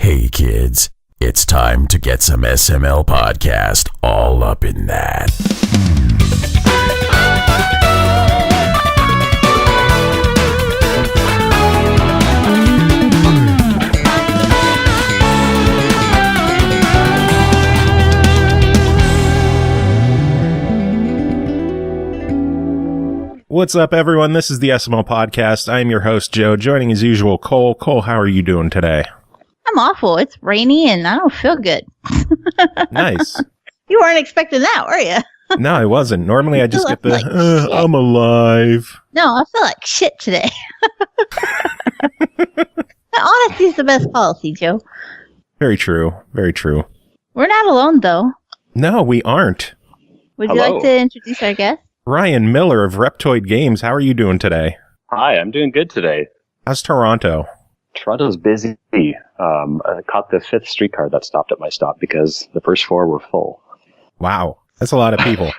Hey kids, it's time to get some SML podcast all up in that. What's up, everyone? This is the SML podcast. I am your host, Joe. Joining as usual, Cole. Cole, how are you doing today? I'm awful. It's rainy and I don't feel good. Nice. You weren't expecting that, were you? No, I wasn't. Normally I just get the, I'm alive. No, I feel like shit today. Honesty is the best policy, Joe. Very true. Very true. We're not alone, though. No, we aren't. Would you like to introduce our guest? Ryan Miller of Reptoid Games. How are you doing today? Hi, I'm doing good today. How's Toronto? Toronto's busy. I caught the fifth streetcar that stopped at my stop because the first four were full. Wow. That's a lot of people.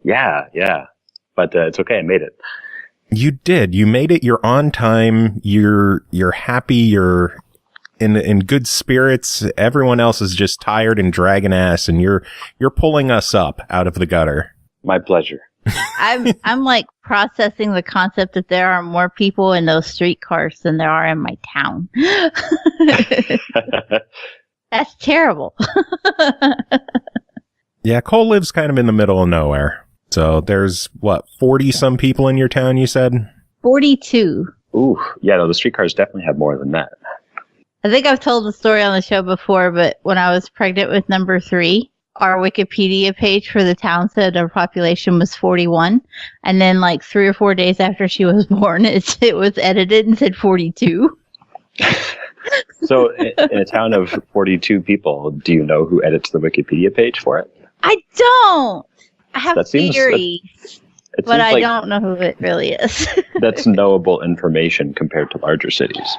Yeah. But it's okay. I made it. You did. You made it. You're on time. You're happy. You're in good spirits. Everyone else is just tired and dragging ass, and you're pulling us up out of the gutter. My pleasure. I'm like processing the concept that there are more people in those streetcars than there are in my town. That's terrible. Yeah, Cole lives kind of in the middle of nowhere. So there's, 40-some people in your town, you said? 42. Ooh, yeah, no, the streetcars definitely have more than that. I think I've told the story on the show before, but when I was pregnant with number 3, our Wikipedia page for the town said our population was 41. And then like 3 or 4 days after she was born, it was edited and said 42. So in a town of 42 people, do you know who edits the Wikipedia page for it? I don't. I have theories, but I like don't know who it really is. That's knowable information compared to larger cities.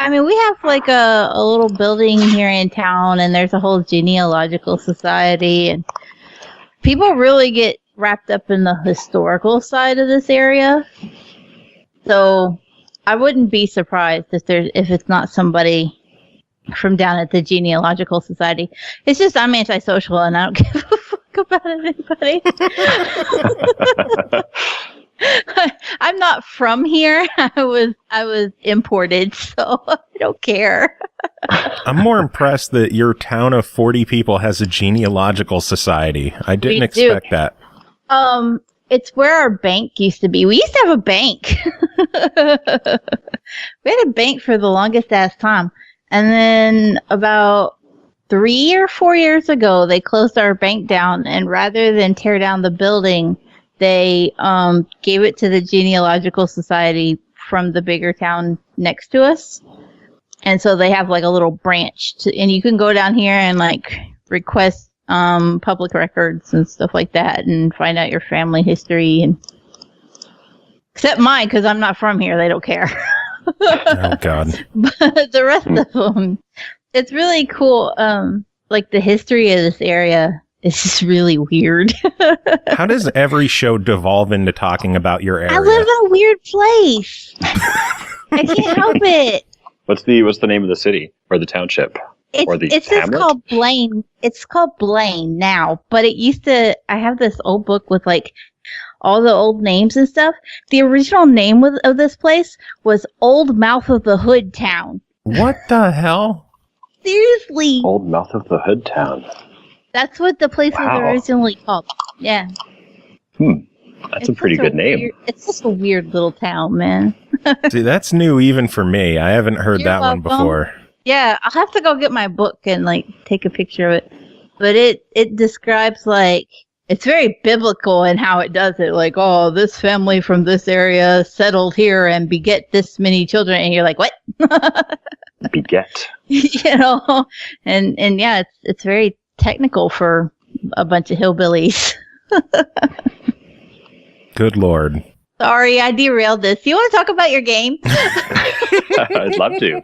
We have like a little building here in town, and there's a whole genealogical society, and people really get wrapped up in the historical side of this area. So I wouldn't be surprised if it's not somebody from down at the genealogical society. It's just I'm antisocial and I don't give a fuck about anybody. I'm not from here. I was imported, so I don't care. I'm more impressed that your town of 40 people has a genealogical society. I didn't expect that. It's where our bank used to be. We used to have a bank. We had a bank for the longest ass time. And then about 3 or 4 years ago, they closed our bank down, and rather than tear down the building, they gave it to the Genealogical Society from the bigger town next to us. And so they have like a little branch, and you can go down here and like request public records and stuff like that and find out your family history. And except mine, because I'm not from here. They don't care. Oh, God. But the rest of them, it's really cool. Like the history of this area is just really weird. How does every show devolve into talking about your area? I live in a weird place. I can't help it. What's the name of the city or the township? It's just called Blaine. It's called Blaine now, but it used to. I have this old book with like all the old names and stuff. The original name of this place was Old Mouth of the Hood Town. What the hell? Seriously. Old Mouth of the Hood Town. That's what the place was originally called. Yeah. That's a pretty good name. It's just a weird little town, man. See, that's new even for me. I haven't heard that welcome. One before. Yeah, I'll have to go get my book and like take a picture of it. But it describes like, it's very biblical in how it does it. Like, oh, this family from this area settled here and beget this many children. And you're like, what? Beget. You know? And yeah, it's very technical for a bunch of hillbillies. Good Lord. Sorry, I derailed this. You want to talk about your game? I'd love to.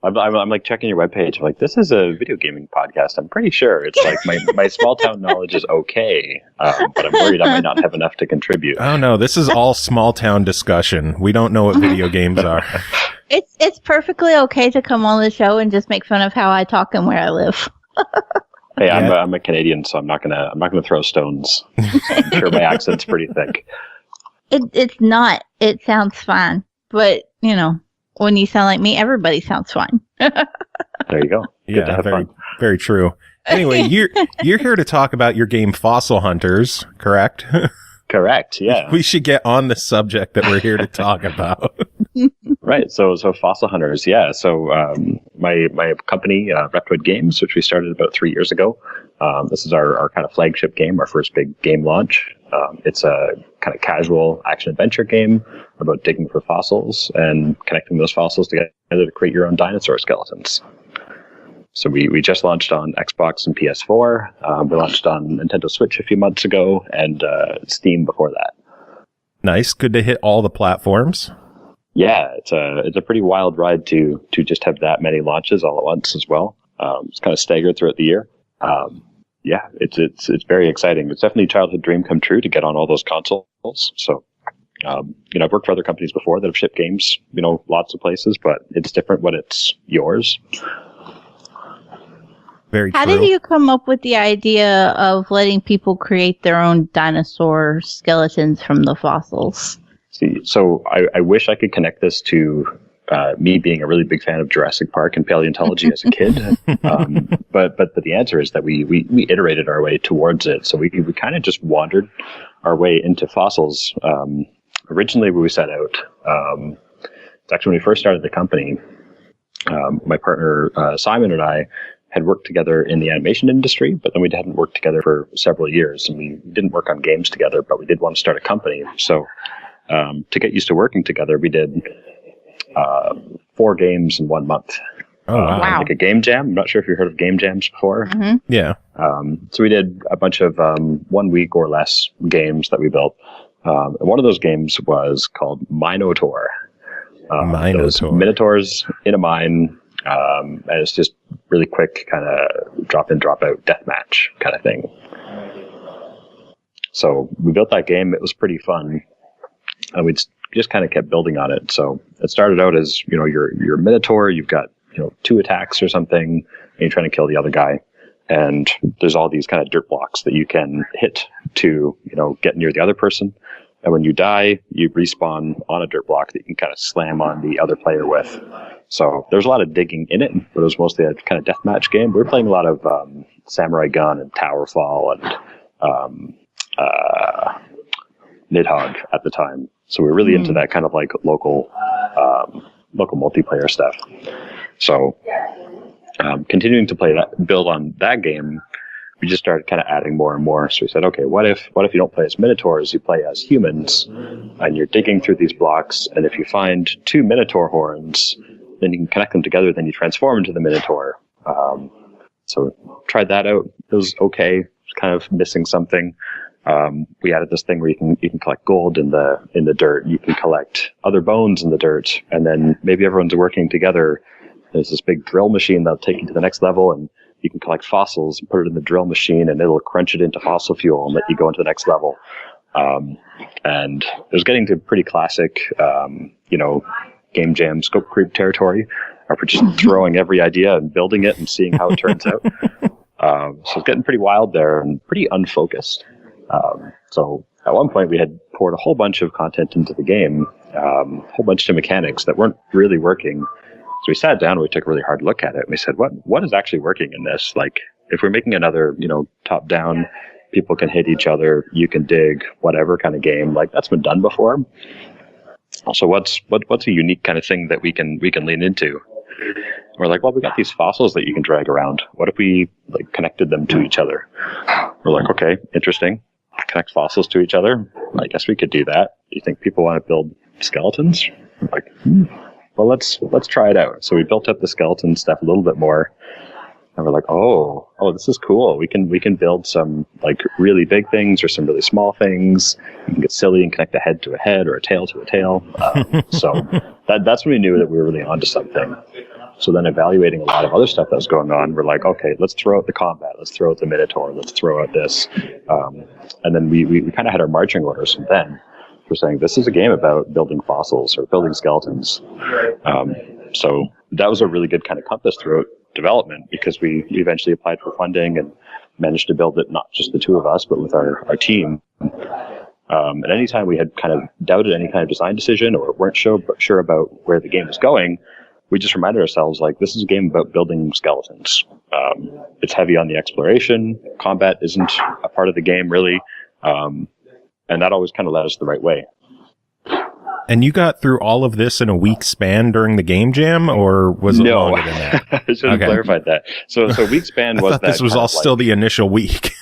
I'm like checking your webpage. I'm like, this is a video gaming podcast. I'm pretty sure it's like my small town knowledge is okay, but I'm worried I might not have enough to contribute. Oh no, this is all small town discussion. We don't know what video games are. It's perfectly okay to come on the show and just make fun of how I talk and where I live. Hey, I'm a Canadian, so I'm not gonna throw stones. I'm sure my accent's pretty thick. It's not. It sounds fine, but you know, when you sound like me, everybody sounds fine. There you go. Good to have very, fun. very true. Anyway, you're here to talk about your game Fossil Hunters, correct? Correct. Yeah. We should get on the subject that we're here to talk about. Right. So Fossil Hunters. Yeah. So my company, Reptoid Games, which we started about 3 years ago. This is our kind of flagship game, our first big game launch. It's a kind of casual action adventure game about digging for fossils and connecting those fossils together to create your own dinosaur skeletons. So we just launched on Xbox and PS4. We launched on Nintendo Switch a few months ago and Steam before that. Nice. Good to hit all the platforms. Yeah, it's a pretty wild ride to just have that many launches all at once as well. It's kind of staggered throughout the year. Yeah, it's very exciting. It's definitely a childhood dream come true to get on all those consoles. So, I've worked for other companies before that have shipped games, lots of places, but it's different when it's yours. Very How true. did you come up with the idea of letting people create their own dinosaur skeletons from the fossils? See, so I wish I could connect this to me being a really big fan of Jurassic Park and paleontology as a kid. But the answer is that we iterated our way towards it. So we kind of just wandered our way into fossils. Originally, when we set out, it's actually when we first started the company, my partner Simon and I had worked together in the animation industry, but then we hadn't worked together for several years, and we didn't work on games together, but we did want to start a company. So to get used to working together, we did 4 games in 1 month. Oh, wow. Like a game jam. I'm not sure if you've heard of game jams before. Mm-hmm. Yeah. So we did a bunch of 1 week or less games that we built. And one of those games was called Minotaur. Those minotaurs in a mine. And it's just really quick, kind of drop in, drop out deathmatch kind of thing. So we built that game. It was pretty fun. And we just kind of kept building on it. So it started out as, you're a minotaur, you've got, 2 attacks or something, and you're trying to kill the other guy. And there's all these kind of dirt blocks that you can hit to, get near the other person. And when you die, you respawn on a dirt block that you can kind of slam on the other player with. So there's a lot of digging in it, but it was mostly a kind of deathmatch game. We were playing a lot of Samurai Gun and Towerfall and Nidhogg at the time. So we were really into that kind of like local multiplayer stuff. So continuing to build on that game, we just started kind of adding more and more. So we said, okay, what if you don't play as minotaurs, you play as humans, and you're digging through these blocks, and if you find 2 minotaur horns, then you can connect them together, then you transform into the minotaur. So tried that out. It was okay. It was kind of missing something. We added this thing where you can collect gold in the dirt. You can collect other bones in the dirt, and then maybe everyone's working together. There's this big drill machine that'll take you to the next level, and you can collect fossils and put it in the drill machine, and it'll crunch it into fossil fuel and let you go into the next level. And it was getting to pretty classic, game jam scope creep territory, where we're just throwing every idea and building it and seeing how it turns out. So it's getting pretty wild there and pretty unfocused. So at one point we had poured a whole bunch of content into the game, a whole bunch of mechanics that weren't really working. So we sat down and we took a really hard look at it and we said, what is actually working in this? Like, if we're making another, top down, people can hit each other, you can dig, whatever kind of game, like that's been done before. So what's a unique kind of thing that we can lean into? We're like, well, we got these fossils that you can drag around. What if we connected them to each other? We're like, okay, interesting. Connect fossils to each other. I guess we could do that. Do you think people want to build skeletons? We're like, well, let's try it out. So we built up the skeleton stuff a little bit more, and we're like, oh, this is cool. We can build some really big things or some really small things. You can get silly and connect a head to a head or a tail to a tail. So that's when we knew that we were really onto something. So then evaluating a lot of other stuff that was going on, we're like, okay, let's throw out the combat, let's throw out the Minotaur, let's throw out this. And then we kind of had our marching orders from then. We're saying this is a game about building fossils or building skeletons. So that was a really good kind of compass throughout development, because we eventually applied for funding and managed to build it, not just the two of us, but with our team. And anytime we had kind of doubted any kind of design decision or weren't sure about where the game was going, we just reminded ourselves, like, this is a game about building skeletons. It's heavy on the exploration. Combat isn't a part of the game, really. And that always kind of led us the right way. And you got through all of this in a week span during the game jam, or was it longer than that? I should have clarified that. So week span was that. This was all still the initial week.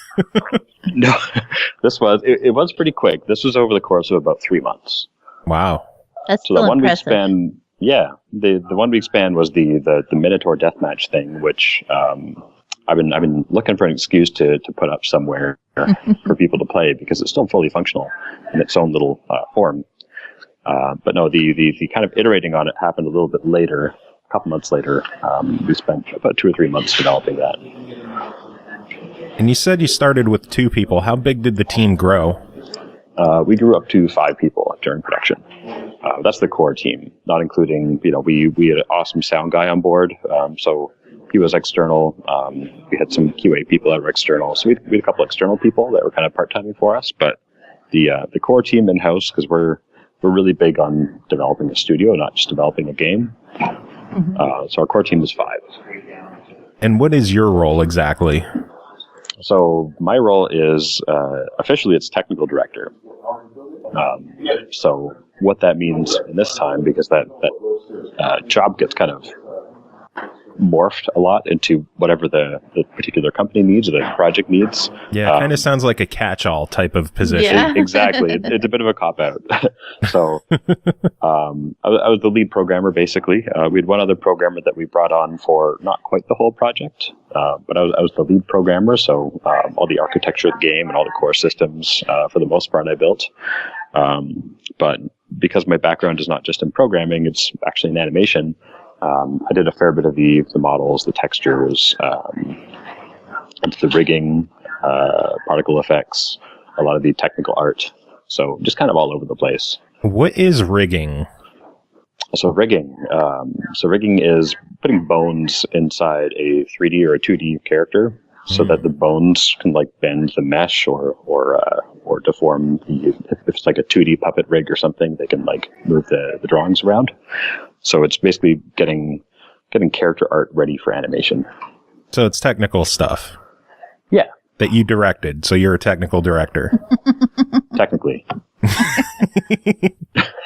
No, it was pretty quick. This was over the course of about 3 months. Wow. That's so still that 1 week impressive. span, the 1 week span was the Minotaur deathmatch thing, which I've been looking for an excuse to put up somewhere for people to play, because it's still fully functional in its own little form. But no, the kind of iterating on it happened a little bit later, a couple months later. We spent about 2 or 3 months developing that. And you said you started with 2 people. How big did the team grow? We grew up to 5 people during production. That's the core team, not including, we had an awesome sound guy on board. So he was external. We had some QA people that were external. So we had a couple external people that were kind of part-timing for us. But the core team in-house, because we're really big on developing a studio, not just developing a game. So our core team is 5. And what is your role exactly? So my role is, officially it's technical director. So what that means in this time, because that job gets kind of morphed a lot into whatever the particular company needs or the project needs. Yeah, it kind of sounds like a catch-all type of position. Yeah. Exactly. It's a bit of a cop-out. So I was the lead programmer, basically. We had one other programmer that we brought on for not quite the whole project, but I was the lead programmer, so all the architecture of the game and all the core systems, for the most part, I built. But because my background is not just in programming, it's actually in animation, I did a fair bit of the models, the textures, the rigging, particle effects, a lot of the technical art. So just kind of all over the place. What is rigging? So rigging is putting bones inside a 3D or a 2D character, so that the bones can like bend the mesh or deform if it's like a 2D puppet rig or something, they can like move the drawings around. So it's basically getting character art ready for animation. So it's technical stuff. Yeah. That you directed, so you're a technical director. Technically.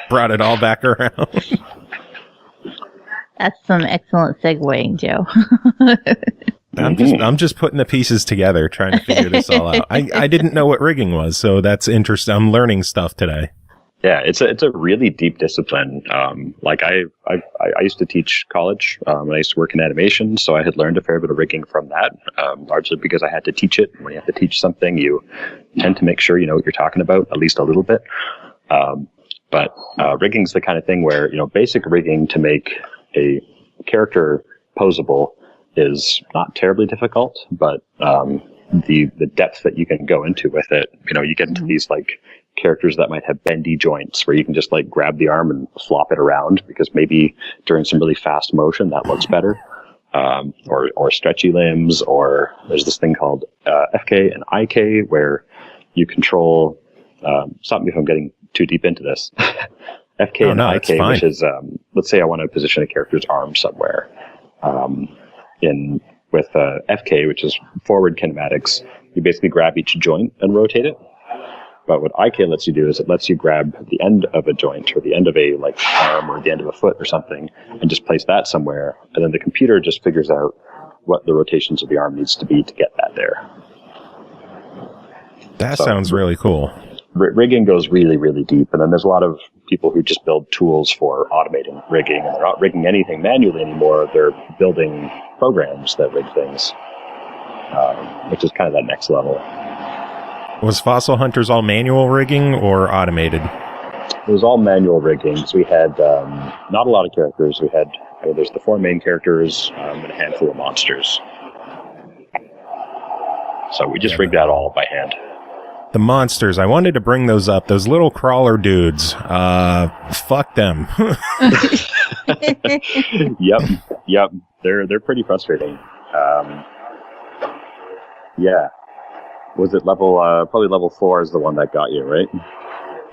Brought it all back around. That's some excellent segueing, Joe. I'm just putting the pieces together, trying to figure this all out. I didn't know what rigging was, so that's interesting. I'm learning stuff today. Yeah, it's a really deep discipline. Like I used to teach college, and I used to work in animation, so I had learned a fair bit of rigging from that, largely because I had to teach it. When you have to teach something, you tend to make sure you know what you're talking about, at least a little bit. But rigging's the kind of thing where, basic rigging to make a character posable is not terribly difficult, but the depth that you can go into with it, you get into these like characters that might have bendy joints where you can just like grab the arm and flop it around because maybe during some really fast motion that looks better, or stretchy limbs, or there's this thing called FK and IK where you control, stop me if I'm getting too deep into this, FK and IK, which is, let's say I want to position a character's arm somewhere. With FK, which is forward kinematics, you basically grab each joint and rotate it. But what IK lets you do is it lets you grab the end of a joint or the end of a like arm or the end of a foot or something and just place that somewhere. And then the computer just figures out what the rotations of the arm needs to be to get that there. That sounds really cool. Rigging goes really, really deep. And then there's a lot of people who just build tools for automating rigging. And they're not rigging anything manually anymore. They're building programs that rig things, which is kind of that next level. Was Fossil Hunters all manual rigging or automated? It was all manual rigging. So we had not a lot of characters. We had There's the 4 main characters and a handful of monsters. So we just rigged that all by hand. The monsters, I wanted to bring those up. Those little crawler dudes. Fuck them. Yep. They're pretty frustrating. Yeah. Was it probably level 4 is the one that got you, right?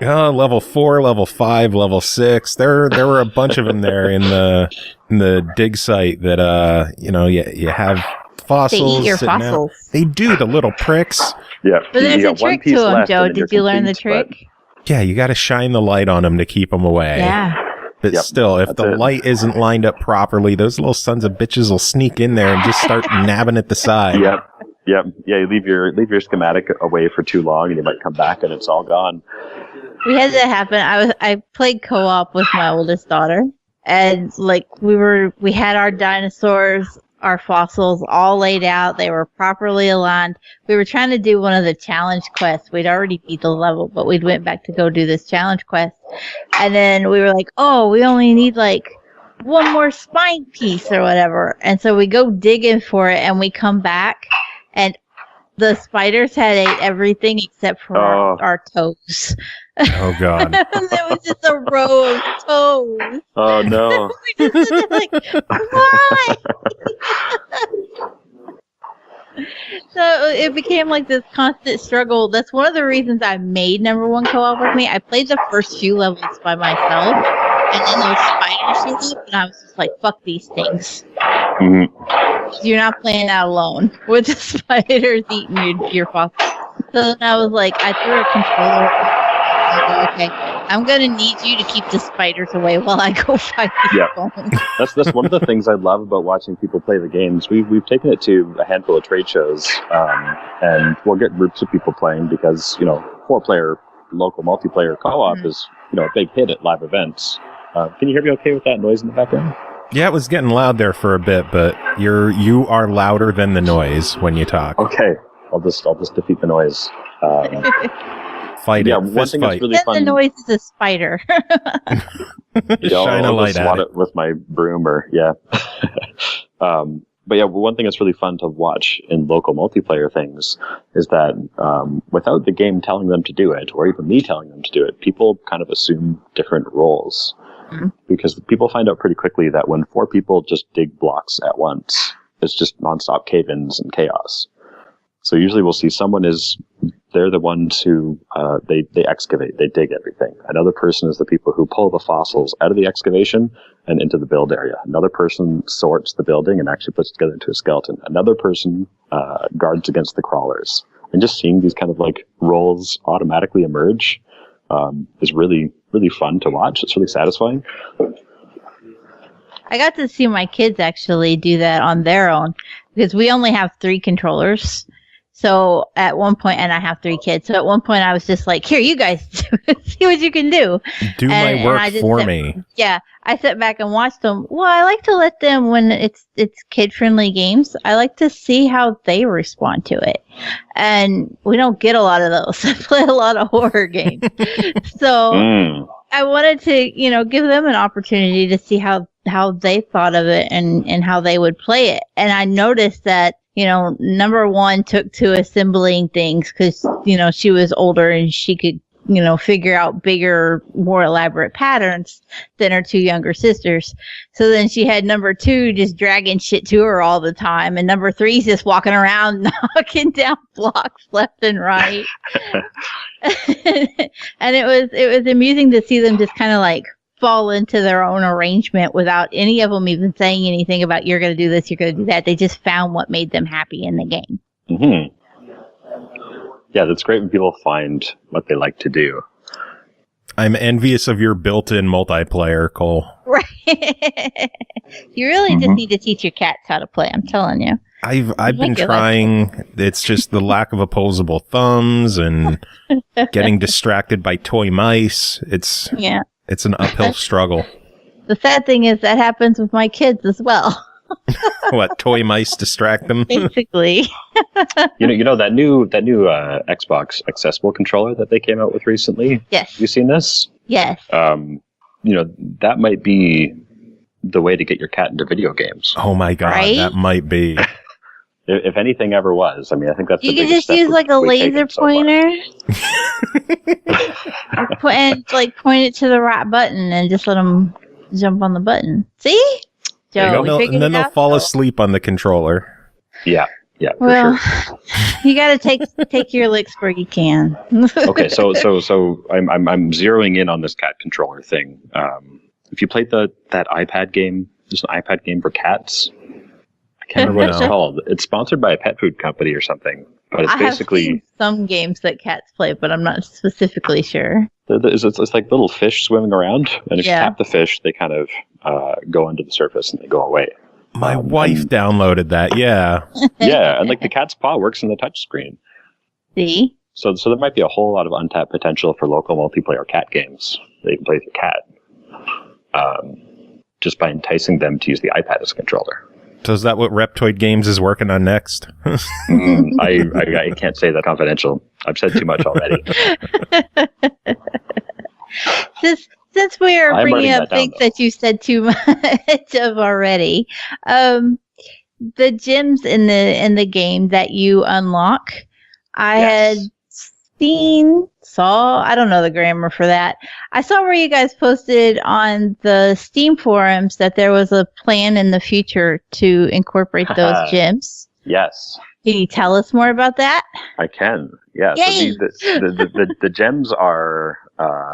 Level 4, level 5, level 6. There were a bunch of them there in the dig site that you have fossils. They eat your fossils. They do, the little pricks. Yeah. But there's a trick to them, Joe. Did you learn the trick? Yeah, you got to shine the light on them to keep them away. Yeah. But still, if the light isn't lined up properly, those little sons of bitches will sneak in there and just start nabbing at the side. Yep. Yeah, you leave your schematic away for too long, and you might come back and it's all gone. We had that happen. I played co-op with my oldest daughter, and we had our dinosaurs, our fossils all laid out. They were properly aligned. We were trying to do one of the challenge quests. We'd already beat the level, but we went back to go do this challenge quest. And then we were like, oh, we only need one more spine piece or whatever. And so we go digging for it, and we come back, and the spiders had ate everything except for our toes. Oh, God. There was just a row of toes. Oh, no. We just stood there why? So it became this constant struggle. That's one of the reasons I made number 1 co-op with me. I played the first few levels by myself, and then those spiders showed up, and I was just like, fuck these things. Mm-hmm. You're not playing out alone with the spiders eating your fossil. So then I was like, I threw a controller. Okay, I'm gonna need you to keep the spiders away while I go fight these bones. That's one of the things I love about watching people play the games. We've taken it to a handful of trade shows, and we'll get groups of people playing because 4-player local multiplayer co-op is a big hit at live events. Can you hear me okay with that noise in the background? Yeah, it was getting loud there for a bit, but you are louder than the noise when you talk. Okay, I'll just defeat the noise. Fight it. One thing that's really fun. The noise is a spider. Shine a light at it with my broom, But yeah, one thing that's really fun to watch in local multiplayer things is that without the game telling them to do it, or even me telling them to do it, people kind of assume different roles. Mm-hmm. Because people find out pretty quickly that when 4 people just dig blocks at once, it's just nonstop cave-ins and chaos. So usually we'll see they're the ones who, they excavate, they dig everything. Another person is the people who pull the fossils out of the excavation and into the build area. Another person sorts the building and actually puts it together into a skeleton. Another person, guards against the crawlers. And just seeing these kind of roles automatically emerge, is really, really fun to watch. It's really satisfying. I got to see my kids actually do that on their own because we only have 3 controllers. So at one point, and I have 3 kids. So at one point I was just like, here, you guys see what you can do. Do my work for me. Yeah. I sat back and watched them. Well, I like to let them, when it's kid-friendly games, I like to see how they respond to it. And we don't get a lot of those. I play a lot of horror games. So I wanted to, give them an opportunity to see how they thought of it and how they would play it. And I noticed that, number 1 took to assembling things because, she was older and she could, figure out bigger, more elaborate patterns than her 2 younger sisters. So then she had number 2 just dragging shit to her all the time. And number 3's just walking around knocking down blocks left and right. And it was amusing to see them just kind of fall into their own arrangement without any of them even saying anything about you're going to do this, you're going to do that. They just found what made them happy in the game. Mm-hmm. Yeah, that's great when people find what they like to do. I'm envious of your built-in multiplayer, Cole. Right. You really just need to teach your cats how to play, I'm telling you. I've been trying. It's just the lack of opposable thumbs and getting distracted by toy mice. It's an uphill struggle. The sad thing is that happens with my kids as well. What, toy mice distract them? Basically. you know that new Xbox accessible controller that they came out with recently? Yes. You seen this? Yes. That might be the way to get your cat into video games. Oh my god, Right? that might be. If anything ever was, I mean, I think that's You the could biggest just step use like a we've laser taken so far. pointer and like point it to the right button and just let them jump on the button. See? Joe, we figured And then it they'll out, fall though. asleep on the controller. Yeah, for Well, sure. you got to take your licks where you can. Okay, so I'm zeroing in on this cat controller thing. If you played that iPad game, there's an iPad game for cats. I can't remember what it's No. called. It's sponsored by a pet food company or something. But it's I have basically seen some games that cats play, but I'm not specifically sure. it's like little fish swimming around, and if you Yeah. tap the fish, they kind of go under the surface and they go away. My wife downloaded that. Yeah. Yeah, and like the cat's paw works in the touch screen. See? So there might be a whole lot of untapped potential for local multiplayer cat games that you can play with your cat, just by enticing them to use the iPad as a controller. So is that what Reptoid Games is working on next? I can't say that confidential. I've said too much already. Since we are I'm bringing writing up that down, things though. that you said too much of already, the gems in the game that you unlock, I had saw, I don't know the grammar for that. I saw where you guys posted on the Steam forums that there was a plan in the future to incorporate those gems. Yes, Can you tell us more about that? I can. Yeah, Yay! so the gems are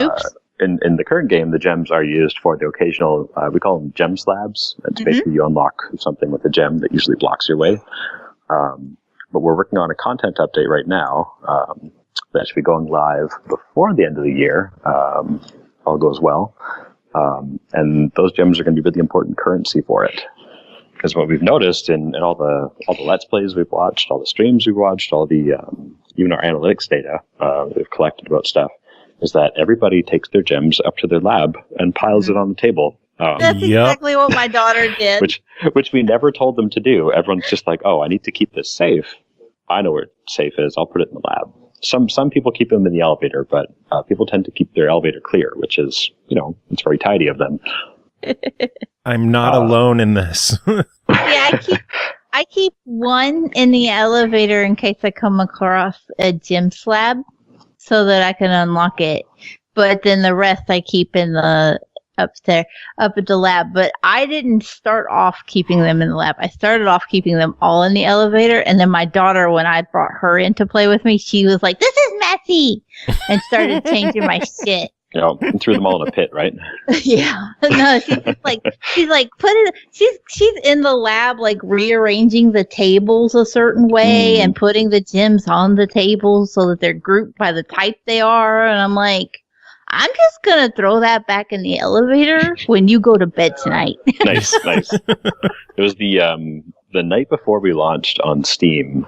Oops. in the current game. The gems are used for the occasional. We call them gem slabs. It's Mhm. basically you unlock something with a gem that usually blocks your way. But we're working on a content update right now that should be going live before the end of the year. All goes well, and those gems are going to be really important currency for it. Because what we've noticed in all the Let's Plays we've watched, all the streams we've watched, all the even our analytics data we've collected about stuff, is that everybody takes their gems up to their lab and piles it on the table. That's Yep. exactly what my daughter did. Which we never told them to do. Everyone's just like, oh, I need to keep this safe. I know where safe is. I'll put it in the lab. Some people keep them in the elevator, but people tend to keep their elevator clear, which is, it's very tidy of them. I'm not alone in this. Yeah, I keep one in the elevator in case I come across a gem slab so that I can unlock it. But then the rest I keep in the up at the lab. But I didn't start off keeping them in the lab. I started off keeping them all in the elevator, and then my daughter, when I brought her in to play with me, she was like, "This is messy," and started changing my shit. And threw them all in a pit, right? Yeah. No, she's like put it she's in the lab like rearranging the tables a certain way and putting the gems on the tables so that they're grouped by the type they are, and I'm like, I'm just gonna throw that back in the elevator when you go to bed tonight. Nice. It was the night before we launched on Steam.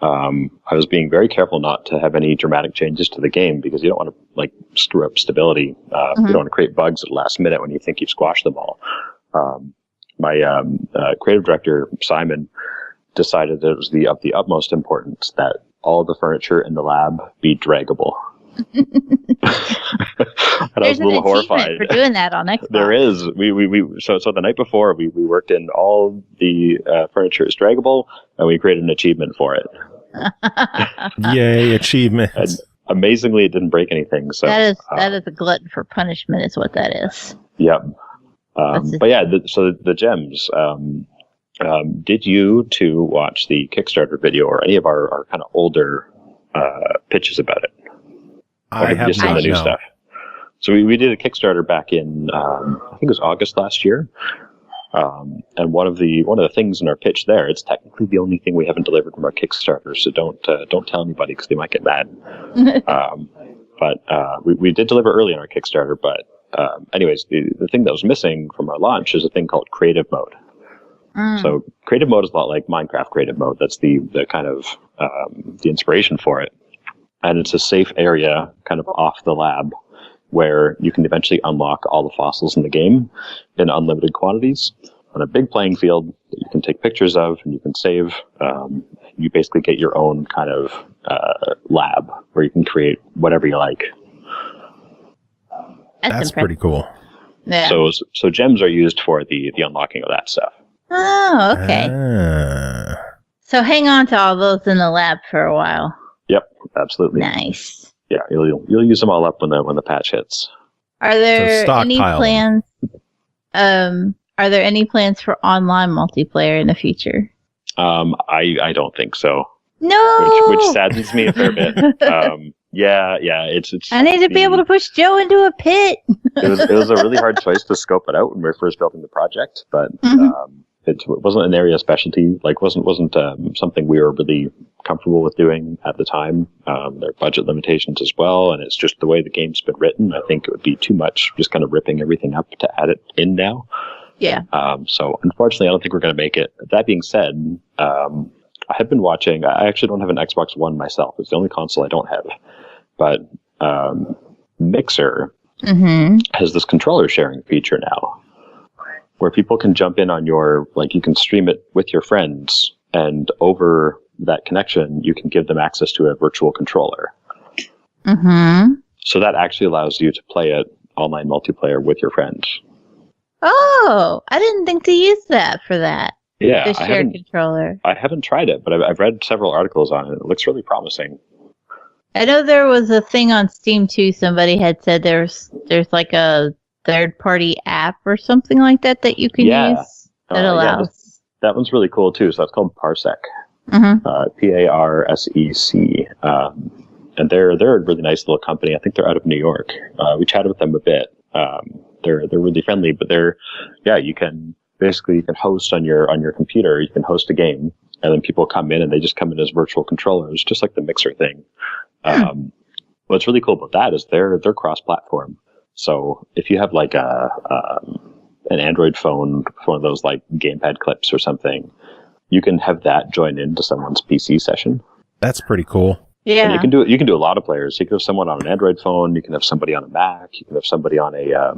I was being very careful not to have any dramatic changes to the game because you don't want to screw up stability. You don't want to create bugs at the last minute when you think you've squashed them all. My creative director Simon decided that it was of the utmost importance that all the furniture in the lab be draggable. And I There's was a little an achievement horrified. for doing that on Xbox. There is. So the night before we worked in all the furniture is draggable, and we created an achievement for it. Yay, achievements. And amazingly, it didn't break anything. So that is a glutton for punishment, is what that is. Yep. But yeah, so the gems. Did you two watch the Kickstarter video or any of our kind of older pitches about it? Or I have you have just seen not the new no. stuff? So we did a Kickstarter back in I think it was August last year. And one of the things in our pitch there, it's technically the only thing we haven't delivered from our Kickstarter, so don't tell anybody because they might get mad. But we did deliver early on our Kickstarter. But anyways, the thing that was missing from our launch is a thing called Creative Mode. So Creative Mode is a lot like Minecraft Creative Mode. That's the kind of the inspiration for it, and it's a safe area kind of off the lab where you can eventually unlock all the fossils in the game in unlimited quantities on a big playing field that you can take pictures of and you can save. You basically get your own kind of lab where you can create whatever you like. That's impressive. pretty cool. Yeah. So gems are used for the unlocking of that stuff. Oh, okay. So hang on to all those in the lab for a while. Yep, absolutely. Nice. Yeah, you'll use them all up when the patch hits. Are there any stockpile plans? Are there any plans for online multiplayer in the future? I don't think so. No. Which saddens me a fair bit. Yeah, it's. I need to be able to push Joe into a pit. It was a really hard choice to scope it out when we were first building the project, but it wasn't an area of specialty. Like wasn't something we were really comfortable with doing at the time. There are budget limitations as well, and it's just the way the game's been written. I think it would be too much just kind of ripping everything up to add it in now. Yeah. So unfortunately, I don't think we're going to make it. That being said, I have been watching. I actually don't have an Xbox One myself. It's the only console I don't have. But Mixer has this controller sharing feature now, where people can jump in on you can stream it with your friends, and over that connection, you can give them access to a virtual controller. So that actually allows you to play it online multiplayer with your friends. Oh, I didn't think to use that for that. Yeah, the shared controller. I haven't tried it, but I've read several articles on it. It looks really promising. I know there was a thing on Steam too. Somebody had said there's like a third-party app or something like that you can use that allows. That one's really cool too. So that's called Parsec. Parsec. And they're a really nice little company. I think they're out of New York. We chatted with them a bit. They're really friendly, but you can host on your computer. You can host a game, and then people come in and they just come in as virtual controllers, just like the Mixer thing. What's really cool about that is they're cross-platform. So if you have like an Android phone, one of those like gamepad clips or something, you can have that join into someone's PC session. That's pretty cool. Yeah, and you can do a lot of players. You can have someone on an Android phone. You can have somebody on a Mac. You can have somebody on a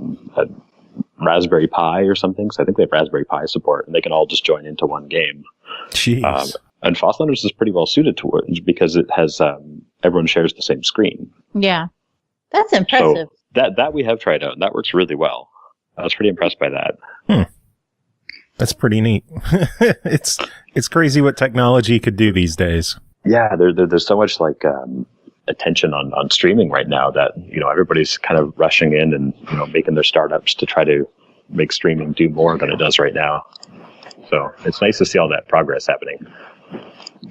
Raspberry Pi or something. So I think they have Raspberry Pi support, and they can all just join into one game. Jeez. And Fosslanders is pretty well suited towards because it has everyone shares the same screen. Yeah, that's impressive. So that we have tried out, and that works really well. I was pretty impressed by that. That's pretty neat. It's crazy what technology could do these days. Yeah, there's so much like attention on streaming right now that everybody's kind of rushing in and making their startups to try to make streaming do more than it does right now. So it's nice to see all that progress happening.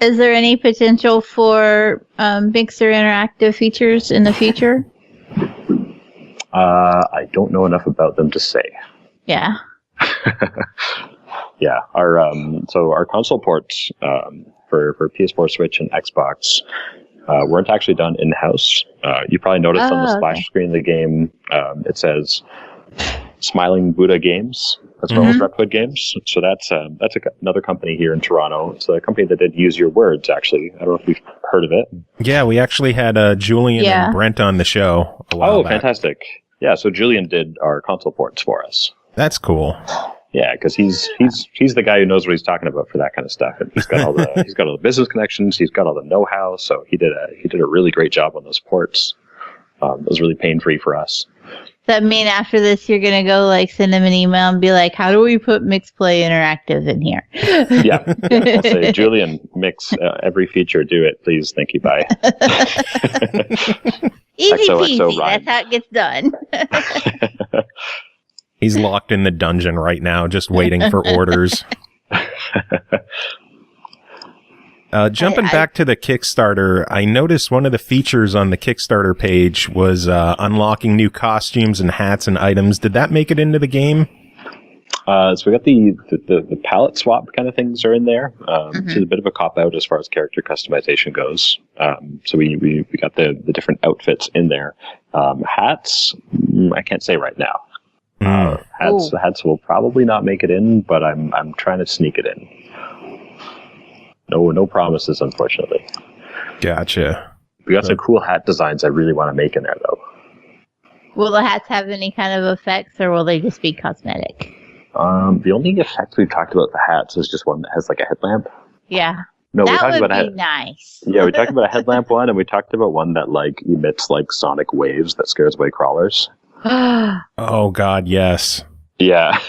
Is there any potential for Mixer Interactive features in the future? I don't know enough about them to say. Yeah. Yeah, our console ports for PS4, Switch, and Xbox weren't actually done in-house. You probably noticed on the splash screen of the game, it says Smiling Buddha Games as well as Reptoid Games. So that's another company here in Toronto. It's a company that did Use Your Words, actually. I don't know if you've heard of it. Yeah, we actually had Julian and Brent on the show a while back. Fantastic. Yeah, so Julian did our console ports for us. That's cool. Yeah, because he's the guy who knows what he's talking about for that kind of stuff, and he's got all the business connections, he's got all the know-how. So he did a really great job on those ports. It was really pain-free for us. Does that mean after this you're gonna go send him an email and be like, "How do we put Mixplay Interactive in here?" Yeah, I'll say, Julian, mix every feature, do it, please, thank you, bye. Easy peasy. XOXO rhyme. That's how it gets done. He's locked in the dungeon right now, just waiting for orders. Jumping back to the Kickstarter, I noticed one of the features on the Kickstarter page was unlocking new costumes and hats and items. Did that make it into the game? So we got the palette swap kind of things are in there. It's a bit of a cop-out as far as character customization goes. So we got the different outfits in there. Hats, I can't say right now. Hats will probably not make it in, but I'm trying to sneak it in. No promises, unfortunately. Gotcha. We got some cool hat designs I really want to make in there, though. Will the hats have any kind of effects, or will they just be cosmetic? The only effect we've talked about the hats is just one that has like a headlamp. Yeah. No, that would be nice. Yeah, we talked about a headlamp one, and we talked about one that emits sonic waves that scares away crawlers. Oh God, yes. Yeah.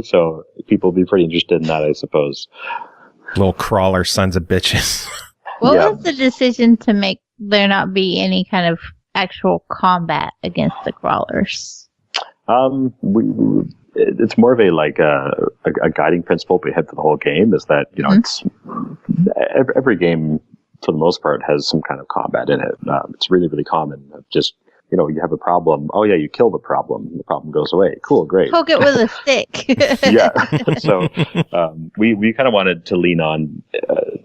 So people will be pretty interested in that, I suppose. Little crawler sons of bitches. What was the decision to make there not be any kind of actual combat against the crawlers? It's more of a guiding principle we had for the whole game is that, you know, it's every game for the most part has some kind of combat in it. It's really, really common. Just, you know, you have a problem. Oh yeah, you kill the problem. The problem goes away. Cool, great. Poke it with a stick. Yeah. So we kind of wanted to lean on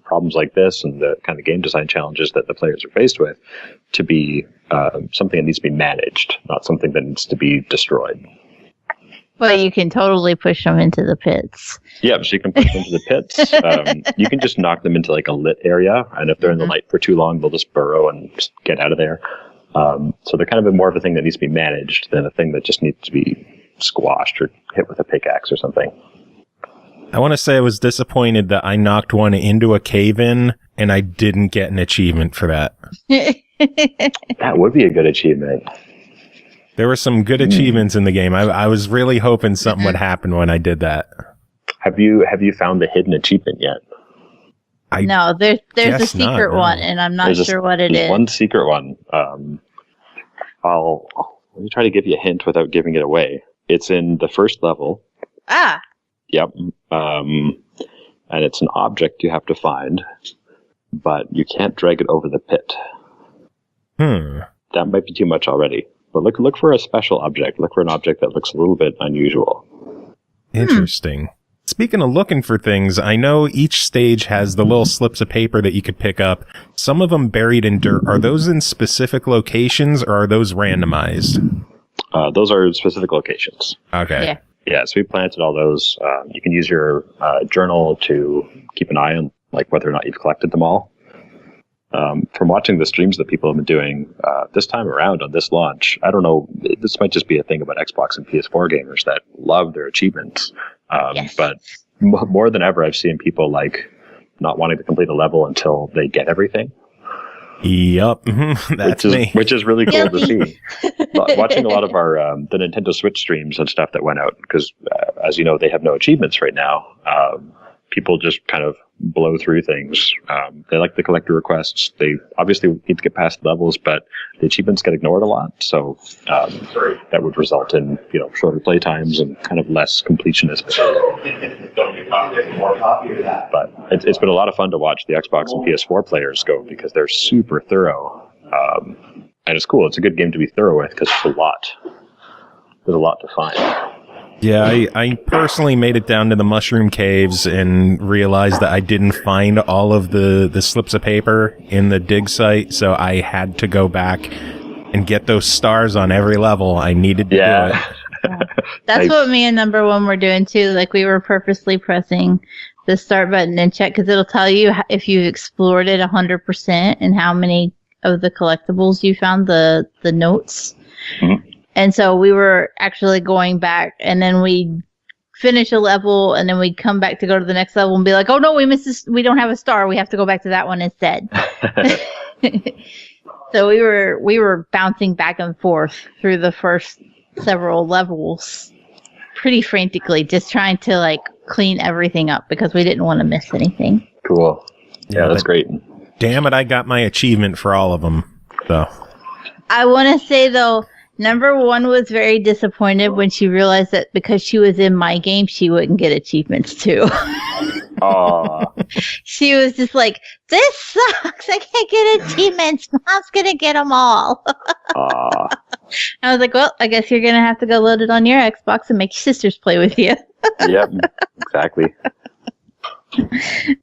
problems like this and the kind of game design challenges that the players are faced with to be something that needs to be managed, not something that needs to be destroyed. But you can totally push them into the pits. Yeah, so you can push them into the pits. You can just knock them into like a lit area, and if they're in the light for too long, they'll just burrow and just get out of there. So they're kind of more of a thing that needs to be managed than a thing that just needs to be squashed or hit with a pickaxe or something. I want to say I was disappointed that I knocked one into a cave-in and I didn't get an achievement for that. That would be a good achievement. There were some good achievements in the game. I was really hoping something would happen when I did that. Have you found the hidden achievement yet? No, there's a secret one, and I'm not sure what it is. One secret one. Let me try to give you a hint without giving it away. It's in the first level. Ah. Yep. And it's an object you have to find, but you can't drag it over the pit. That might be too much already. But look for a special object. Look for an object that looks a little bit unusual. Interesting. Speaking of looking for things, I know each stage has the little slips of paper that you could pick up. Some of them buried in dirt. Are those in specific locations or are those randomized? Those are specific locations. Okay. Yeah, so we planted all those. You can use your journal to keep an eye on like whether or not you've collected them all. From watching the streams that people have been doing this time around on this launch, I don't know, this might just be a thing about Xbox and PS4 gamers that love their achievements. But more than ever, I've seen people like not wanting to complete a level until they get everything. Yep, that's me. Which is really cool to see. Watching a lot of our the Nintendo Switch streams and stuff that went out, because as you know, they have no achievements right now. People just kind of blow through things. They like the collector requests. They obviously need to get past levels, but the achievements get ignored a lot. So that would result in shorter play times and kind of less completionist. But it's been a lot of fun to watch the Xbox and PS4 players go because they're super thorough. And it's cool. It's a good game to be thorough with because it's a lot. There's a lot to find. Yeah, I personally made it down to the mushroom caves and realized that I didn't find all of the slips of paper in the dig site, so I had to go back and get those stars on every level. I needed to do it. That's what me and number one were doing too. Like we were purposely pressing the start button and check because it'll tell you if you've explored it 100% and how many of the collectibles you found, the notes. Mm-hmm. And so we were actually going back, and then we'd finish a level, and then we'd come back to go to the next level and be like, oh, no, we missed this. We don't have a star. We have to go back to that one instead. So we were bouncing back and forth through the first several levels pretty frantically, just trying to, like, clean everything up because we didn't want to miss anything. Cool. Yeah, that's great. Damn it, I got my achievement for all of them, though. I want to say, though, number one was very disappointed when she realized that because she was in my game, she wouldn't get achievements too. She was just like, this sucks. I can't get achievements. Mom's going to get them all. I was like, well, I guess you're going to have to go load it on your Xbox and make your sisters play with you. Yep, exactly.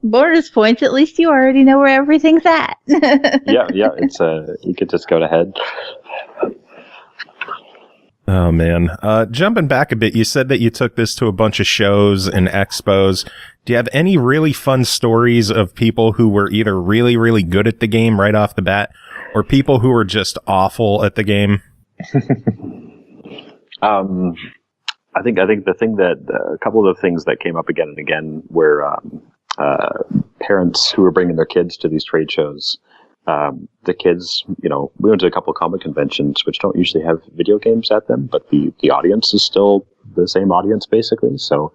Bonus points, at least you already know where everything's at. yeah, it's you could just go ahead. Oh, man. Jumping back a bit, you said that you took this to a bunch of shows and expos. Do you have any really fun stories of people who were either really, really good at the game right off the bat or people who were just awful at the game? I think the thing that a couple of the things that came up again and again were parents who were bringing their kids to these trade shows the kids, we went to a couple of comic conventions, which don't usually have video games at them, but the audience is still the same audience, basically. So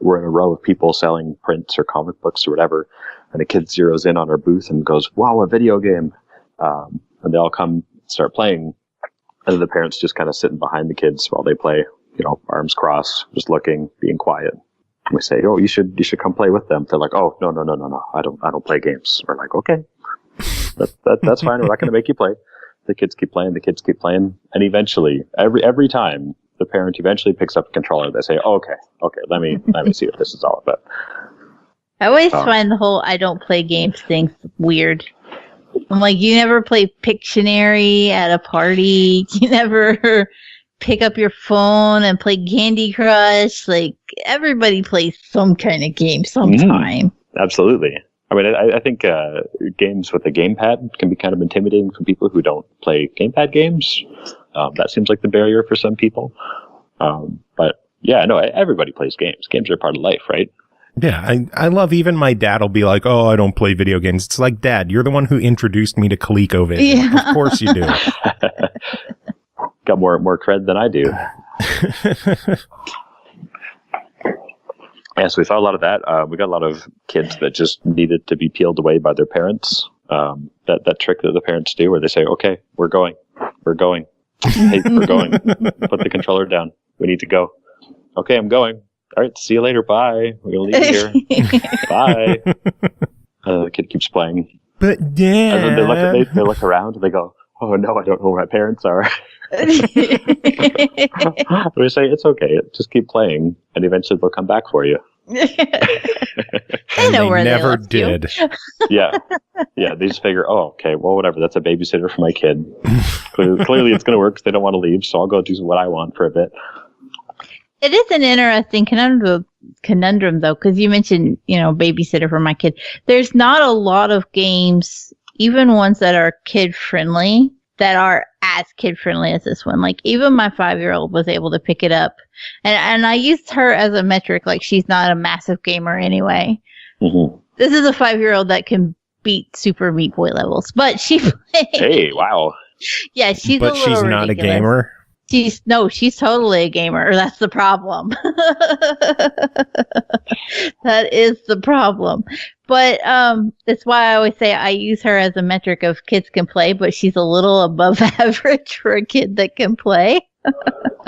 we're in a row of people selling prints or comic books or whatever, and a kid zeroes in on our booth and goes, "Wow, a video game!" And they all come start playing, and then the parents just kind of sitting behind the kids while they play, arms crossed, just looking, being quiet. And we say, "Oh, you should come play with them." They're like, "Oh, no, I don't play games." We're like, "Okay, that's fine. We're not going to make you play." The kids keep playing. And eventually, every time, the parent eventually picks up a controller. They say, "Oh, okay, let me see what this is all about." I always find the whole "I don't play games" thing weird. I'm like, you never play Pictionary at a party. You never pick up your phone and play Candy Crush. Like, everybody plays some kind of game sometime. Absolutely. I mean, I think games with a gamepad can be kind of intimidating for people who don't play gamepad games. That seems like the barrier for some people. But yeah, no, everybody plays games. Games are part of life, right? Yeah, I love, even my dad will be like, "Oh, I don't play video games." It's like, Dad, you're the one who introduced me to ColecoVision. Yeah. Of course you do. Got more cred than I do. Yeah, so we saw a lot of that. We got a lot of kids that just needed to be peeled away by their parents. That trick that the parents do where they say, "Okay, we're going. Hey, we're going. Put the controller down. We need to go." "Okay, I'm going." "All right, see you later. Bye. We're going to leave you here." "Bye." The kid keeps playing. But Dad... And then they look around and they go, "Oh no, I don't know where my parents are." We say, "It's okay. Just keep playing, and eventually they'll come back for you." I know where never did. Yeah. They just figure, "Oh, okay. Well, whatever. That's a babysitter for my kid. Clearly, it's going to work because they don't want to leave. So I'll go do what I want for a bit." It is an interesting conundrum, though, because you mentioned, babysitter for my kid. There's not a lot of games, even ones that are kid-friendly, that are as kid-friendly as this one. Like, even my 5-year-old was able to pick it up. And I used her as a metric, like, she's not a massive gamer anyway. Mm-hmm. This is a 5-year-old that can beat Super Meat Boy levels, but she plays. Hey, wow. Yeah, she's but a little she's not ridiculous. A gamer? She's totally a gamer. That's the problem. That is the problem. But that's why I always say I use her as a metric of kids can play, but she's a little above average for a kid that can play.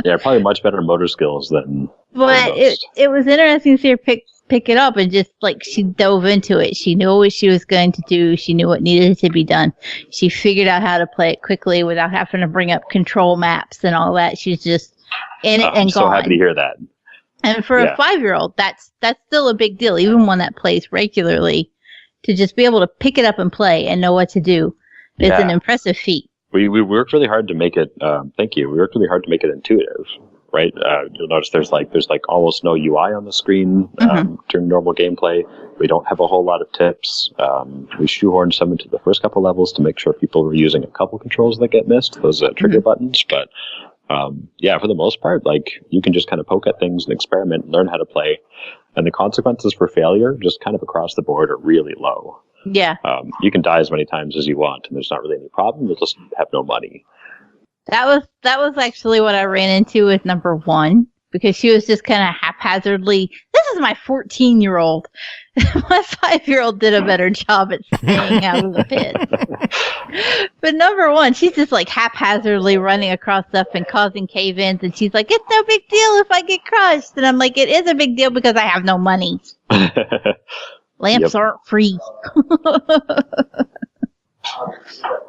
Yeah, probably much better motor skills than. But it was interesting to see her pick it up and just like she dove into it. She knew what she was going to do. She knew what needed to be done. She figured out how to play it quickly without having to bring up control maps and all that. She's just in it and gone. I'm so happy to hear that. And for a 5-year-old, that's still a big deal, even one that plays regularly, to just be able to pick it up and play and know what to do. It's an impressive feat. We worked really hard to make it. Thank you. We worked really hard to make it intuitive. Right, you'll notice there's almost no UI on the screen during normal gameplay. We don't have a whole lot of tips. We shoehorned some into the first couple levels to make sure people were using a couple controls that get missed, those trigger buttons. But for the most part, like you can just kind of poke at things and experiment and learn how to play. And the consequences for failure, just kind of across the board, are really low. Yeah. You can die as many times as you want, and there's not really any problem. You'll just have no money. That was actually what I ran into with number 1, because she was just kind of haphazardly. This is my 14-year-old. My 5-year-old did a better job at staying out of the pit. But number 1, she's just like haphazardly running across stuff and causing cave-ins, and she's like, "It's no big deal if I get crushed." And I'm like, "It is a big deal because I have no money. Lamps aren't free."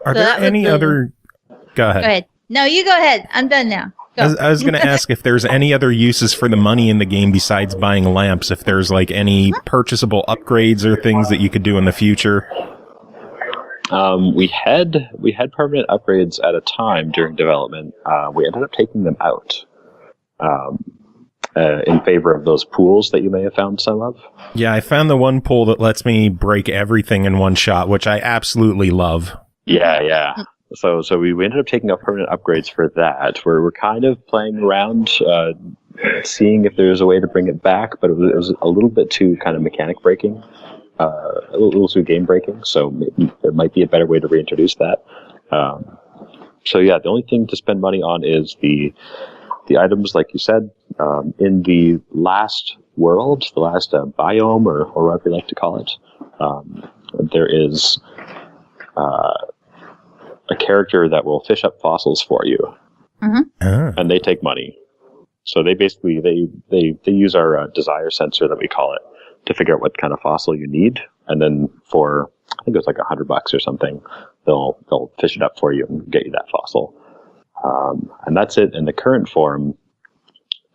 Are there any other... Go ahead. No, you go ahead. I'm done now. Go. I was going to ask if there's any other uses for the money in the game besides buying lamps, if there's like any purchasable upgrades or things that you could do in the future. We had permanent upgrades at a time during development. We ended up taking them out in favor of those pools that you may have found some of. Yeah, I found the one pool that lets me break everything in one shot, which I absolutely love. Yeah. So we ended up taking up permanent upgrades for that, where we're kind of playing around, seeing if there's a way to bring it back, but it was a little bit too kind of mechanic breaking. a little too game breaking. So maybe there might be a better way to reintroduce that. So yeah, the only thing to spend money on is the items, like you said, in the last world, the last biome, or whatever you like to call it. There is a character that will fish up fossils for you, and they take money. So they basically they use our desire sensor that we call it to figure out what kind of fossil you need, and then for I think it was like $100 or something, they'll fish it up for you and get you that fossil. And that's it in the current form.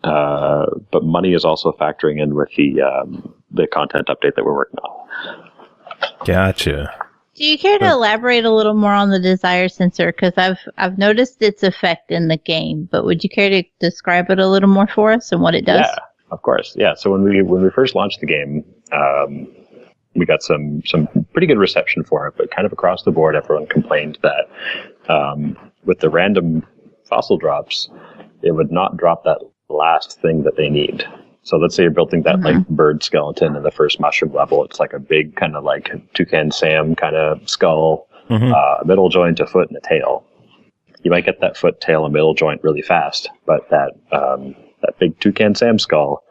But money is also factoring in with the content update that we're working on. Gotcha. Do you care to elaborate a little more on the desire sensor? Because I've noticed its effect in the game, but would you care to describe it a little more for us and what it does? Yeah, of course. Yeah. So when we first launched the game, we got some pretty good reception for it, but kind of across the board, everyone complained that with the random fossil drops, it would not drop that last thing that they need. So let's say you're building that like bird skeleton in the first mushroom level. It's like a big kind of like Toucan Sam kind of skull, a middle joint, a foot, and a tail. You might get that foot, tail, and middle joint really fast, but that big Toucan Sam skull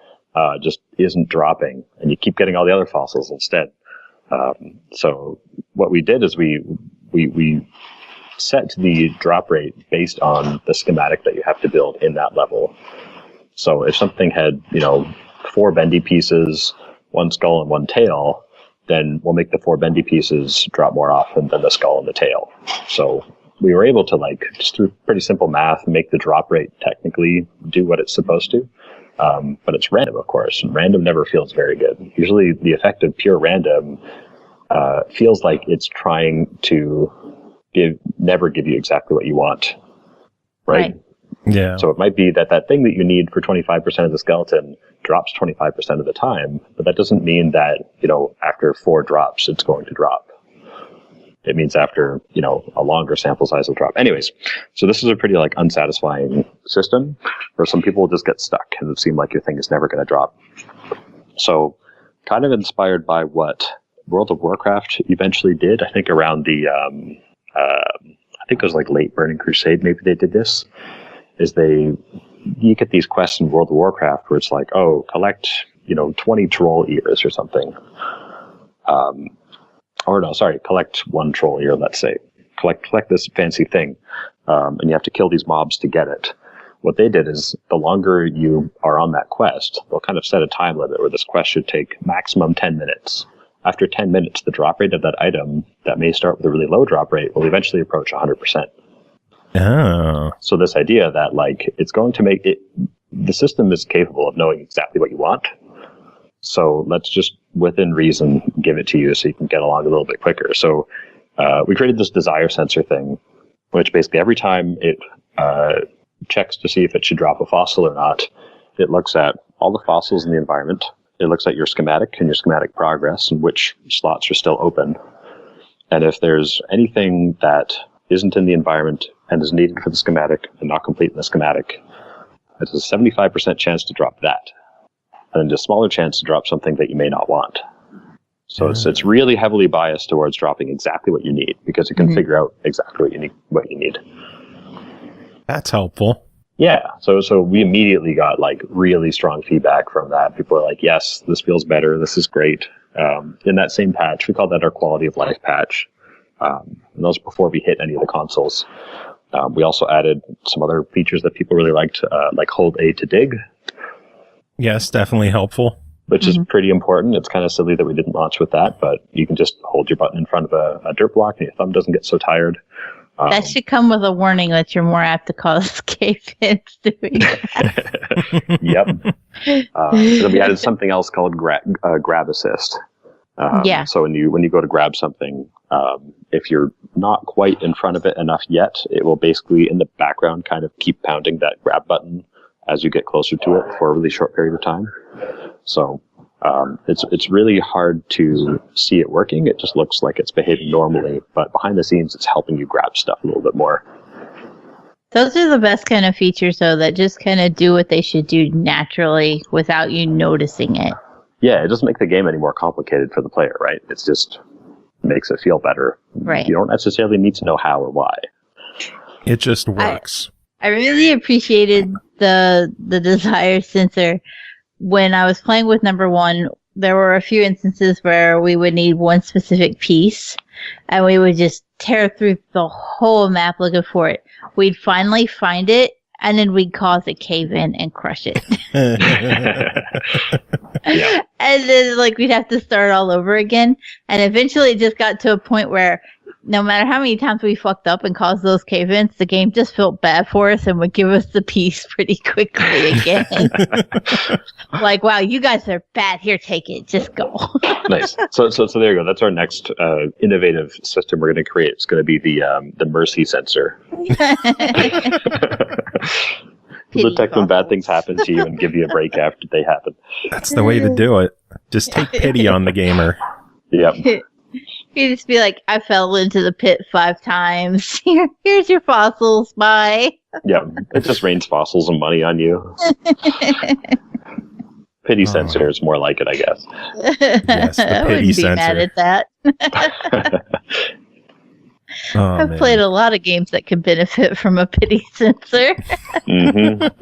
just isn't dropping, and you keep getting all the other fossils instead. So what we did is we set the drop rate based on the schematic that you have to build in that level. So if something had, 4 bendy pieces, 1 skull and 1 tail, then we'll make the 4 bendy pieces drop more often than the skull and the tail. So we were able to, just through pretty simple math, make the drop rate technically do what it's supposed to. But it's random, of course, and random never feels very good. Usually the effect of pure random feels like it's trying to never give you exactly what you want, right? Yeah. So it might be that thing that you need for 25% of the skeleton drops 25% of the time, but that doesn't mean that, after 4 drops, it's going to drop. It means after, a longer sample size will drop. Anyways, so this is a pretty unsatisfying system where some people will just get stuck and it seems like your thing is never going to drop. So kind of inspired by what World of Warcraft eventually did, I think around the, I think it was late Burning Crusade, maybe they did this, is you get these quests in World of Warcraft where it's collect, 20 troll ears or something. Collect 1 troll ear, let's say. Collect this fancy thing, and you have to kill these mobs to get it. What they did is, the longer you are on that quest, they'll kind of set a time limit where this quest should take maximum 10 minutes. After 10 minutes, the drop rate of that item that may start with a really low drop rate will eventually approach 100%. Oh. So this idea that it's going to make it, the system is capable of knowing exactly what you want. So let's just, within reason, give it to you so you can get along a little bit quicker. So we created this desire sensor thing, which basically every time it checks to see if it should drop a fossil or not, it looks at all the fossils in the environment. It looks at your schematic and your schematic progress and which slots are still open. And if there's anything that isn't in the environment and is needed for the schematic and not complete in the schematic, there's a 75% chance to drop that. And a smaller chance to drop something that you may not want. So it's really heavily biased towards dropping exactly what you need, because it can figure out exactly what you need. That's helpful. Yeah. So we immediately got really strong feedback from that. People are like, yes, this feels better. This is great. In that same patch, we call that our quality of life patch. And that was before we hit any of the consoles. We also added some other features that people really liked, like hold A to dig. Yes, definitely helpful. Which is pretty important. It's kind of silly that we didn't launch with that, but you can just hold your button in front of a dirt block and your thumb doesn't get so tired. That should come with a warning that you're more apt to cause cave-ins doing that. Yep. Then we added something else called grab assist. So when you go to grab something, if you're not quite in front of it enough yet, it will basically in the background kind of keep pounding that grab button as you get closer to it for a really short period of time. So it's really hard to see it working. It just looks like it's behaving normally, but behind the scenes, it's helping you grab stuff a little bit more. Those are the best kind of features, though, that just kind of do what they should do naturally without you noticing it. Yeah, it doesn't make the game any more complicated for the player, right? It's just makes it feel better. Right. You don't necessarily need to know how or why. It just works. I really appreciated the desire sensor. When I was playing with number one, there were a few instances where we would need one specific piece, and we would just tear through the whole map looking for it. We'd finally find it, and then we'd cause a cave in and crush it. Yeah. And then, like, we'd have to start all over again. And eventually it just got to a point where no matter how many times we fucked up and caused those cave-ins, the game just felt bad for us and would give us the piece pretty quickly again. Like, wow, you guys are bad. Here, take it. Just go. Nice. So there you go. That's our next innovative system we're going to create. It's going to be the mercy sensor. It'll detect when bad things happen to you and give you a break after they happen. That's the way to do it. Just take pity on the gamer. Yep. You just be like, I fell into the pit 5 times. Here's your fossils. Bye. Yeah. It just rains fossils and money on you. Pity sensor is more like it, I guess. Yes, the I pity wouldn't be sensor. mad at that. I've played a lot of games that could benefit from a pity sensor. Mm-hmm.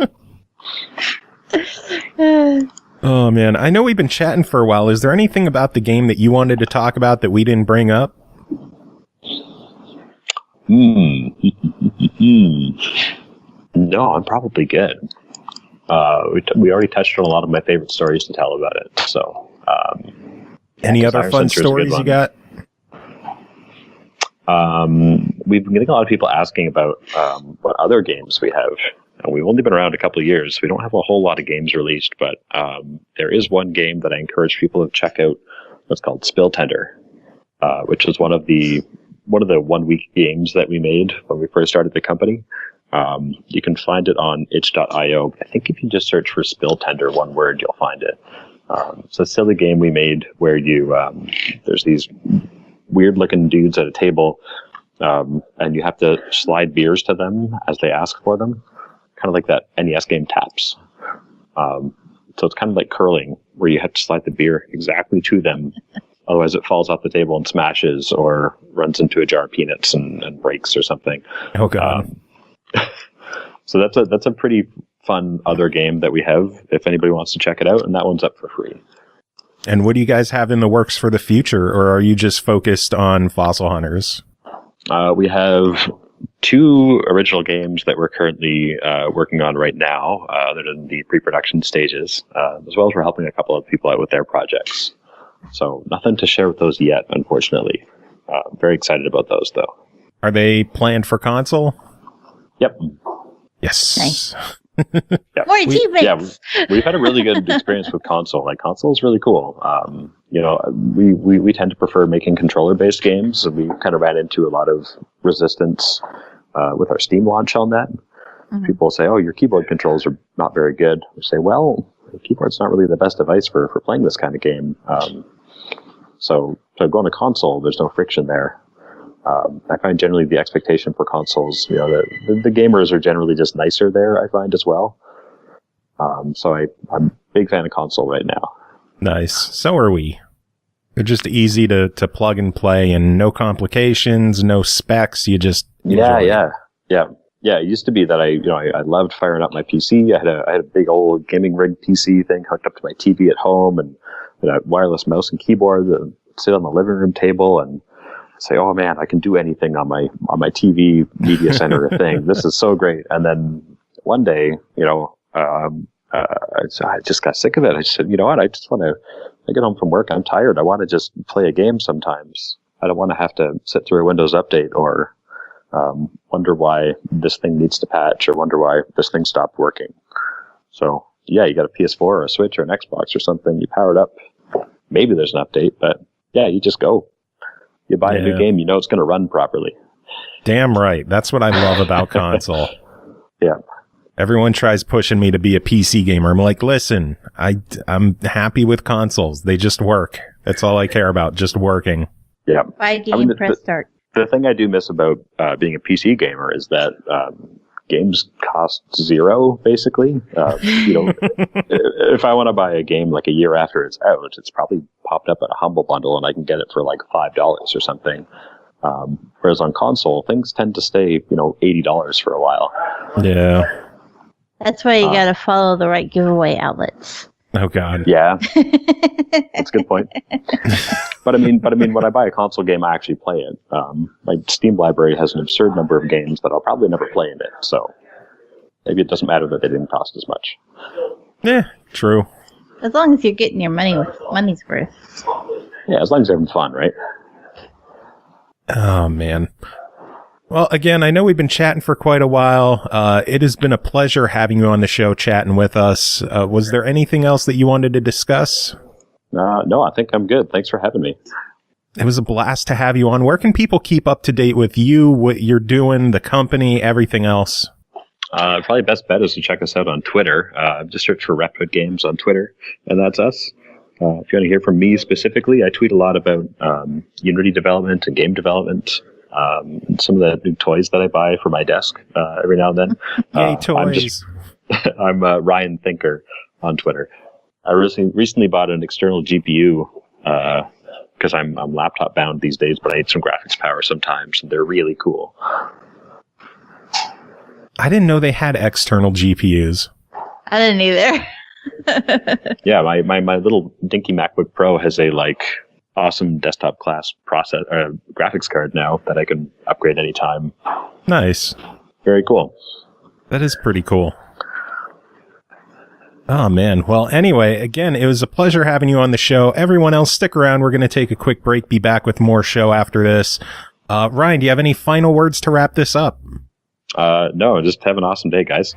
Oh, man. I know we've been chatting for a while. Is there anything about the game that you wanted to talk about that we didn't bring up? No, I'm probably good. We already touched on a lot of my favorite stories to tell about it. So, Any other fun stories you got? We've been getting a lot of people asking about what other games we have. And we've only been around a couple of years, so we don't have a whole lot of games released, but there is one game that I encourage people to check out. It's called Spill Tender, which is one of the 1 week games that we made when we first started the company. You can find it on itch.io. I think if you just search for Spill Tender, one word, you'll find it. It's a silly game we made where you there's these weird looking dudes at a table, and you have to slide beers to them as they ask for them. Kind of like that NES game Taps. So it's kind of like curling, where you have to slide the beer exactly to them. Otherwise it falls off the table and smashes or runs into a jar of peanuts and breaks or something. Oh, God. So that's a pretty fun other game that we have if anybody wants to check it out, and that one's up for free. And what do you guys have in the works for the future, or are you just focused on Fossil Hunters? We have 2 original games that we're currently working on right now that are in the pre-production stages, as well as we're helping a couple of people out with their projects. So nothing to share with those yet, unfortunately. Very excited about those, though. Are they planned for console? Yep. Yes. Nice. Yeah. More achievements. We've had a really good experience with console. Like, console is really cool. We tend to prefer making controller-based games, and we kind of ran into a lot of resistance with our Steam launch on that. Mm-hmm. People say, "Oh, your keyboard controls are not very good." We say, "Well, the keyboard's not really the best device for playing this kind of game." So going to console, there's no friction there. I find generally the expectation for consoles, the gamers are generally just nicer there, I find, as well. So I'm a big fan of console right now. Nice. So are we. They're just easy to plug and play, and no complications, no specs. You just enjoy. Yeah. It used to be that I loved firing up my PC. I had a big old gaming rig PC thing hooked up to my TV at home, and a wireless mouse and keyboard that would sit on the living room table and say, "Oh man, I can do anything on my TV media center thing. This is so great." And then one day, I just got sick of it. I said, "You know what? I get home from work. I'm tired. I want to just play a game sometimes. I don't want to have to sit through a Windows update or wonder why this thing needs to patch or wonder why this thing stopped working." So yeah, you got a PS4 or a Switch or an Xbox or something. You power it up. Maybe there's an update, but yeah, you just go. You buy a new game, it's going to run properly. Damn right. That's what I love about console. Yeah. Everyone tries pushing me to be a PC gamer. I'm like, listen, I'm happy with consoles. They just work. That's all I care about, just working. Yeah. Buy a game, press start. The thing I do miss about being a PC gamer is that games cost $0, basically. If I want to buy a game like a year after it's out, it's probably popped up at a Humble Bundle and I can get it for like $5 or something. Whereas on console, things tend to stay, $80 for a while. Yeah. That's why you gotta follow the right giveaway outlets. Oh God. Yeah. That's a good point. But I mean, when I buy a console game, I actually play it. My Steam library has an absurd number of games that I'll probably never play in it, so maybe it doesn't matter that they didn't cost as much. Yeah, true. As long as you're getting your money's worth. Yeah, as long as you're having fun, right? Oh, man. Well, again, I know we've been chatting for quite a while. It has been a pleasure having you on the show chatting with us. Was there anything else that you wanted to discuss? No, I think I'm good. Thanks for having me. It was a blast to have you on. Where can people keep up to date with you, what you're doing, the company, everything else? Probably best bet is to check us out on Twitter. Just search for Reptoid Games on Twitter, and that's us. If you want to hear from me specifically, I tweet a lot about Unity development and game development. Some of the new toys that I buy for my desk every now and then. Yay, toys. I'm Ryan Thinker on Twitter. I recently bought an external GPU because I'm laptop bound these days, but I need some graphics power sometimes, and they're really cool. I didn't know they had external GPUs. I didn't either. Yeah, my little dinky MacBook Pro has a awesome desktop class graphics card now that I can upgrade anytime. Nice. Very cool. That is pretty cool. Oh, man. Well, anyway, again, it was a pleasure having you on the show. Everyone else, stick around. We're going to take a quick break, be back with more show after this. Ryan, do you have any final words to wrap this up? No, just have an awesome day, guys.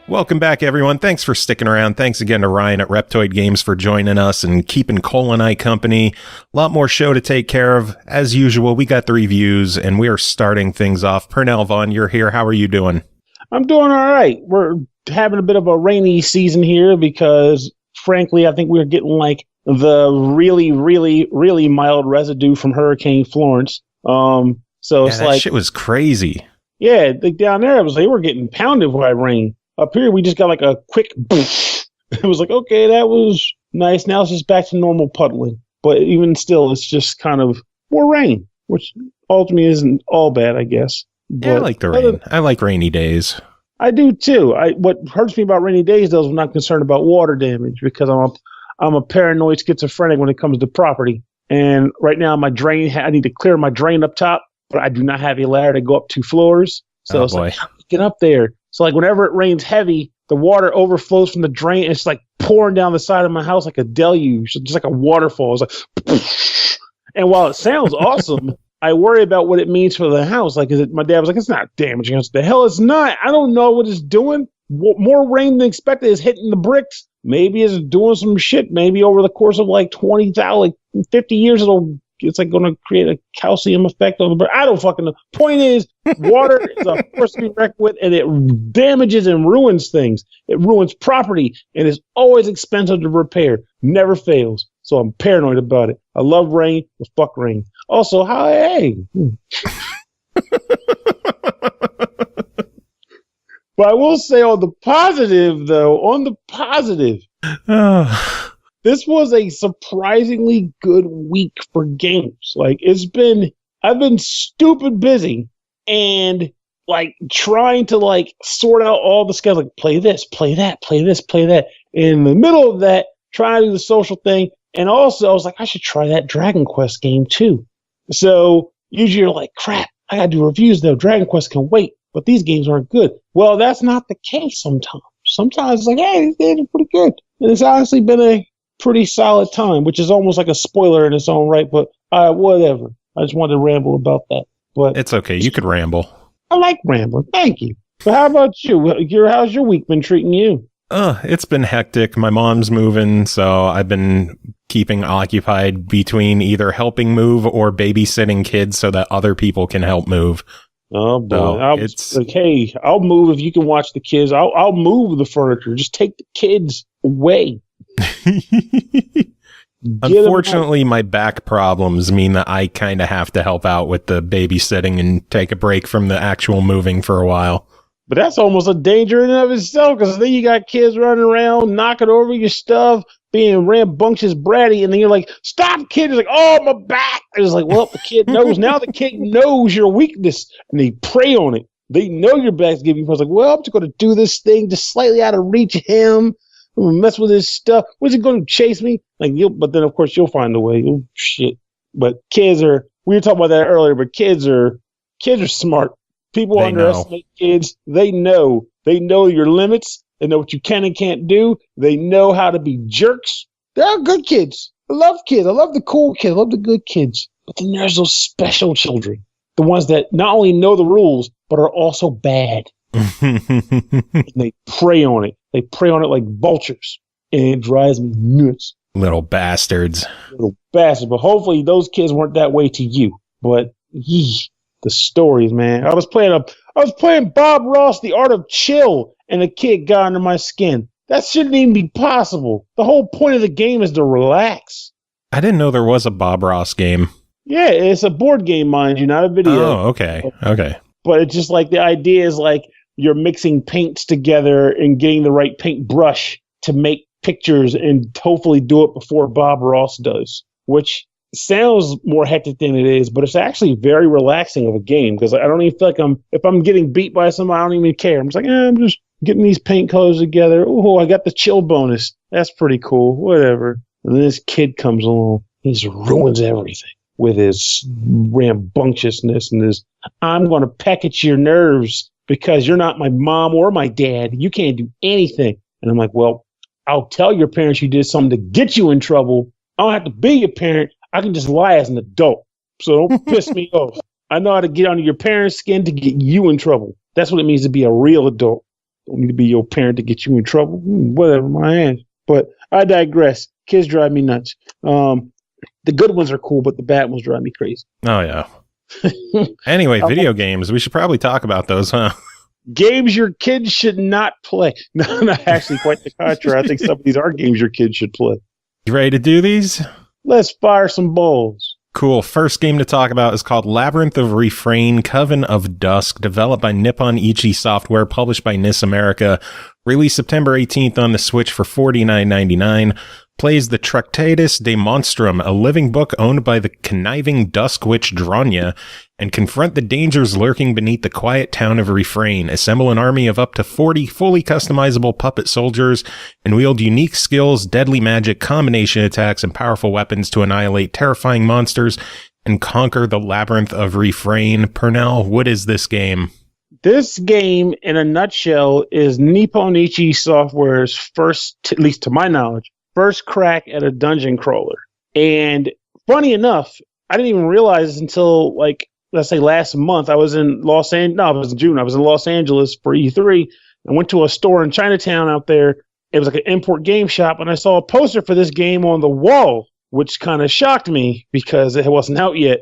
Welcome back, everyone. Thanks for sticking around. Thanks again to Ryan at Reptoid Games for joining us and keeping Cole and I company. A lot more show to take care of. As usual, we got the reviews, and we are starting things off. Pernell Vaughan, you're here. How are you doing? I'm doing all right. We're having a bit of a rainy season here because, frankly, I think we're getting the really, really, really mild residue from Hurricane Florence. So it's that shit was crazy. Yeah, down there, they were getting pounded by rain. Up here, we just got a quick boof. It was okay, that was nice. Now it's just back to normal puddling. But even still, it's just kind of more rain, which ultimately isn't all bad, I guess. Yeah, I like the rain. I like rainy days. I do too. What hurts me about rainy days, though, is I'm not concerned about water damage because I'm a paranoid schizophrenic when it comes to property. And right now, my drain, I need to clear my drain up top, but I do not have a ladder to go up 2 floors. So it's get up there. So whenever it rains heavy, the water overflows from the drain. It's pouring down the side of my house like a deluge, just like a waterfall. It's and while it sounds awesome, I worry about what it means for the house. My dad was it's not damaging us. The hell it's not. I don't know what it's doing. More rain than expected is hitting the bricks. Maybe it's doing some shit. Maybe over the course of 50 years, it'll it's like going to create a calcium effect on the bird. I don't fucking know. Point is, water is a force to be reckoned with, and it damages and ruins things. It ruins property, and it's always expensive to repair. Never fails. So I'm paranoid about it. I love rain, but fuck rain. Also, hey. But I will say on the positive, this was a surprisingly good week for games. Like, I've been stupid busy and like trying to like sort out all the schedules, like play this, play that, play this, play that. In the middle of that, trying to do the social thing. And also I was like, I should try that Dragon Quest game too. So usually you're like, crap, I gotta do reviews though. Dragon Quest can wait, but these games aren't good. Well, that's not the case sometimes. Sometimes it's like, hey, these games are pretty good. And it's honestly been a pretty solid time, which is almost like a spoiler in its own right, but whatever. I just wanted to ramble about that. But it's okay. You could ramble. I like rambling. Thank you. But how about you? How's your week been treating you? It's been hectic. My mom's moving, so I've been keeping occupied between either helping move or babysitting kids so that other people can help move. Oh boy! So it's like, hey, I'll move if you can watch the kids. I'll move the furniture. Just take the kids away. Unfortunately, my back problems mean that I kind of have to help out with the babysitting and take a break from the actual moving for a while. But that's almost a danger in and of itself, because then you got kids running around, knocking over your stuff, being rambunctious, bratty, and then you're like, stop, kid. You're like, oh, my back. And it's like, well, the kid knows. Now the kid knows your weakness, and they prey on it. They know your back's giving you. I was like, well, I'm just going to do this thing just slightly out of reach of him. I'm going to mess with his stuff. When's he going to chase me? Like, but then, of course, you'll find a way. Oh, shit. But kids are, we were talking about that earlier, but kids are smart. People underestimate kids. They know your limits. They know what you can and can't do. They know how to be jerks. They're good kids. I love kids. I love the cool kids. I love the good kids. But then there's those special children. The ones that not only know the rules, but are also bad. And they prey on it. They prey on it like vultures. And it drives me nuts. Little bastards. But hopefully those kids weren't that way to you. But the stories, man. I was playing Bob Ross, The Art of Chill, and a kid got under my skin. That shouldn't even be possible. The whole point of the game is to relax. I didn't know there was a Bob Ross game. Yeah, it's a board game, mind you, not a video. Oh, okay. But it's just like the idea is like you're mixing paints together and getting the right paint brush to make pictures and hopefully do it before Bob Ross does, which sounds more hectic than it is, but it's actually very relaxing of a game, because I don't even feel like if I'm getting beat by somebody, I don't even care. I'm just like, I'm just getting these paint colors together. Oh, I got the chill bonus. That's pretty cool. Whatever. And then this kid comes along. He just ruins everything with his rambunctiousness and his, I'm going to peck at your nerves because you're not my mom or my dad. You can't do anything. And I'm like, well, I'll tell your parents you did something to get you in trouble. I don't have to be your parent. I can just lie as an adult. So don't piss me off. I know how to get under your parents' skin to get you in trouble. That's what it means to be a real adult. Don't need to be your parent to get you in trouble. Whatever, my ass. But I digress. Kids drive me nuts. The good ones are cool, but the bad ones drive me crazy. Oh, yeah. Anyway, video games. We should probably talk about those, huh? Games your kids should not play. No, actually, quite the contrary. I think some of these are games your kids should play. You ready to do these? Let's fire some balls. Cool. First game to talk about is called Labyrinth of Refrain, Coven of Dusk, developed by Nippon Ichi Software, published by NIS America, released September 18th on the Switch for $49.99. Plays the Tractatus de Monstrum, a living book owned by the conniving dusk witch Dronya, and confront the dangers lurking beneath the quiet town of Refrain. Assemble an army of up to 40 fully customizable puppet soldiers, and wield unique skills, deadly magic, combination attacks, and powerful weapons to annihilate terrifying monsters and conquer the Labyrinth of Refrain. Pernell, what is this game? This game, in a nutshell, is Nippon Ichi Software's first, at least to my knowledge, first crack at a dungeon crawler. And funny enough, I didn't even realize until, like, let's say last month, it was in June. I was in Los Angeles for E3. I went to a store in Chinatown out there. It was like an import game shop, and I saw a poster for this game on the wall which kind of shocked me because it wasn't out yet.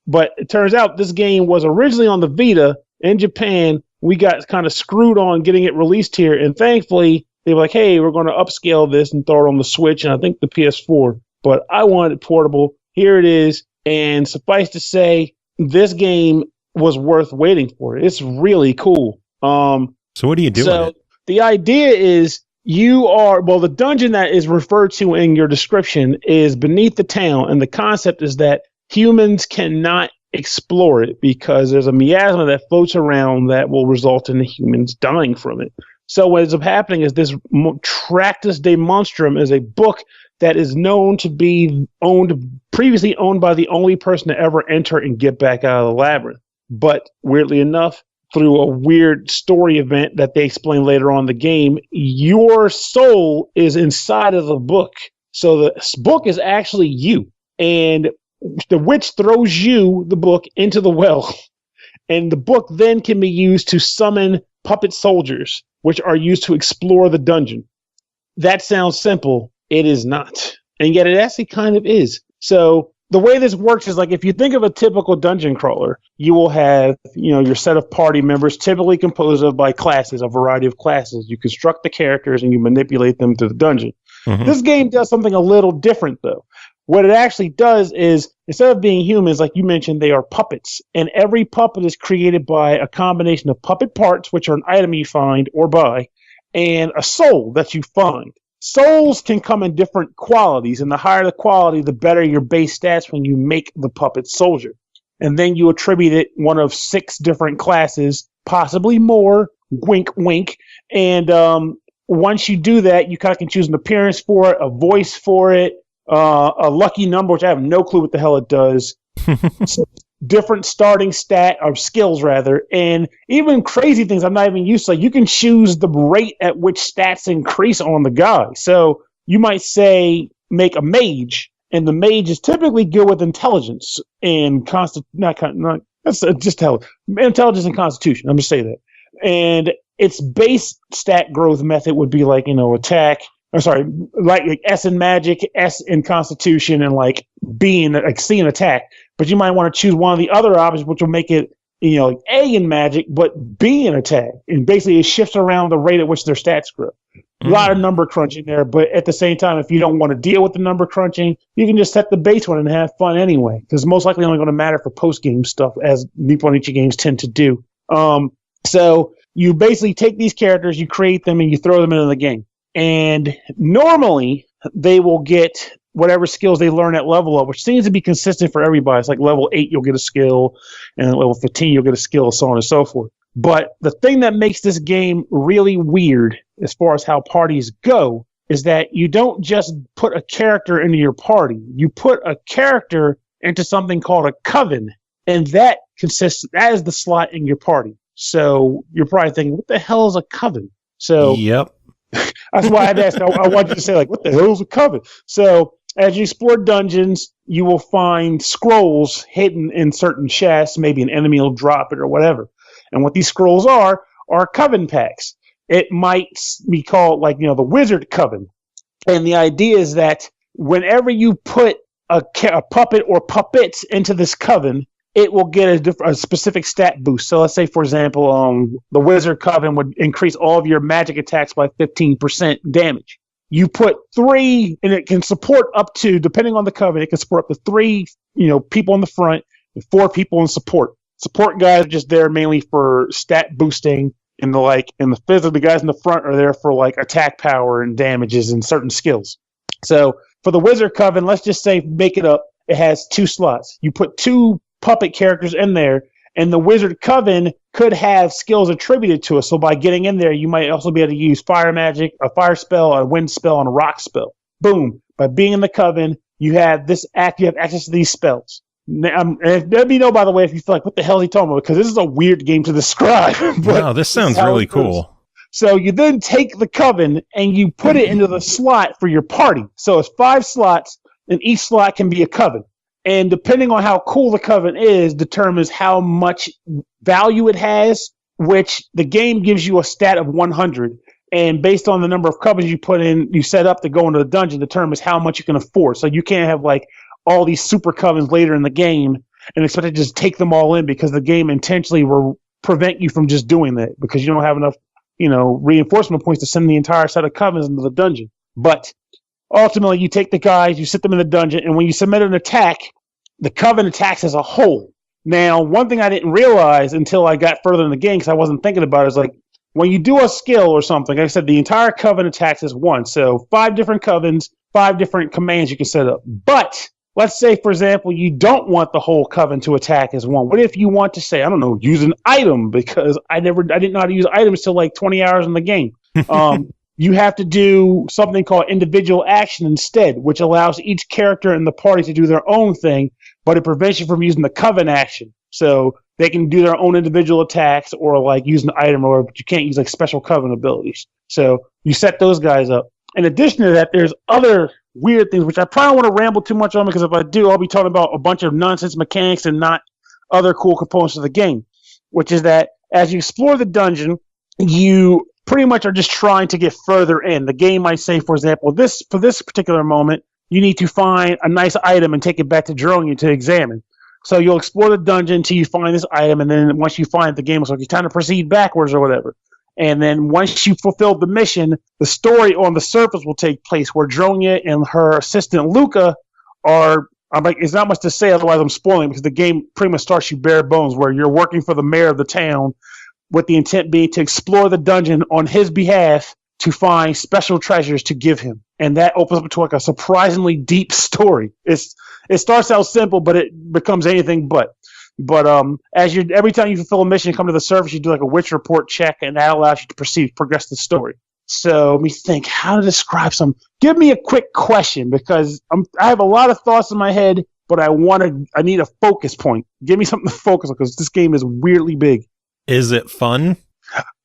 But it turns out this game was originally on the Vita in Japan. We got kind of screwed on getting it released here, and thankfully they were like, hey, we're going to upscale this and throw it on the Switch and I think the PS4. But I wanted it portable. Here it is. And suffice to say, this game was worth waiting for. It's really cool. So what do you do with it? The idea is the dungeon that is referred to in your description is beneath the town. And the concept is that humans cannot explore it because there's a miasma that floats around that will result in the humans dying from it. So what ends up happening is this Tractus de Monstrum is a book that is known to be previously owned by the only person to ever enter and get back out of the labyrinth. But weirdly enough, through a weird story event that they explain later on in the game, your soul is inside of the book. So the book is actually you. And the witch throws you, the book, into the well. And the book then can be used to summon puppet soldiers, which are used to explore the dungeon. That sounds simple. It is not. And yet it actually kind of is. So the way this works is like if you think of a typical dungeon crawler, you will have, your set of party members typically composed of by classes, a variety of classes. You construct the characters and you manipulate them to the dungeon. Mm-hmm. This game does something a little different though. What it actually does is, instead of being humans, like you mentioned, they are puppets. And every puppet is created by a combination of puppet parts, which are an item you find or buy, and a soul that you find. Souls can come in different qualities, and the higher the quality, the better your base stats when you make the puppet soldier. And then you attribute it one of 6 different classes, possibly more, wink, wink. And once you do that, you kind of can choose an appearance for it, a voice for it, a lucky number, which I have no clue what the hell it does. Different starting stat or skills rather, and even crazy things I'm not even used to. Like you can choose the rate at which stats increase on the guy. So you might say make a mage, and the mage is typically good with intelligence and intelligence and constitution. I'm just saying that. And its base stat growth method would be like attack. Like S in magic, S in constitution, and like B in C in attack. But you might want to choose one of the other options, which will make it, like A in magic, but B in attack. And basically it shifts around the rate at which their stats grow. A lot of number crunching there, but at the same time, if you don't want to deal with the number crunching, you can just set the base one and have fun anyway. Because it's most likely only going to matter for post-game stuff, as Nippon Ichi games tend to do. So you basically take these characters, you create them, and you throw them into the game. And normally they will get whatever skills they learn at level up, which seems to be consistent for everybody. It's like level 8, you'll get a skill, and level 15, you'll get a skill, so on and so forth. But the thing that makes this game really weird as far as how parties go is that you don't just put a character into your party. You put a character into something called a coven, and that is the slot in your party. So you're probably thinking, what the hell is a coven? So yep. That's why I had asked. I wanted you to say, like, what the hell is a coven? So as you explore dungeons, you will find scrolls hidden in certain chests. Maybe an enemy will drop it or whatever. And what these scrolls are coven packs. It might be called, like, the wizard coven. And the idea is that whenever you put a puppet or puppets into this coven, it will get a specific stat boost. So let's say, for example, the Wizard Coven would increase all of your magic attacks by 15% damage. You put 3, and it can support up to, depending on the Coven, it can support up to 3, people in the front and 4 people in support. Support guys are just there mainly for stat boosting, and the guys in the front are there for like attack power and damages and certain skills. So for the Wizard Coven, let's just say, make it up, it has 2 slots. You put 2 puppet characters in there, and the Wizard Coven could have skills attributed to it. So by getting in there, you might also be able to use fire magic, a fire spell, a wind spell, and a rock spell. Boom. By being in the Coven, you have access to these spells. And let me know, by the way, if you feel like, what the hell is he talking about? Because this is a weird game to describe. No, this sounds really cool. So you then take the Coven and you put it into the slot for your party. So it's 5 slots, and each slot can be a Coven. And depending on how cool the Coven is, determines how much value it has, which the game gives you a stat of 100. And based on the number of covens you put in, you set up to go into the dungeon determines how much you can afford. So you can't have like all these super covens later in the game and expect to just take them all in, because the game intentionally will prevent you from just doing that because you don't have enough, reinforcement points to send the entire set of covens into the dungeon. But ultimately, you take the guys, you sit them in the dungeon, and when you submit an attack, the coven attacks as a whole. Now, one thing I didn't realize until I got further in the game, because I wasn't thinking about it, is like when you do a skill or something, like I said, the entire coven attacks as one. So 5 different covens, 5 different commands you can set up. But let's say, for example, you don't want the whole coven to attack as one. What if you want to say, I don't know, use an item? Because I didn't know how to use items till like 20 hours in the game. You have to do something called individual action instead, which allows each character in the party to do their own thing, but it prevents you from using the coven action. So they can do their own individual attacks or like use an item, but you can't use like special coven abilities. So you set those guys up. In addition to that, there's other weird things, which I probably don't want to ramble too much on, because if I do, I'll be talking about a bunch of nonsense mechanics and not other cool components of the game, which is that as you explore the dungeon, you pretty much are just trying to get further in. The game might say, for example, for this particular moment, you need to find a nice item and take it back to Dronia to examine. So you'll explore the dungeon until you find this item, and then once you find it, the game is like, it's time to proceed backwards or whatever. And then once you fulfilled the mission, the story on the surface will take place where Dronia and her assistant Luca are, I'm like, it's not much to say, otherwise I'm spoiling, because the game pretty much starts you bare bones, where you're working for the mayor of the town, with the intent being to explore the dungeon on his behalf to find special treasures to give him. And that opens up to like a surprisingly deep story. It starts out simple, but it becomes anything but. But every time you fulfill a mission, you come to the surface, you do like a witch report check, and that allows you to progress the story. So let me think how to describe some. Give me a quick question, because I have a lot of thoughts in my head, but I need a focus point. Give me something to focus on, because this game is weirdly big. Is it fun?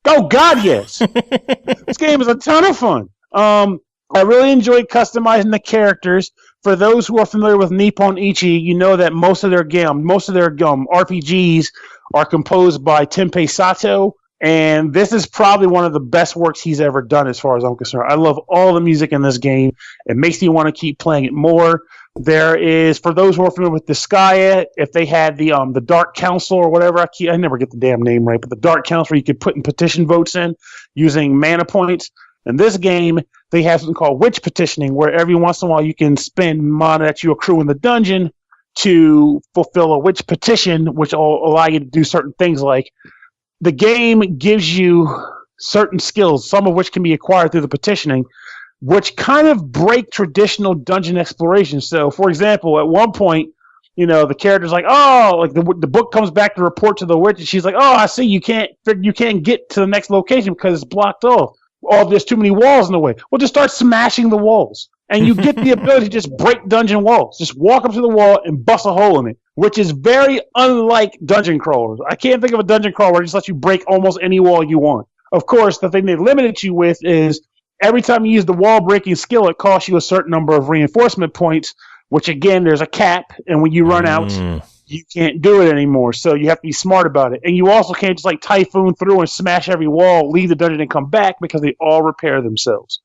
Oh, God, yes. This game is a ton of fun. I really enjoyed customizing the characters. For those who are familiar with Nippon Ichi, you know that most of their RPGs are composed by Tenpei Sato, and this is probably one of the best works he's ever done as far as I'm concerned. I love all the music in this game. It makes me want to keep playing it more. There is, for those who are familiar with Disgaea, if they had the Dark Council or whatever, I never get the damn name right, but the Dark Council you could put in petition votes in using mana points. In this game, they have something called witch petitioning, where every once in a while you can spend mana that you accrue in the dungeon to fulfill a witch petition, which will allow you to do certain things. Like the game gives you certain skills, some of which can be acquired through the petitioning, which kind of break traditional dungeon exploration. So, for example, at one point, the character's like, oh, like the book comes back to report to the witch, and she's like, oh, I see, you can't get to the next location because it's blocked off. Oh, there's too many walls in the way. Well, just start smashing the walls, and you get the ability to just break dungeon walls. Just walk up to the wall and bust a hole in it, which is very unlike dungeon crawlers. I can't think of a dungeon crawler where it just lets you break almost any wall you want. Of course, the thing they limited you with is every time you use the wall breaking skill, it costs you a certain number of reinforcement points, which again, there's a cap, and when you run out, you can't do it anymore. So you have to be smart about it. And you also can't just like typhoon through and smash every wall, leave the dungeon and come back, because they all repair themselves.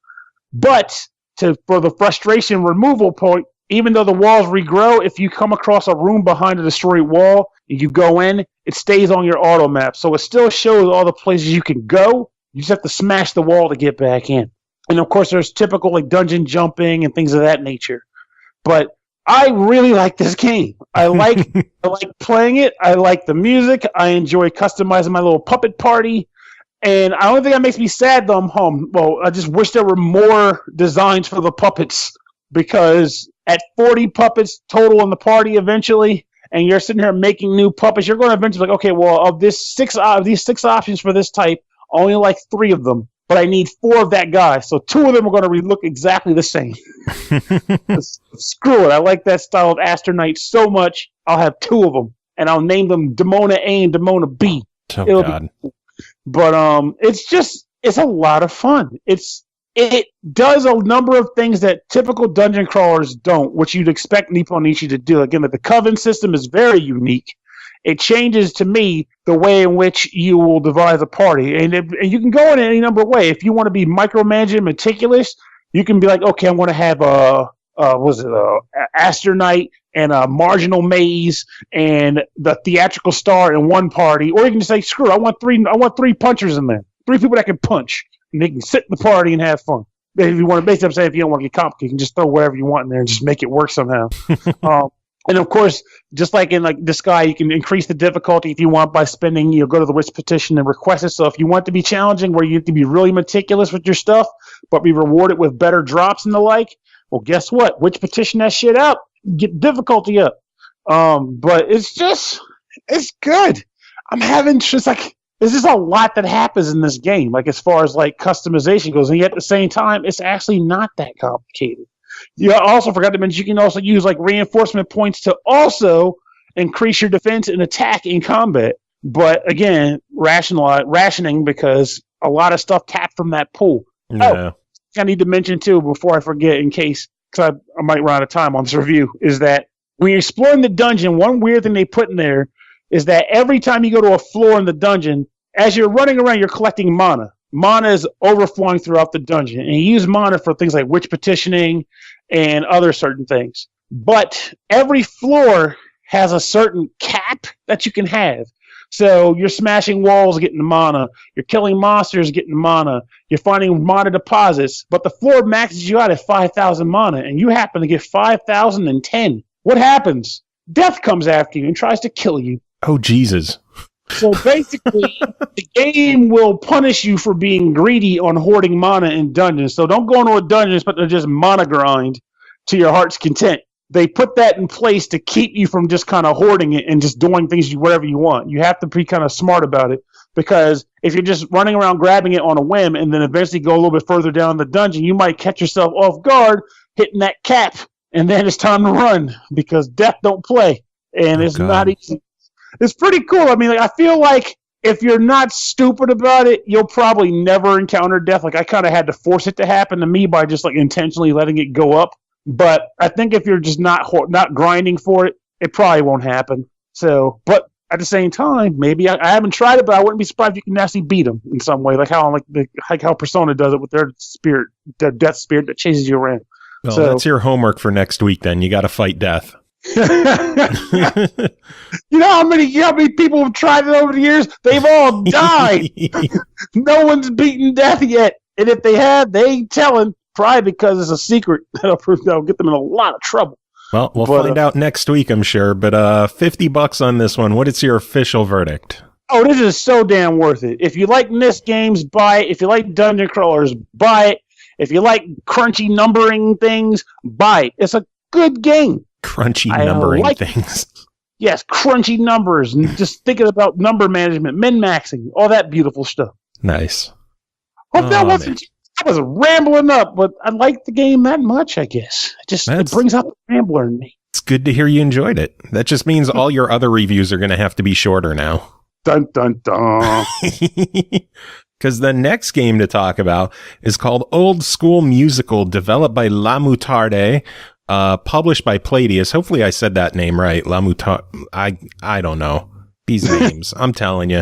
But for the frustration removal point, even though the walls regrow, if you come across a room behind a destroyed wall and you go in, it stays on your auto map. So it still shows all the places you can go. You just have to smash the wall to get back in. And of course, there's typical like dungeon jumping and things of that nature. But I really like this game. I like playing it. I like the music. I enjoy customizing my little puppet party. And I don't think that makes me sad though I'm home. Well, I just wish there were more designs for the puppets, because at 40 puppets total in the party eventually, and you're sitting here making new puppets, you're going to eventually like, okay, well, of these six options for this type, I only like 3 of them. But I need 4 of that guy. So 2 of them are going to look exactly the same. Screw it. I like that style of Astronite so much, I'll have 2 of them. And I'll name them Demona A and Demona B. Oh, God. But it's a lot of fun. It does a number of things that typical dungeon crawlers don't, which you'd expect Nippon Ichi to do. Again, the coven system is very unique. it changes to me the way in which you will devise a party. And you can go in any number of ways. If you want to be micromanaging, meticulous, you can be like, okay, I'm going to have Astronaut and a marginal maze and the theatrical star in one party. Or you can just say, screw it, I want three punchers in there. 3 people that can punch. And they can sit in the party and have fun. If you want to, basically, I'm saying if you don't want to get complicated, you can just throw whatever you want in there and just make it work somehow. And of course, just like in like this guy, you can increase the difficulty if you want by spending, go to the Witch petition and request it. So if you want to be challenging, where you have to be really meticulous with your stuff, but be rewarded with better drops and the like, well, guess what? Witch petition that shit out, get difficulty up. But it's good. I'm having just like, there's just a lot that happens in this game, like as far as like customization goes, and yet at the same time, it's actually not that complicated. You also forgot to mention you can also use like reinforcement points to also increase your defense and attack in combat. But again, rationing because a lot of stuff tapped from that pool. Yeah. Oh, I need to mention too before I forget, in case because I might run out of time on this review, is that when you're exploring the dungeon, one weird thing they put in there is that every time you go to a floor in the dungeon, as you're running around, you're collecting mana. Mana is overflowing throughout the dungeon, and you use mana for things like witch petitioning and other certain things. But every floor has a certain cap that you can have. So you're smashing walls, getting mana. You're killing monsters, getting mana. You're finding mana deposits, but the floor maxes you out at 5,000 mana, and you happen to get 5,010. What happens? Death comes after you and tries to kill you. Oh, Jesus. So basically, the game will punish you for being greedy on hoarding mana in dungeons. So don't go into a dungeon but to just mana grind to your heart's content. They put that in place to keep you from just kind of hoarding it and just doing things whatever you want. You have to be kind of smart about it, because if you're just running around grabbing it on a whim and then eventually go a little bit further down the dungeon, you might catch yourself off guard hitting that cap, and then it's time to run because death don't play, and it's not easy. It's pretty cool. I mean, like, I feel like if you're not stupid about it, you'll probably never encounter death. Like, I kind of had to force it to happen to me by just like intentionally letting it go up. But I think if you're just not grinding for it, it probably won't happen. So, but at the same time, maybe I haven't tried it, but I wouldn't be surprised if you can actually beat them in some way, like how Persona does it with their death spirit that chases you around. Well, that's your homework for next week. Then you got to fight death. You know how many people have tried it over the years? They've all died. No one's beaten death yet, and if they have, they ain't telling. Probably because it's a secret that'll get them in a lot of trouble. Well, we'll find out next week, I'm sure. But $50 on this one. What is your official verdict? Oh, this is so damn worth it. If you like NIST games, buy it. If you like dungeon crawlers, buy it. If you like crunchy numbering things, buy it. It's a good game. Crunchy numbering things. Yes, crunchy numbers, and just thinking about number management, min-maxing, all that beautiful stuff. Nice. I was rambling up, but I like the game that much, I guess. It brings out the rambler in me. It's good to hear you enjoyed it. That just means all your other reviews are going to have to be shorter now. Dun, dun, dun. Because the next game to talk about is called Old School Musical, developed by La Moutarde, published by Playdius. Hopefully I said that name right. La Moutarde. I don't know. These names, I'm telling you.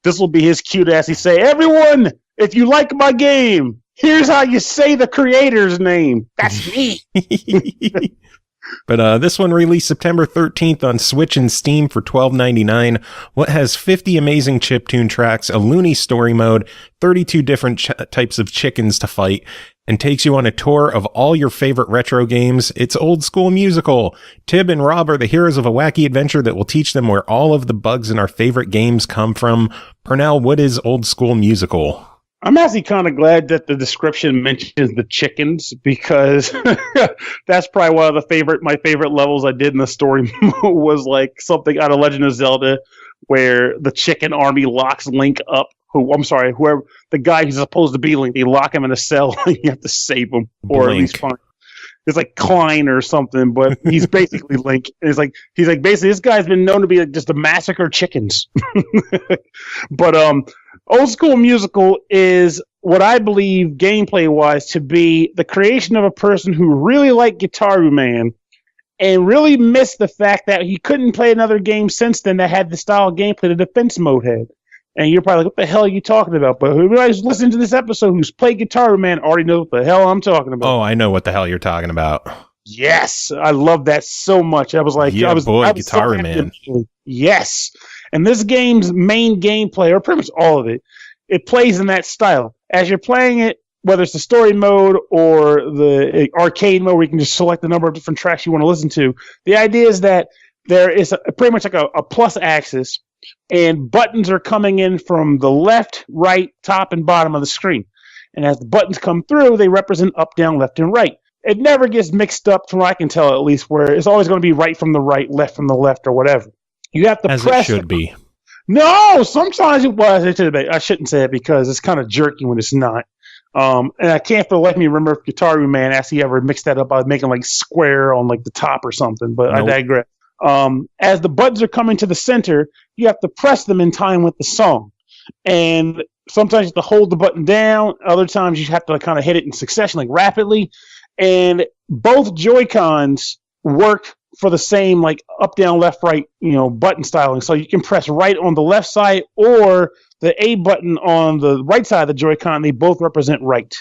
This will be his cue to actually say, everyone, if you like my game, here's how you say the creator's name. That's me. But this one released September 13th on Switch and Steam for $12.99. What has 50 amazing chiptune tracks, a loony story mode, 32 different types of chickens to fight, and takes you on a tour of all your favorite retro games. It's Old School Musical. Tib and Rob are the heroes of a wacky adventure that will teach them where all of the bugs in our favorite games come from. Pernell, what is Old School Musical? I'm actually kind of glad that the description mentions the chickens, because that's probably one of my favorite levels I did in the story was like something out of Legend of Zelda where the chicken army locks Link up. Whoever the guy who's supposed to be Link, they lock him in a cell and you have to save him, or Blink. at least find. It's like Klein or something, but he's basically Link. He's like basically this guy's been known to be like just to massacre chickens. But Old School Musical is what I believe gameplay wise to be the creation of a person who really liked Guitar Man and really missed the fact that he couldn't play another game since then that had the style of gameplay the defense mode had. And you're probably like, what the hell are you talking about? But whoever's listening to this episode who's played Guitar Man already knows what the hell I'm talking about. Oh, I know what the hell you're talking about. Yes, I love that so much. I was like, yeah, I was Guitar so Man. Yes. And this game's main gameplay, or pretty much all of it, it plays in that style. As you're playing it, whether it's the story mode or the arcade mode where you can just select the number of different tracks you want to listen to, the idea is that there is pretty much like a plus axis, and buttons are coming in from the left, right, top, and bottom of the screen. And as the buttons come through, they represent up, down, left, and right. It never gets mixed up, from what I can tell at least, where it's always going to be right from the right, left from the left, or whatever. You have to As press. it should be. No, sometimes it was. I shouldn't say it because it's kind of jerky when it's not. And I can't for the life of me remember if Guitar Man actually ever mixed that up by making like square on like the top or something, but nope. I digress. As the buttons are coming to the center, you have to press them in time with the song. And sometimes you have to hold the button down. Other times you have to kind of hit it in succession, like rapidly. And both Joy-Cons work for the same like up, down, left, right, button styling. So you can press right on the left side or the A button on the right side of the Joy-Con. They both represent right.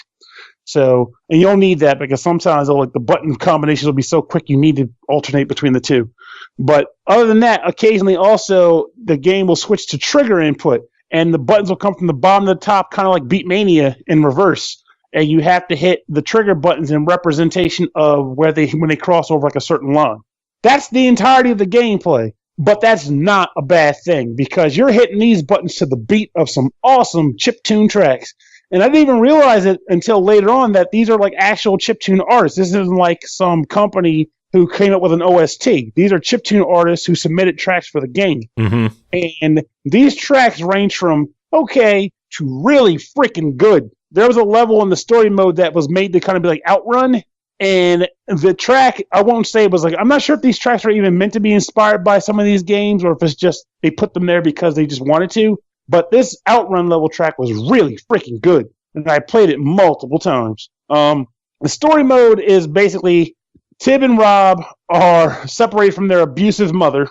So, and you don't need that because sometimes the button combinations will be so quick you need to alternate between the two. But other than that, occasionally also the game will switch to trigger input, and the buttons will come from the bottom to the top, kind of like Beatmania in reverse. And you have to hit the trigger buttons in representation of when they cross over like a certain line. That's the entirety of the gameplay. But that's not a bad thing because you're hitting these buttons to the beat of some awesome chiptune tracks. And I didn't even realize it until later on that these are like actual chiptune artists. This isn't like some company who came up with an OST. These are chiptune artists who submitted tracks for the game. Mm-hmm. And these tracks range from okay to really freaking good. There was a level in the story mode that was made to kind of be like Outrun. And the track, I won't say it was like, I'm not sure if these tracks are even meant to be inspired by some of these games or if it's just they put them there because they just wanted to. But this Outrun level track was really freaking good. And I played it multiple times. The story mode is basically Tib and Rob are separated from their abusive mother,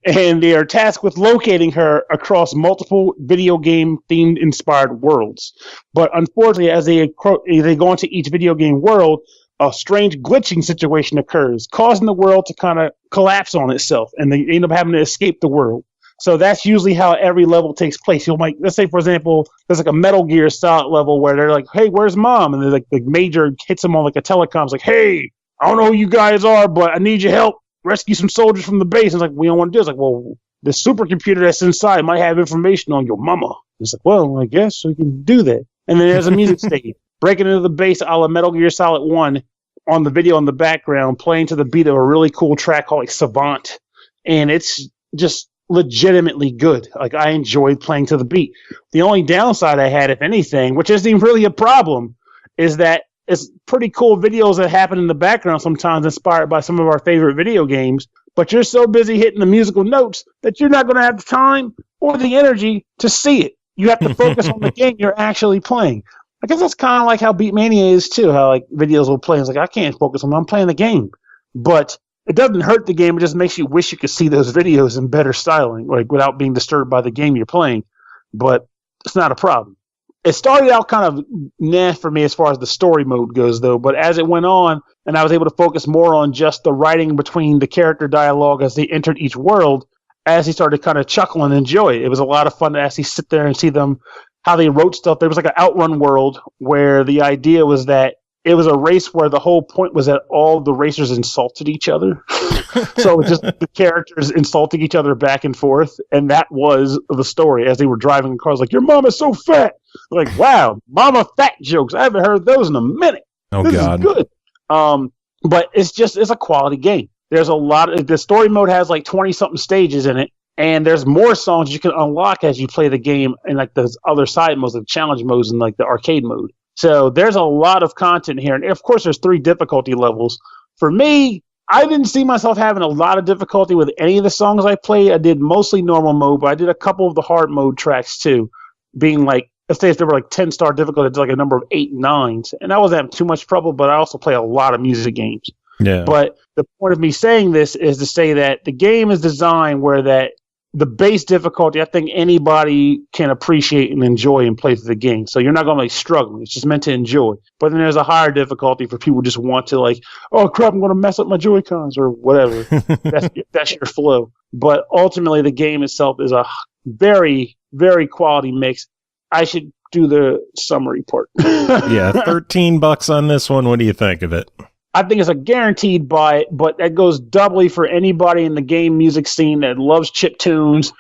and they are tasked with locating her across multiple video game themed inspired worlds. But unfortunately, as they go into each video game world, a strange glitching situation occurs, causing the world to kind of collapse on itself, and they end up having to escape the world. So that's usually how every level takes place. Let's say, for example, there's like a Metal Gear Solid level where they're like, "Hey, where's Mom?" And the major hits them on like a telecom. It's like, "Hey, I don't know who you guys are, but I need your help. Rescue some soldiers from the base." And it's like, we don't want to do it. It's like, well, the supercomputer that's inside might have information on your mama. It's like, well, I guess we can do that. And then there's a music stage. Breaking into the base a la Metal Gear Solid 1 on the video in the background, playing to the beat of a really cool track called like Savant. And it's just legitimately good. Like, I enjoyed playing to the beat. The only downside I had, if anything, which isn't even really a problem, is that it's pretty cool videos that happen in the background sometimes inspired by some of our favorite video games, but you're so busy hitting the musical notes that you're not going to have the time or the energy to see it. You have to focus on the game you're actually playing. I guess that's kind of like how Beatmania is too, how like videos will play. It's like, I can't focus on them. I'm playing the game. But it doesn't hurt the game. It just makes you wish you could see those videos in better styling, like without being disturbed by the game you're playing. But it's not a problem. It started out kind of nah for me as far as the story mode goes, though. But as it went on, and I was able to focus more on just the writing between the character dialogue as they entered each world, as he started to kind of chuckle and enjoy it. It was a lot of fun to actually sit there and see them, how they wrote stuff. There was like an Outrun world where the idea was that it was a race where the whole point was that all the racers insulted each other. So it was just the characters insulting each other back and forth. And that was the story as they were driving the cars. Like, your mama's so fat. Like, wow, mama fat jokes. I haven't heard those in a minute. Oh, this God. Is good. But it's a quality game. There's a lot. The story mode has like 20-something stages in it. And there's more songs you can unlock as you play the game in like the other side modes, like challenge modes and like the arcade mode. So there's a lot of content here. And of course, there's 3 difficulty levels. For me, I didn't see myself having a lot of difficulty with any of the songs I played. I did mostly normal mode, but I did a couple of the hard mode tracks too, being like, let's say if there were like 10-star difficulty, I did like a number of 8 and 9s. And I wasn't having too much trouble, but I also play a lot of music games. Yeah. But the point of me saying this is to say that the game is designed where that the base difficulty, I think anybody can appreciate and enjoy and play through the game. So you're not going to be struggling. It's just meant to enjoy. But then there's a higher difficulty for people who just want to like, oh crap, I'm going to mess up my Joy-Cons or whatever. That's your flow. But ultimately, the game itself is a very, very quality mix. I should do the summary part. Yeah, $13 on this one. What do you think of it? I think it's a guaranteed buy, but that goes doubly for anybody in the game music scene that loves chiptunes.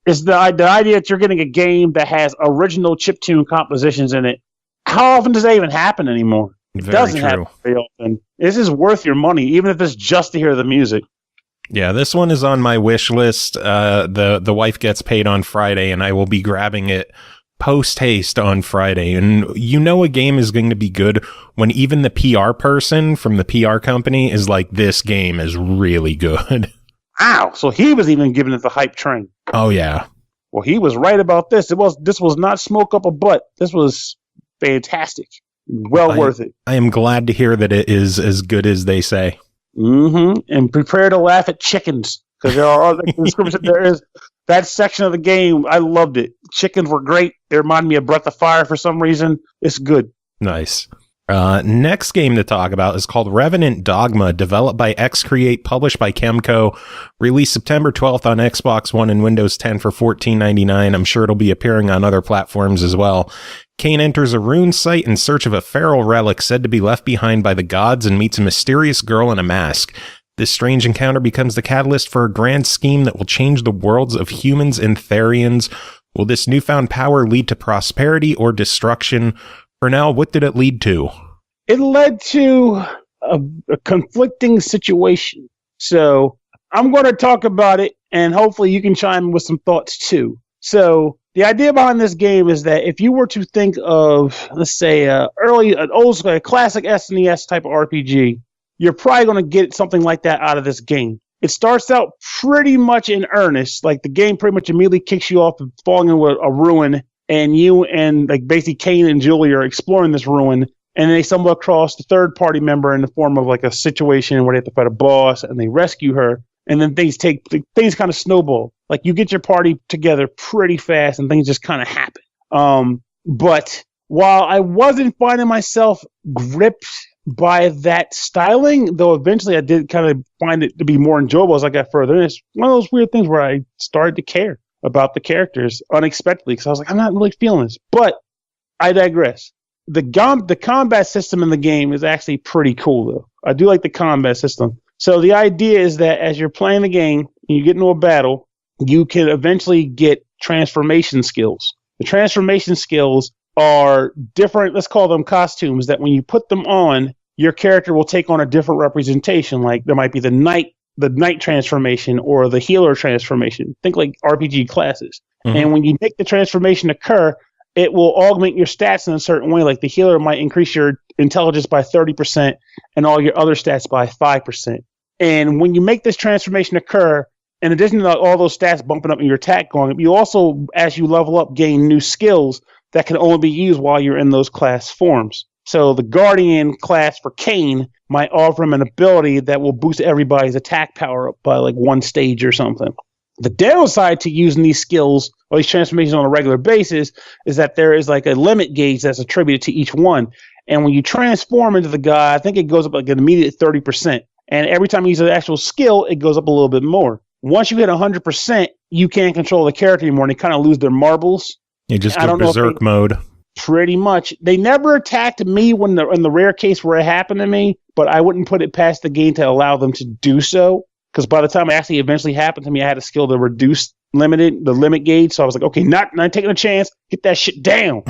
It's the idea that you're getting a game that has original chiptune compositions in it. How often does that even happen anymore? It doesn't happen very often. This is worth your money, even if it's just to hear the music. Yeah, this one is on my wish list. The wife gets paid on Friday, and I will be grabbing it post-haste on Friday. And you know a game is going to be good when even the PR person from the PR company is like, this game is really good. Wow, so he was even giving it the hype train. Oh, yeah. Well, he was right about this. This was not smoke up a butt. This was fantastic. Well worth it. I am glad to hear that it is as good as they say. Mm-hmm. And prepare to laugh at chickens, because there are other descriptions. There is that section of the game. I loved it. Chickens were great. They reminded me of Breath of Fire for some reason. It's good. Nice. Next game to talk about is called Revenant Dogma, developed by EXE-Create, published by KEMCO, released September 12th on Xbox One and Windows 10 for $14.99. I'm sure it'll be appearing on other platforms as well. Kane enters a rune site in search of a feral relic said to be left behind by the gods and meets a mysterious girl in a mask. This strange encounter becomes the catalyst for a grand scheme that will change the worlds of humans and Therians. Will this newfound power lead to prosperity or destruction? Pernell, what did it lead to? It led to a conflicting situation. So I'm going to talk about it, and hopefully you can chime in with some thoughts too. So the idea behind this game is that if you were to think of, let's say, an old school, a classic SNES type of RPG, you're probably going to get something like that out of this game. It starts out pretty much in earnest. Like the game pretty much immediately kicks you off of falling into a ruin, and you and like basically Kane and Julie are exploring this ruin, and they stumble across the third party member in the form of like a situation where they have to fight a boss, and they rescue her, and then things kind of snowball. Like you get your party together pretty fast, and things just kind of happen. But while I wasn't finding myself gripped by that styling, though eventually I did kind of find it to be more enjoyable as I got further in. It's one of those weird things where I started to care about the characters unexpectedly, because I was like, I'm not really feeling this. But I digress. The combat system in the game is actually pretty cool, though. I do like the combat system. So the idea is that as you're playing the game and you get into a battle, you can eventually get transformation skills. The transformation skills are different, let's call them costumes, that when you put them on, your character will take on a different representation. Like there might be the knight transformation or the healer transformation. Think like RPG classes. Mm-hmm. And when you make the transformation occur, it will augment your stats in a certain way. Like the healer might increase your intelligence by 30% and all your other stats by 5%. And when you make this transformation occur, in addition to all those stats bumping up and your attack going up, you also, as you level up, gain new skills that can only be used while you're in those class forms. So the Guardian class for Kane might offer him an ability that will boost everybody's attack power up by like one stage or something. The downside to using these skills or these transformations on a regular basis is that there is like a limit gauge that's attributed to each one. And when you transform into the guy, I think it goes up like an immediate 30%. And every time you use an actual skill, it goes up a little bit more. Once you hit 100%, you can't control the character anymore, and they kind of lose their marbles. You just go berserk mode. Pretty much. They never attacked me in the rare case where it happened to me, but I wouldn't put it past the game to allow them to do so, because by the time it actually eventually happened to me, I had a skill to reduce the limit gauge. So I was like, okay, not taking a chance. Get that shit down.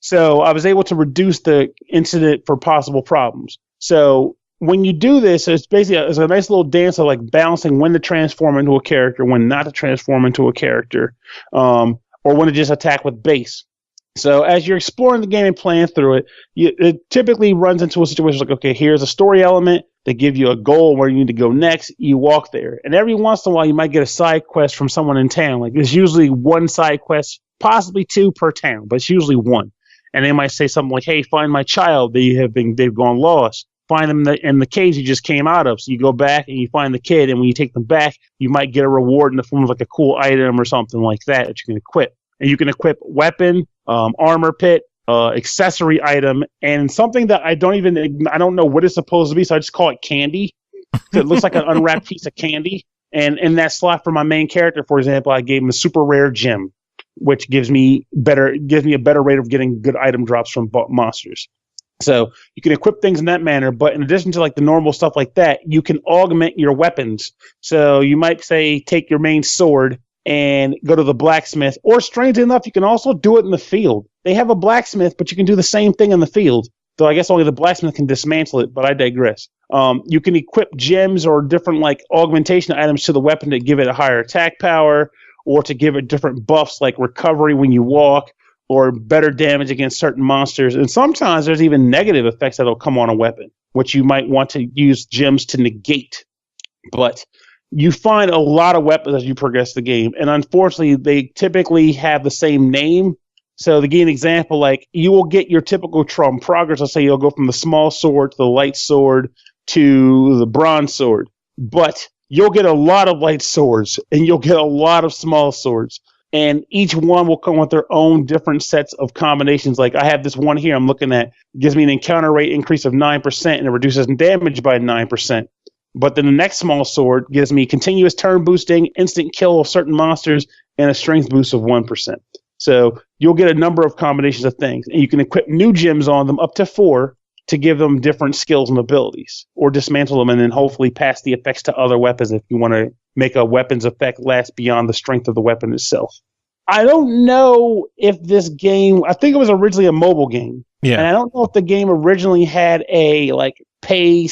So I was able to reduce the incident for possible problems. So when you do this, it's basically it's a nice little dance of like balancing when to transform into a character, when not to transform into a character, or when to just attack with base. So as you're exploring the game and playing through it, it typically runs into a situation like, okay, here's a story element. They give you a goal where you need to go next. You walk there. And every once in a while, you might get a side quest from someone in town. Like there's usually one side quest, possibly two per town, but it's usually one. And they might say something like, hey, find my child. They've gone lost. find them in the caves you just came out of. So you go back and you find the kid, and when you take them back, you might get a reward in the form of like a cool item or something like that you can equip. And you can equip weapon, armor pit, accessory item, and something that I don't know what it's supposed to be, so I just call it candy. It looks like an unwrapped piece of candy. And in that slot for my main character, for example, I gave him a super rare gem, which gives me a better rate of getting good item drops from monsters. So you can equip things in that manner, but in addition to like the normal stuff like that, you can augment your weapons. So you might say take your main sword and go to the blacksmith, or strangely enough, you can also do it in the field. They have a blacksmith, but you can do the same thing in the field. Though I guess only the blacksmith can dismantle it, but I digress. You can equip gems or different like augmentation items to the weapon to give it a higher attack power, or to give it different buffs like recovery when you walk, or better damage against certain monsters. And sometimes there's even negative effects that'll come on a weapon, which you might want to use gems to negate. But you find a lot of weapons as you progress the game, and unfortunately, they typically have the same name. So to give you an example, like you will get your typical progress. Let's say you'll go from the small sword to the light sword to the bronze sword, but you'll get a lot of light swords and you'll get a lot of small swords, and each one will come with their own different sets of combinations. Like I have this one here I'm looking at, gives me an encounter rate increase of 9% and it reduces damage by 9%. But then the next small sword gives me continuous turn boosting, instant kill of certain monsters, and a strength boost of 1%. So you'll get a number of combinations of things, and you can equip new gems on them up to 4 to give them different skills and abilities, or dismantle them and then hopefully pass the effects to other weapons if you want to make a weapon's effect last beyond the strength of the weapon itself. I don't know if this game, I think it was originally a mobile game. Yeah. And I don't know if the game originally had a pay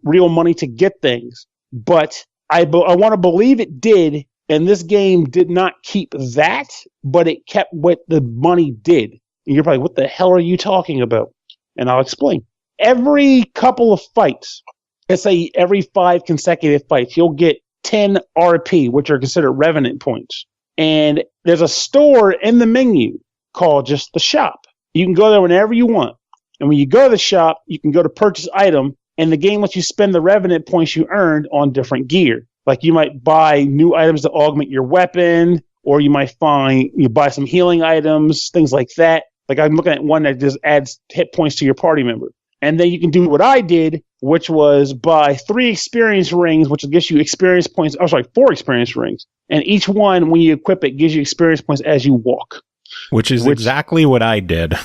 real money to get things, but I want to believe it did. And this game did not keep that, but it kept what the money did. And you're probably, what the hell are you talking about? And I'll explain. Every couple of fights, let's say every 5 consecutive fights, you'll get 10 RP, which are considered Revenant points. And there's a store in the menu called just the shop. You can go there whenever you want. And when you go to the shop, you can go to purchase item, and the game lets you spend the Revenant points you earned on different gear. Like you might buy new items to augment your weapon, or you might buy some healing items, things like that. Like I'm looking at one that just adds hit points to your party member. And then you can do what I did, which was buy 3 experience rings, which gives you experience points. 4 experience rings. And each one, when you equip it, gives you experience points as you walk. Which is exactly what I did.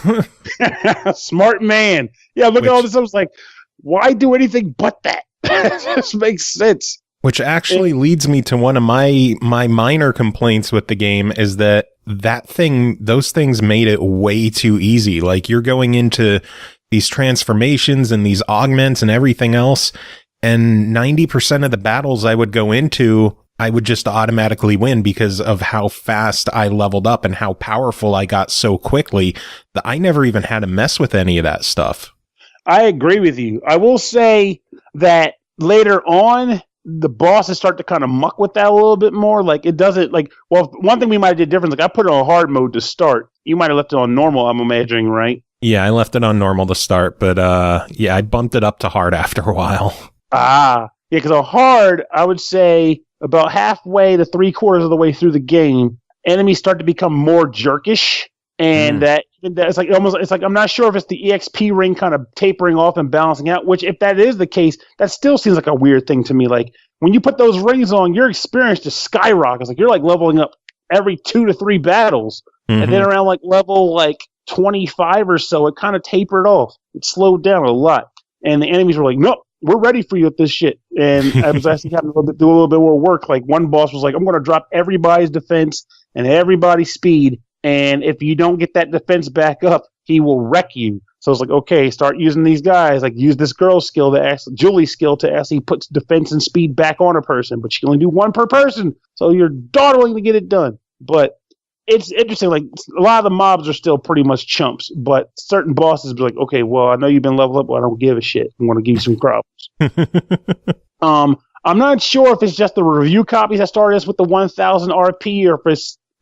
Smart man. Yeah, look at all this. I was like, why do anything but that? It just makes sense. Which actually leads me to one of my minor complaints with the game is those things made it way too easy. Like you're going into these transformations and these augments and everything else, and 90% of the battles I would go into, I would just automatically win because of how fast I leveled up and how powerful I got so quickly that I never even had to mess with any of that stuff. I agree with you. I will say that later on, the bosses start to kind of muck with that a little bit more. Like it doesn't one thing we might have did different. Like I put it on hard mode to start. You might have left it on normal, I'm imagining, right? Yeah, I left it on normal to start, but yeah, I bumped it up to hard after a while. Yeah, because on hard, I would say about halfway to 3/4 of the way through the game, enemies start to become more jerkish, and that's like it's like I'm not sure if it's the EXP ring kind of tapering off and balancing out. Which, if that is the case, that still seems like a weird thing to me. Like when you put those rings on, your experience just skyrockets. Like you're like leveling up every 2 to 3 battles, and then around like level 25 or so, it kind of tapered off. It slowed down a lot, and the enemies were like, "Nope, we're ready for you with this shit." And I was actually having to do a little bit more work. Like one boss was like, "I'm going to drop everybody's defense and everybody's speed, and if you don't get that defense back up, he will wreck you." So I was like, okay, start using these guys. Like use this girl's skill Julie's skill to actually put defense and speed back on a person, but she can only do 1 per person. So you're dawdling to get it done. But it's interesting. Like a lot of the mobs are still pretty much chumps, but certain bosses be like, okay, well, I know you've been leveled up, but I don't give a shit. I want to give you some problems. I'm not sure if it's just the review copies that started us with the 1,000 RP, or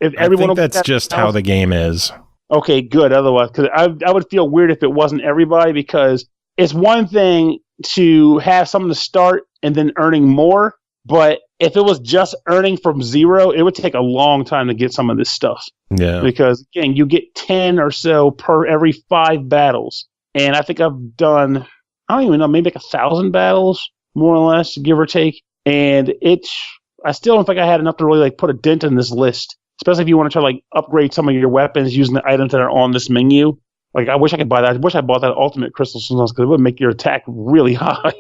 if everyone. I think that's just how the game is. Okay, good. Otherwise, because I would feel weird if it wasn't everybody, because it's one thing to have something to start and then earning more, but if it was just earning from zero, it would take a long time to get some of this stuff. Yeah. Because again, you get 10 or so per every 5 battles. And I think I've done, I don't even know, maybe like 1,000 battles, more or less, give or take. And I still don't think I had enough to really like put a dent in this list, especially if you want to try to like upgrade some of your weapons using the items that are on this menu. Like, I wish I could buy that. I wish I bought that ultimate crystal because it would make your attack really high.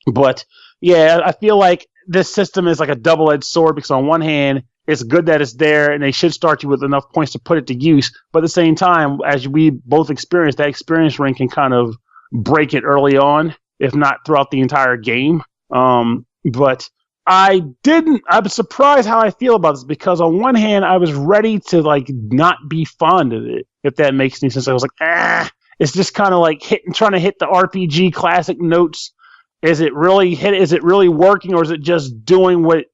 But yeah, I feel like this system is like a double-edged sword because on one hand, it's good that it's there and they should start you with enough points to put it to use. But at the same time, as we both experienced, that experience ring can kind of break it early on, if not throughout the entire game. But I was surprised how I feel about this because on one hand, I was ready to like not be fond of it, if that makes any sense. I was like, it's just kind of like trying to hit the RPG classic notes. Is it really working, or is it just doing what,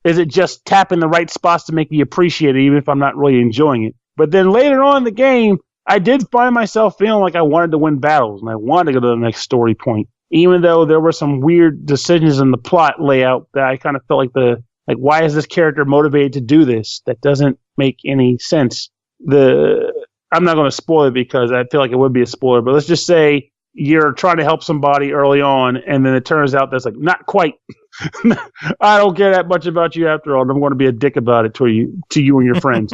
is it just tapping the right spots to make me appreciate it, even if I'm not really enjoying it? But then later on in the game, I did find myself feeling like I wanted to win battles and I wanted to go to the next story point, even though there were some weird decisions in the plot layout that I kind of felt like why is this character motivated to do this? That doesn't make any sense. I'm not going to spoil it because I feel like it would be a spoiler, but let's just say you're trying to help somebody early on, and then it turns out that's like, not quite. I don't care that much about you after all, and I'm going to be a dick about it to you and your friends.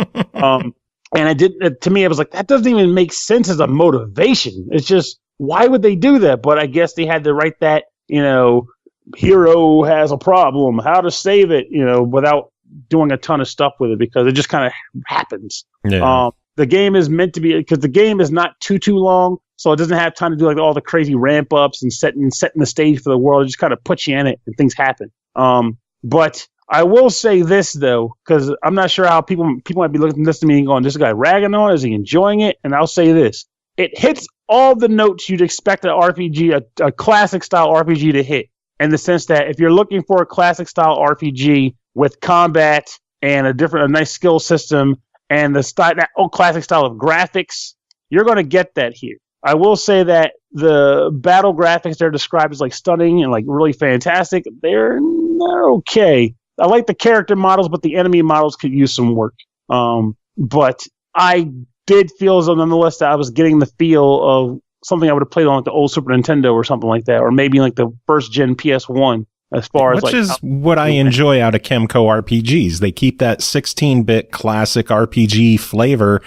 And to me, I was like, that doesn't even make sense as a motivation. It's just, why would they do that? But I guess they had to write that, hero has a problem, how to save it, without doing a ton of stuff with it because it just kind of happens. Yeah. The game is meant to be, because the game is not too long, so it doesn't have time to do like all the crazy ramp ups and setting the stage for the world. It just kind of puts you in it and things happen. But I will say this though, because I'm not sure how people might be looking at this to me and going, "This guy ragging on? Is he enjoying it?" And I'll say this: it hits all the notes you'd expect an RPG, a classic style RPG, to hit. In the sense that if you're looking for a classic style RPG with combat and a nice skill system and that old classic style of graphics, you're going to get that here. I will say that the battle graphics they're described as like stunning and like really fantastic. They're okay. I like the character models, but the enemy models could use some work. But I did feel as though nonetheless that I was getting the feel of something I would have played on like the old Super Nintendo or something like that, or maybe like the first gen PS1. As far as which is what I enjoy out of KEMCO RPGs. They keep that 16-bit classic RPG flavor,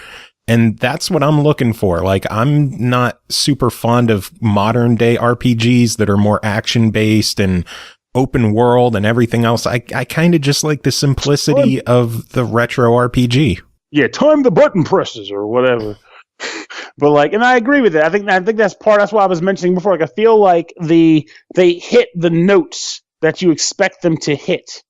and that's what I'm looking for. Like, I'm not super fond of modern day RPGs that are more action based and open world and everything else. I kind of just like the simplicity of the retro RPG. Yeah, time the button presses or whatever. But like, and I agree with it. I think that's why I was mentioning before. Like, I feel like they hit the notes that you expect them to hit,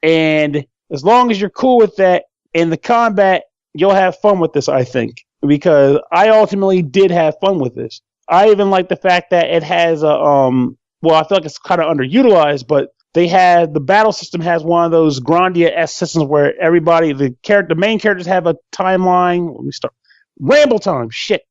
and as long as you're cool with that in the combat, you'll have fun with this. I think, because I ultimately did have fun with this. I even like the fact that it has well, I feel like it's kind of underutilized, but the battle system has one of those Grandia-esque systems where the main characters have a timeline. Let me start. Ramble time. Shit.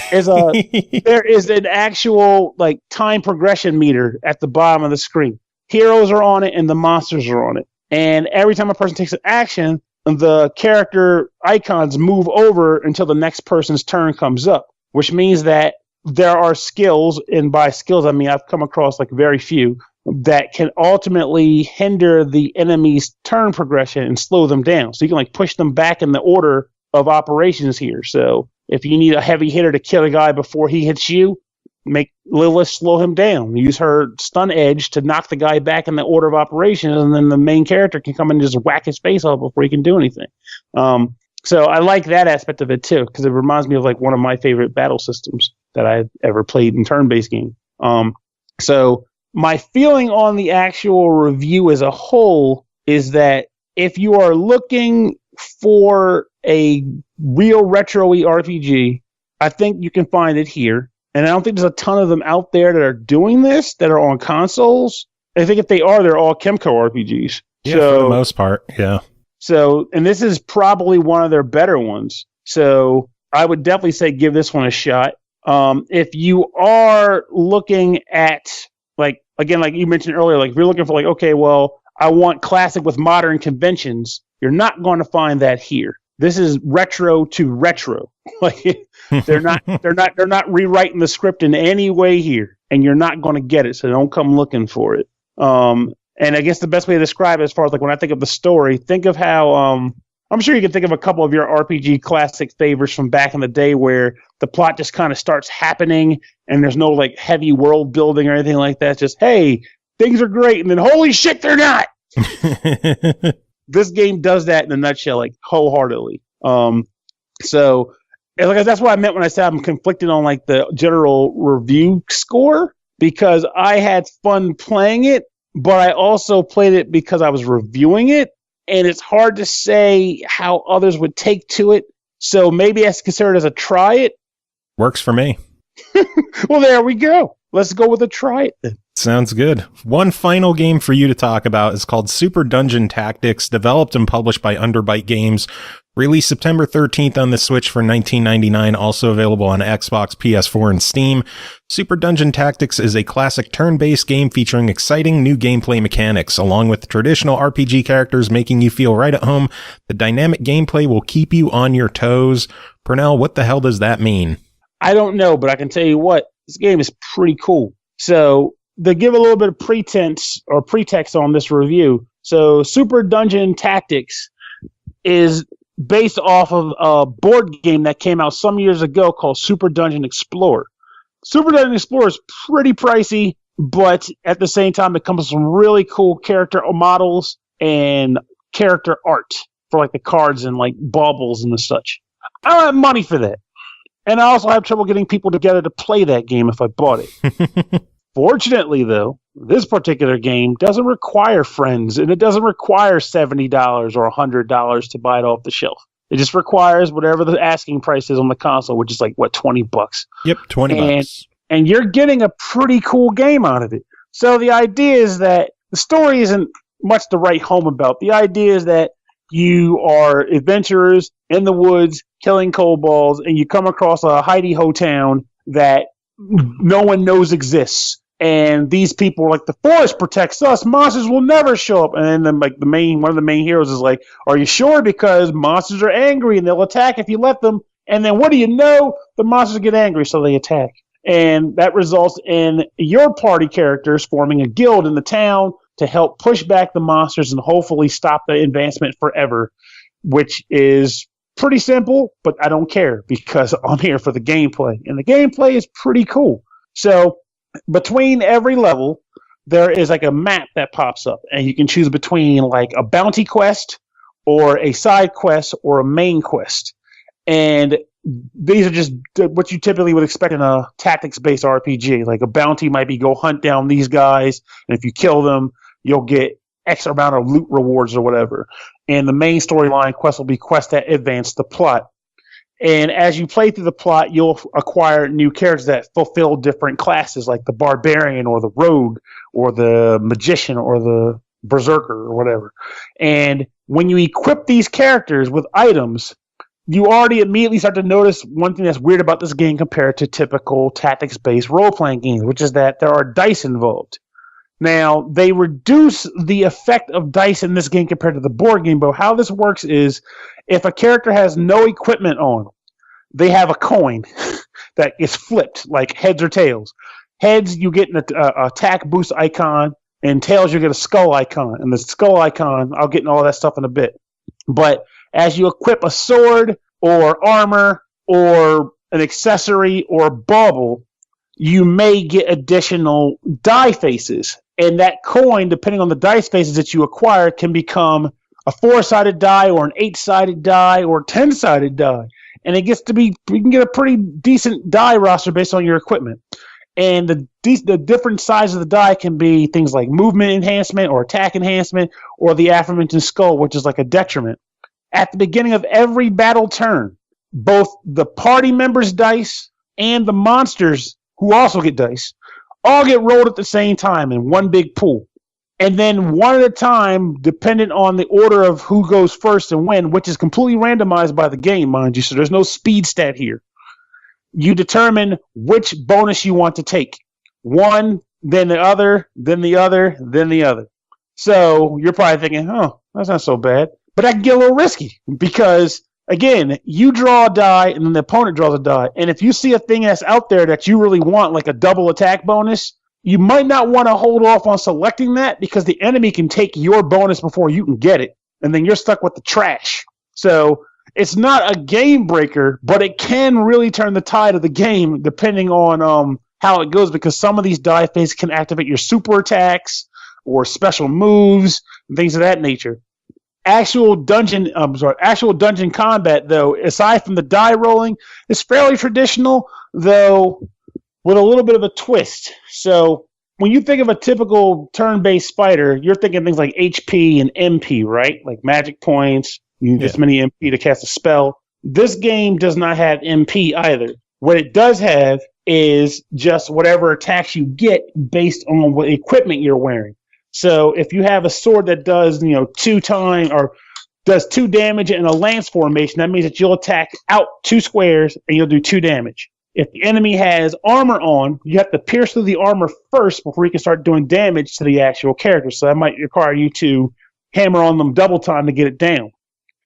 There is an actual like time progression meter at the bottom of the screen. Heroes are on it and the monsters are on it. And every time a person takes an action, the character icons move over until the next person's turn comes up, which means that there are skills, and by skills I mean I've come across like very few, that can ultimately hinder the enemy's turn progression and slow them down. So you can like push them back in the order of operations here. So if you need a heavy hitter to kill a guy before he hits you, make Lilith slow him down. Use her stun edge to knock the guy back in the order of operations, and then the main character can come in and just whack his face off before he can do anything. So I like that aspect of it too, because it reminds me of like one of my favorite battle systems that I've ever played in turn-based game. So my feeling on the actual review as a whole is that if you are looking for a real retro-y RPG, I think you can find it here. And I don't think there's a ton of them out there that are doing this, that are on consoles. I think if they are, they're all KEMCO RPGs. Yeah, for the most part, yeah. So, and this is probably one of their better ones. So I would definitely say give this one a shot. If you are looking at, like you mentioned earlier, like if you're looking for like, okay, well, I want classic with modern conventions, you're not going to find that here. This is retro to retro. Like they're not rewriting the script in any way here, and you're not going to get it. So don't come looking for it. And I guess the best way to describe it, as far as like when I think of the story, think of how I'm sure you can think of a couple of your RPG classic favorites from back in the day where the plot just kind of starts happening and there's no like heavy world building or anything like that. It's just, hey, things are great, and then holy shit, they're not. This game does that in a nutshell, like wholeheartedly. So like, that's what I meant when I said I'm conflicted on like the general review score, because I had fun playing it, but I also played it because I was reviewing it, and it's hard to say how others would take to it. So maybe I consider it as a try it. Works for me. Well, there we go. Let's go with a try it then. Sounds good. One final game for you to talk about is called Super Dungeon Tactics, developed and published by Underbite Games. Released September 13th on the Switch for $19.99, also available on Xbox, PS4, and Steam. Super Dungeon Tactics is a classic turn-based game featuring exciting new gameplay mechanics. Along with traditional RPG characters making you feel right at home, the dynamic gameplay will keep you on your toes. Pernell, what the hell does that mean? I don't know, but I can tell you what, this game is pretty cool. So, to give a little bit of pretext on this review, so Super Dungeon Tactics is based off of a board game that came out some years ago called Super Dungeon Explorer. Super Dungeon Explorer is pretty pricey, but at the same time, it comes with some really cool character models and character art for like the cards and like baubles and the such. I don't have money for that. And I also have trouble getting people together to play that game if I bought it. Fortunately, though, this particular game doesn't require friends, and it doesn't require $70 or $100 to buy it off the shelf. It just requires whatever the asking price is on the console, which is like, what, $20? Yep, $20. And you're getting a pretty cool game out of it. So the idea is that the story isn't much to write home about. The idea is that you are adventurers in the woods killing kobolds, and you come across a hidey-ho town that no one knows exists. And these people are like, the forest protects us. Monsters will never show up. And then like one of the main heroes is like, are you sure? Because monsters are angry and they'll attack if you let them. And then what do you know? The monsters get angry, so they attack. And that results in your party characters forming a guild in the town to help push back the monsters and hopefully stop the advancement forever, which is pretty simple, but I don't care because I'm here for the gameplay. And the gameplay is pretty cool. So between every level, there is like a map that pops up, and you can choose between like a bounty quest or a side quest or a main quest. And these are just what you typically would expect in a tactics-based RPG. Like a bounty might be go hunt down these guys, and if you kill them, you'll get X amount of loot rewards or whatever. And the main storyline quest will be quests that advance the plot. And as you play through the plot, you'll acquire new characters that fulfill different classes, like the barbarian or the rogue or the magician or the berserker or whatever. And when you equip these characters with items, you already immediately start to notice one thing that's weird about this game compared to typical tactics-based role-playing games, which is that there are dice involved. Now, they reduce the effect of dice in this game compared to the board game, but how this works is if a character has no equipment on, they have a coin that is flipped, like heads or tails. Heads, you get an attack boost icon, and tails, you get a skull icon. And the skull icon, I'll get into all that stuff in a bit. But as you equip a sword or armor or an accessory or bauble, you may get additional die faces. And that coin, depending on the dice faces that you acquire, can become a 4-sided die or an 8-sided die or a 10-sided die. And it gets to be, you can get a pretty decent die roster based on your equipment. And the different sizes of the die can be things like movement enhancement or attack enhancement or the aforementioned skull, which is like a detriment. At the beginning of every battle turn, both the party members' dice and the monsters, who also get dice, all get rolled at the same time in one big pool. And then one at a time, dependent on the order of who goes first and when, which is completely randomized by the game, mind you, so there's no speed stat here. you determine which bonus you want to take. One, then the other, then the other, then the other. So you're probably thinking, oh, that's not so bad. But that can get a little risky because, again, you draw a die and then the opponent draws a die. And if you see a thing that's out there that you really want, like a double attack bonus, you might not want to hold off on selecting that because the enemy can take your bonus before you can get it. And then you're stuck with the trash. So it's not a game breaker, but it can really turn the tide of the game depending on how it goes, because some of these die phases can activate your super attacks or special moves and things of that nature. Actual dungeon combat, though, aside from the die rolling, is fairly traditional, though with a little bit of a twist. So when you think of a typical turn-based fighter, you're thinking things like HP and MP, right? Like magic points, you need this many MP to cast a spell. This game does not have MP either. What it does have is just whatever attacks you get based on what equipment you're wearing. So if you have a sword that does, 2 times or does 2 damage in a lance formation, that means that you'll attack out 2 squares and you'll do 2 damage. If the enemy has armor on, you have to pierce through the armor first before you can start doing damage to the actual character. So that might require you to hammer on them double time to get it down.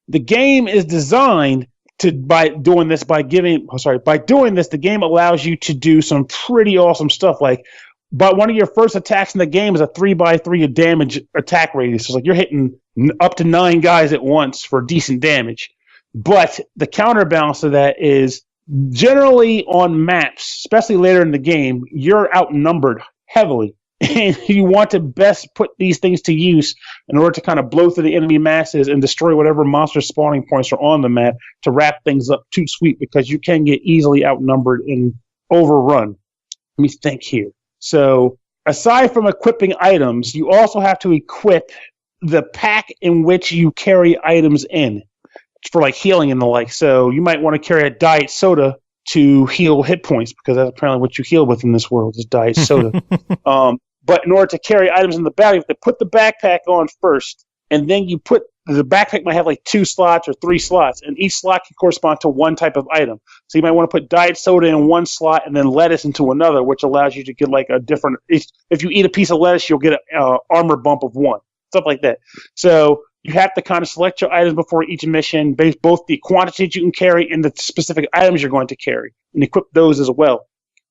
The game is designed by doing this, the game allows you to do some pretty awesome stuff. Like, but one of your first attacks in the game is a 3x3 damage attack radius. So it's like you're hitting up to 9 guys at once for decent damage. But the counterbalance to that is generally on maps, especially later in the game, you're outnumbered heavily. And you want to best put these things to use in order to kind of blow through the enemy masses and destroy whatever monster spawning points are on the map to wrap things up too sweet, because you can get easily outnumbered and overrun. Let me think here. So aside from equipping items, you also have to equip the pack in which you carry items in for like healing and the like. So you might want to carry a diet soda to heal hit points, because that's apparently what you heal with in this world is diet soda. But in order to carry items in the bag, you have to put the backpack on first, and then you put the backpack might have like 2 slots or 3 slots, and each slot can correspond to one type of item. So you might want to put diet soda in one slot and then lettuce into another, which allows you to get like a different. If you eat a piece of lettuce, you'll get an armor bump of 1, stuff like that. So you have to kind of select your items before each mission, based both the quantity that you can carry and the specific items you're going to carry, and equip those as well.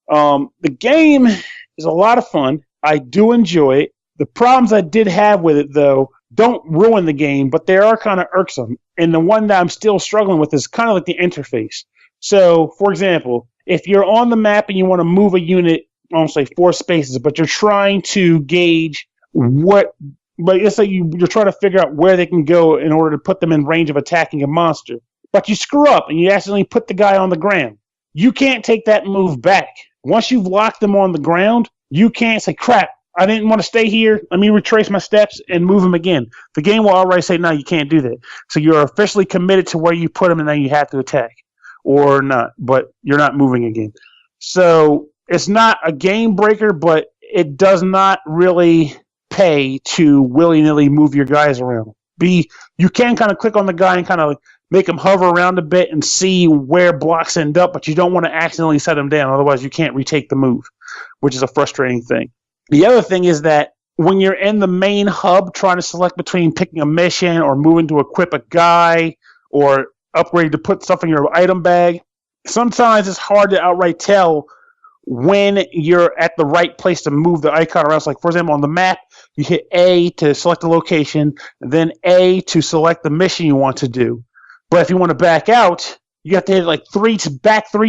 The game is a lot of fun. I do enjoy it. The problems I did have with it, though, don't ruin the game, but they are kind of irksome. And the one that I'm still struggling with is kind of like the interface. So, for example, if you're on the map and you want to move a unit, almost like 4 spaces, but you're trying to gauge but let's say you're trying to figure out where they can go in order to put them in range of attacking a monster. But you screw up and you accidentally put the guy on the ground. You can't take that move back. Once you've locked them on the ground, you can't say, crap, I didn't want to stay here. Let me retrace my steps and move them again. The game will already say, no, you can't do that. So you're officially committed to where you put them, and then you have to attack. Or not, but you're not moving again. So it's not a game breaker, but it does not really pay to willy-nilly move your guys around. You can kind of click on the guy and kind of make him hover around a bit and see where blocks end up, but you don't want to accidentally set him down. Otherwise, you can't retake the move, which is a frustrating thing. The other thing is that when you're in the main hub trying to select between picking a mission or moving to equip a guy or upgrade to put stuff in your item bag, sometimes it's hard to outright tell when you're at the right place to move the icon around. So like, for example, on the map, you hit A to select the location, then A to select the mission you want to do. But if you want to back out, you have to hit like 3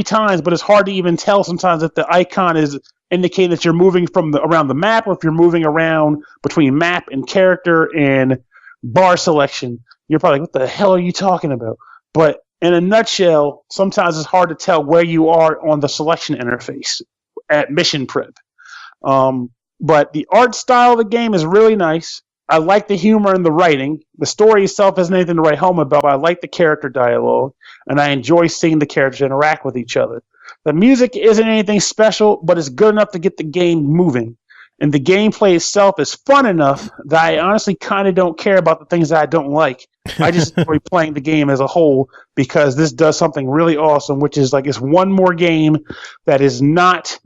times, but it's hard to even tell sometimes if the icon is indicating that you're moving from around the map, or if you're moving around between map and character and bar selection. You're probably like, what the hell are you talking about? But in a nutshell, sometimes it's hard to tell where you are on the selection interface at mission prep. But the art style of the game is really nice. I like the humor and the writing. The story itself isn't anything to write home about, but I like the character dialogue, and I enjoy seeing the characters interact with each other. The music isn't anything special, but it's good enough to get the game moving. and the gameplay itself is fun enough that I honestly kind of don't care about the things that I don't like. I just enjoy playing the game as a whole because this does something really awesome, which is like it's one more game that is not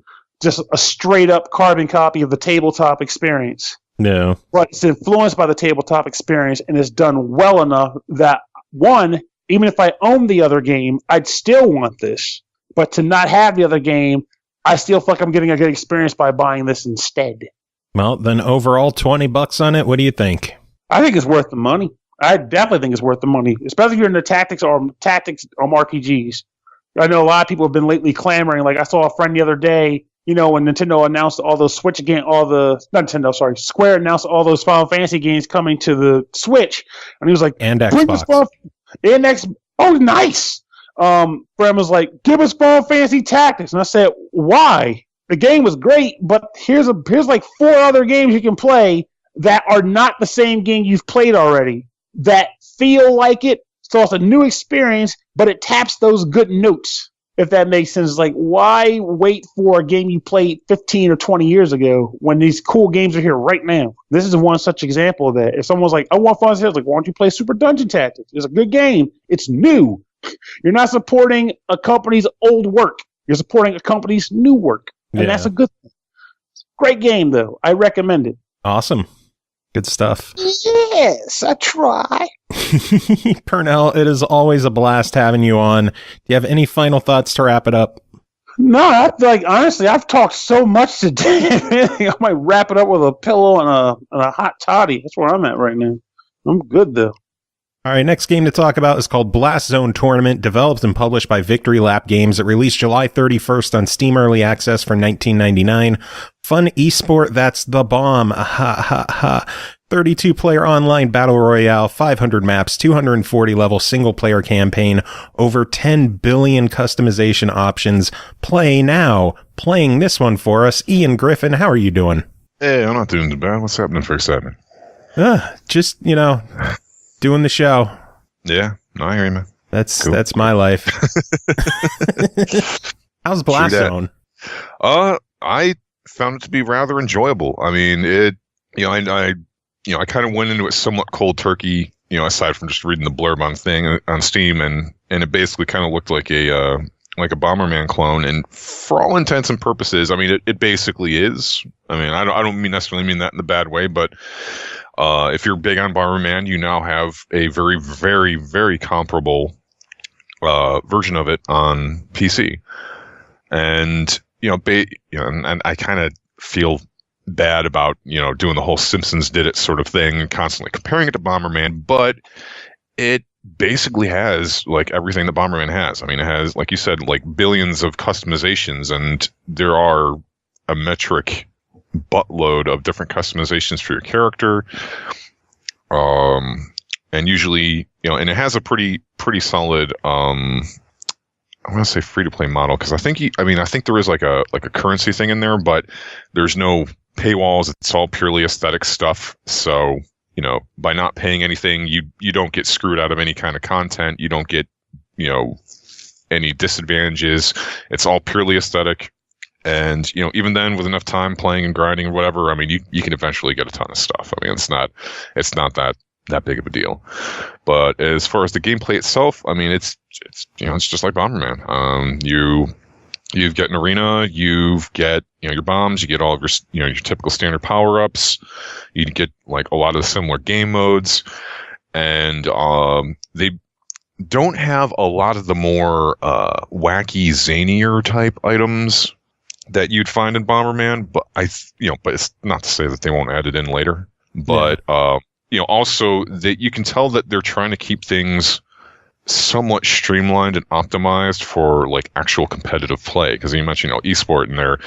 just a straight up carbon copy of the tabletop experience. No. But it's influenced by the tabletop experience and it's done well enough that, one, even if I own the other game, I'd still want this. But to not have the other game, I still feel like I'm getting a good experience by buying this instead. Well, then overall, $20 on it. What do you think? I think it's worth the money. I definitely think it's worth the money, especially if you're into tactics RPGs. I know a lot of people have been lately clamoring. Like I saw a friend the other day, you know, when Nintendo announced all those Switch game, Square announced all those Final Fantasy games coming to the Switch, and he was like, and Xbox, and Xbox. Oh, nice. Bram was like, give us Final Fantasy Tactics, and I said, why? The game was great, but here's like 4 other games you can play that are not the same game you've played already that feel like it. So it's a new experience, but it taps those good notes. If that makes sense, like why wait for a game you played 15 or 20 years ago when these cool games are here right now? This is one such example of that. If someone's like, I want Final Fantasy, like, why don't you play Super Dungeon Tactics? It's a good game. It's new. You're not supporting a company's old work. You're supporting a company's new work. And that's a good thing. Great game, though. I recommend it. Awesome. Good stuff. Yes, I try. Pernell, it is always a blast having you on. Do you have any final thoughts to wrap it up? No, I feel like, honestly, I've talked so much today. I might wrap it up with a pillow and a hot toddy. That's where I'm at right now. I'm good, though. All right, next game to talk about is called Blast Zone Tournament, developed and published by Victory Lap Games. It released July 31st on Steam Early Access for $19.99. Fun esport that's the bomb. Ha ha ha. 32-player online battle royale, 500 maps, 240 level single-player campaign, over 10 billion customization options. Play now. Playing this one for us, Ian Griffin. How are you doing? Hey, I'm not doing too bad. What's happening for excitement? Just, you know, doing the show. Yeah, no, I hear you, man. That's my life. How's Blast Zone? I found it to be rather enjoyable. I mean, I kind of went into it somewhat cold turkey, aside from just reading the blurb on Steam, and it basically kind of looked like a Bomberman clone. And for all intents and purposes, I mean, it basically is. I mean, I don't necessarily mean that in the bad way, but if you're big on Bomberman, you now have a very, very, very comparable version of it on PC. And and I kind of feel bad about doing the whole Simpsons did it sort of thing and constantly comparing it to Bomberman, but it basically has like everything that Bomberman has. I mean, it has, like you said, like billions of customizations, and there are a metric buttload of different customizations for your character. And usually, and it has a pretty solid I want to say free-to-play model, because I think there is like a currency thing in there, but there's no paywalls. It's all purely aesthetic stuff. So, by not paying anything, you don't get screwed out of any kind of content. You don't get, any disadvantages. It's all purely aesthetic. And, even then, with enough time playing and grinding or whatever, I mean, you can eventually get a ton of stuff. I mean, it's not that big of a deal. But as far as the gameplay itself, I mean, it's just like Bomberman. You get an arena, you get your bombs, you get all of your typical standard power-ups. You get like a lot of the similar game modes, and they don't have a lot of the more wacky, zanier type items that you'd find in Bomberman. But but it's not to say that they won't add it in later. But also that you can tell that they're trying to keep things somewhat streamlined and optimized for like actual competitive play, because you mentioned esport in there,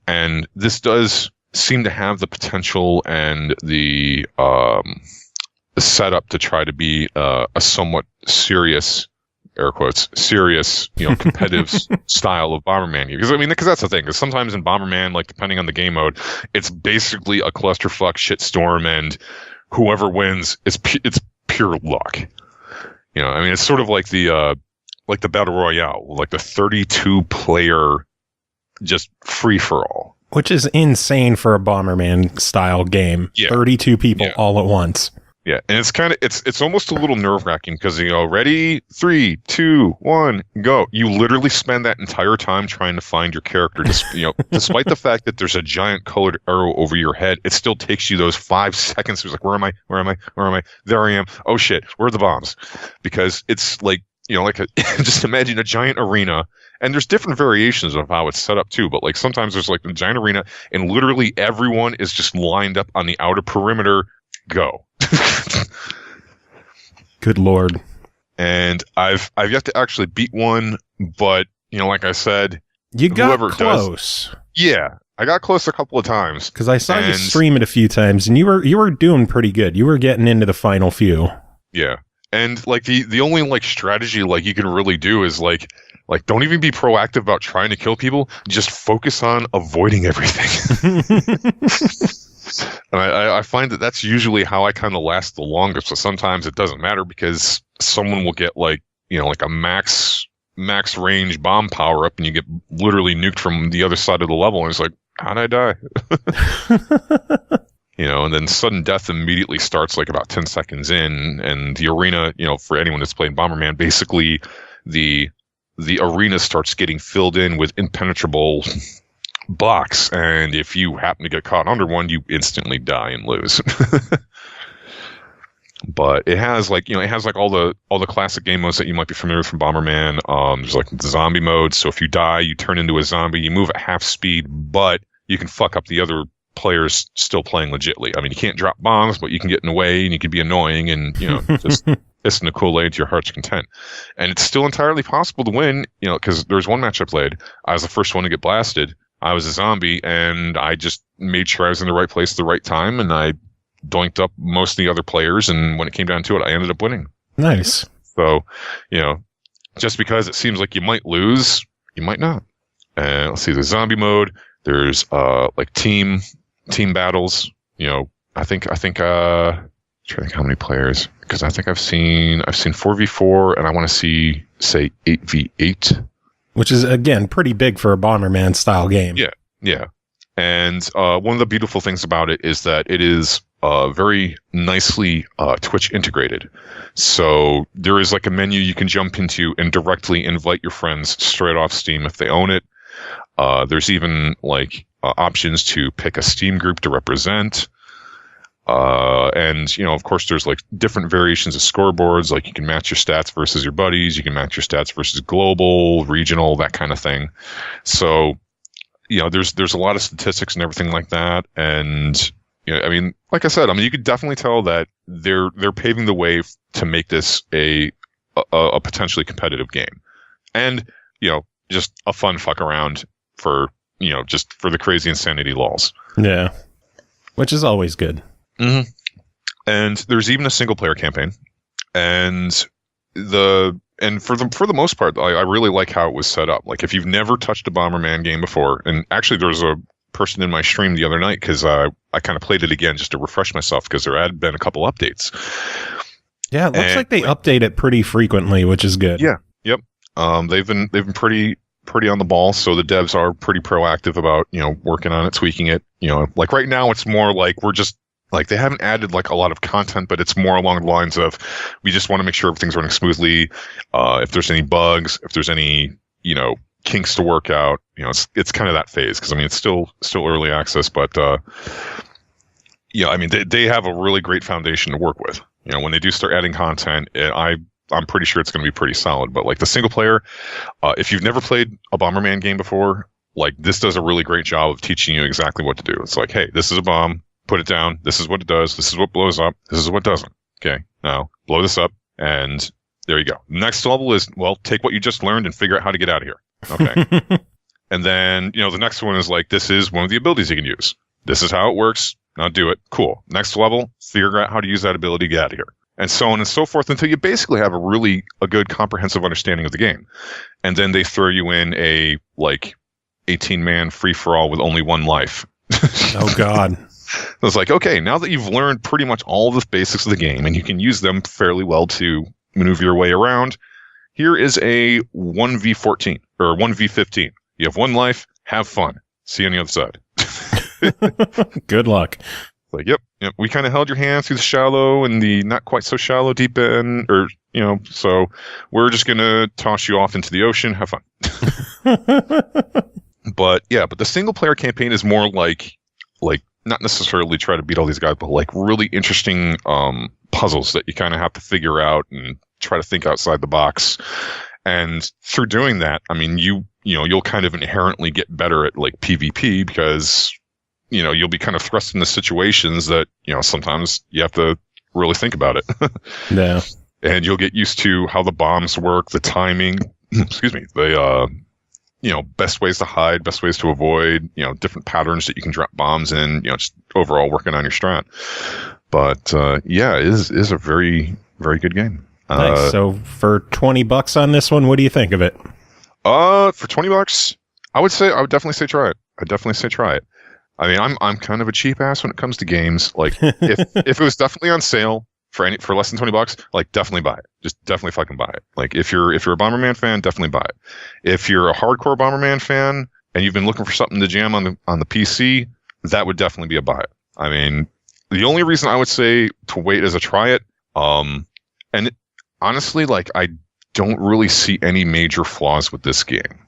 and this does seem to have the potential and the setup to try to be a somewhat serious, air quotes, serious, competitive style of Bomberman. Because that's the thing. Because sometimes in Bomberman, like depending on the game mode, it's basically a clusterfuck shitstorm, and whoever wins, it's pure luck. It's sort of like the battle royale, like the 32-player just free for all. Which is insane for a Bomberman style game. Yeah. 32 people all at once. Yeah, and it's almost a little nerve-wracking because you go, ready, 3, 2, 1, go. You literally spend that entire time trying to find your character. Despite the fact that there's a giant colored arrow over your head, it still takes you those 5 seconds. It's like, where am I? Where am I? Where am I? There I am. Oh shit, where are the bombs? Because it's like, just imagine a giant arena, and there's different variations of how it's set up too, but like sometimes there's like a giant arena and literally everyone is just lined up on the outer perimeter. Go. Good Lord. And I've yet to actually beat one, but like I said, you got close. I got close a couple of times because I saw you stream it a few times, and you were doing pretty good. You were getting into the final few. Yeah, and like the only like strategy like you can really do is like don't even be proactive about trying to kill people. Just focus on avoiding everything. And I find that that's usually how I kind of last the longest. So sometimes it doesn't matter because someone will get like a max range bomb power up, and you get literally nuked from the other side of the level, and it's like, how'd I die? And then sudden death immediately starts like about 10 seconds in, and the arena, for anyone that's played Bomberman, basically the arena starts getting filled in with impenetrable blocks, and if you happen to get caught under one, you instantly die and lose. But it has like all the classic game modes that you might be familiar with from Bomberman. There's like the zombie mode, so if you die, you turn into a zombie. You move at half speed, but you can fuck up the other players still playing legitly. I mean, you can't drop bombs, but you can get in the way and you can be annoying and just listen to Kool-Aid to your heart's content. And it's still entirely possible to win. Because there was one match I played. I was the first one to get blasted. I was a zombie, and I just made sure I was in the right place at the right time, and I doinked up most of the other players, and when it came down to it, I ended up winning. Nice. So, just because it seems like you might lose, you might not. And let's see, the zombie mode, there's like team battles. I think I'm trying to think how many players, because I think I've seen 4v4, and I want to say 8v8. Which is, again, pretty big for a Bomberman style game. Yeah. And one of the beautiful things about it is that it is very nicely Twitch integrated. So there is like a menu you can jump into and directly invite your friends straight off Steam if they own it. There's even like options to pick a Steam group to represent. And of course there's like different variations of scoreboards, like you can match your stats versus your buddies, you can match your stats versus global, regional, that kind of thing. So there's a lot of statistics and everything like that. And I mean, like I said, you could definitely tell that they're paving the way to make this a potentially competitive game, and just a fun fuck around for just for the crazy insanity lols. Yeah, which is always good. Mm-hmm. And there's even a single player campaign, and for the most part, I really like how it was set up. Like if you've never touched a Bomberman game before, and actually there was a person in my stream the other night because I kind of played it again just to refresh myself because there had been a couple updates. Yeah, it looks like they update it pretty frequently, which is good. Yeah, yep. They've been pretty on the ball, so the devs are pretty proactive about working on it, tweaking it. Like right now it's more like we're just like they haven't added like a lot of content, but it's more along the lines of we just want to make sure everything's running smoothly. If there's any bugs, if there's any kinks to work out, it's kind of that phase because it's still early access, but they have a really great foundation to work with. When they do start adding content, I'm pretty sure it's going to be pretty solid. But like the single player, if you've never played a Bomberman game before, like this does a really great job of teaching you exactly what to do. It's like, hey, this is a bomb. Put it down. This is what it does. This is what blows up. This is what doesn't. Okay. Now blow this up, and there you go. Next level is, well, take what you just learned and figure out how to get out of here. Okay. And then, the next one is like, this is one of the abilities you can use. This is how it works. Now do it. Cool. Next level, figure out how to use that ability to get out of here. And so on and so forth until you basically have a good comprehensive understanding of the game. And then they throw you in a like 18-man free-for-all with only one life. Oh, God. It's like, okay, now that you've learned pretty much all of the basics of the game and you can use them fairly well to maneuver your way around, here is a 1v14 or 1v15. You have one life, have fun. See you on the other side. Good luck. Like, yep. We kind of held your hand through the shallow and the not quite so shallow deep end, or so we're just gonna toss you off into the ocean. Have fun. But the single player campaign is more like not necessarily try to beat all these guys, but like really interesting puzzles that you kind of have to figure out and try to think outside the box. And through doing that, I mean, you'll kind of inherently get better at like PvP because you'll be kind of thrust into situations that sometimes you have to really think about it. Yeah. And you'll get used to how the bombs work, the timing. Excuse me. The best ways to hide, best ways to avoid, different patterns that you can drop bombs in, just overall working on your strat. But, it is a very, very good game. Nice. So for $20 on this one, what do you think of it? For $20, I would definitely say try it. I mean, I'm kind of a cheap ass when it comes to games. Like if it was definitely on sale for less than $20, like definitely buy it. Just definitely fucking buy it. Like if you're a Bomberman fan, definitely buy it. If you're a hardcore Bomberman fan and you've been looking for something to jam on the PC, that would definitely be a buy it. I mean, the only reason I would say to wait is a try it. Honestly, like I don't really see any major flaws with this game.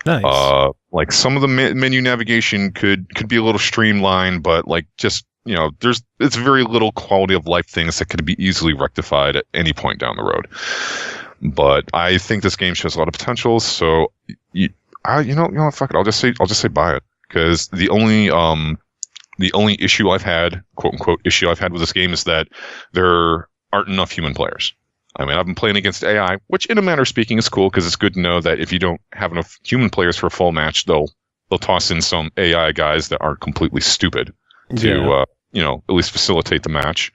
Nice. Like some of the menu navigation could be a little streamlined, but like just it's very little quality of life things that could be easily rectified at any point down the road. But I think this game shows a lot of potential. So fuck it. I'll just say buy it, because the only issue I've had, quote unquote issue I've had with this game, is that there aren't enough human players. I mean, I've been playing against AI, which in a manner of speaking is cool, because it's good to know that if you don't have enough human players for a full match, they'll toss in some AI guys that aren't completely stupid to at least facilitate the match.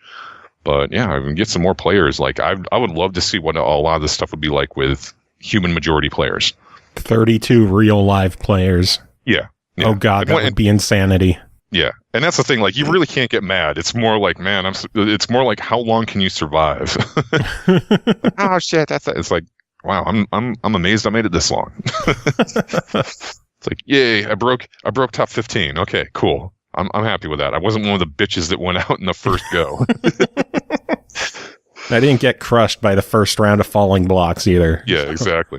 But yeah, I mean, get some more players. Like I would love to see what a lot of this stuff would be like with human majority players. 32 real live players. Yeah. Oh god, that would be insanity. Yeah, and that's the thing. Like, you really can't get mad. It's more like, man, it's more like, how long can you survive? Oh shit, it's like, wow, I'm amazed I made it this long. It's like, yay, I broke top 15. Okay, cool. I'm happy with that. I wasn't one of the bitches that went out in the first go. I didn't get crushed by the first round of falling blocks either. Yeah, exactly.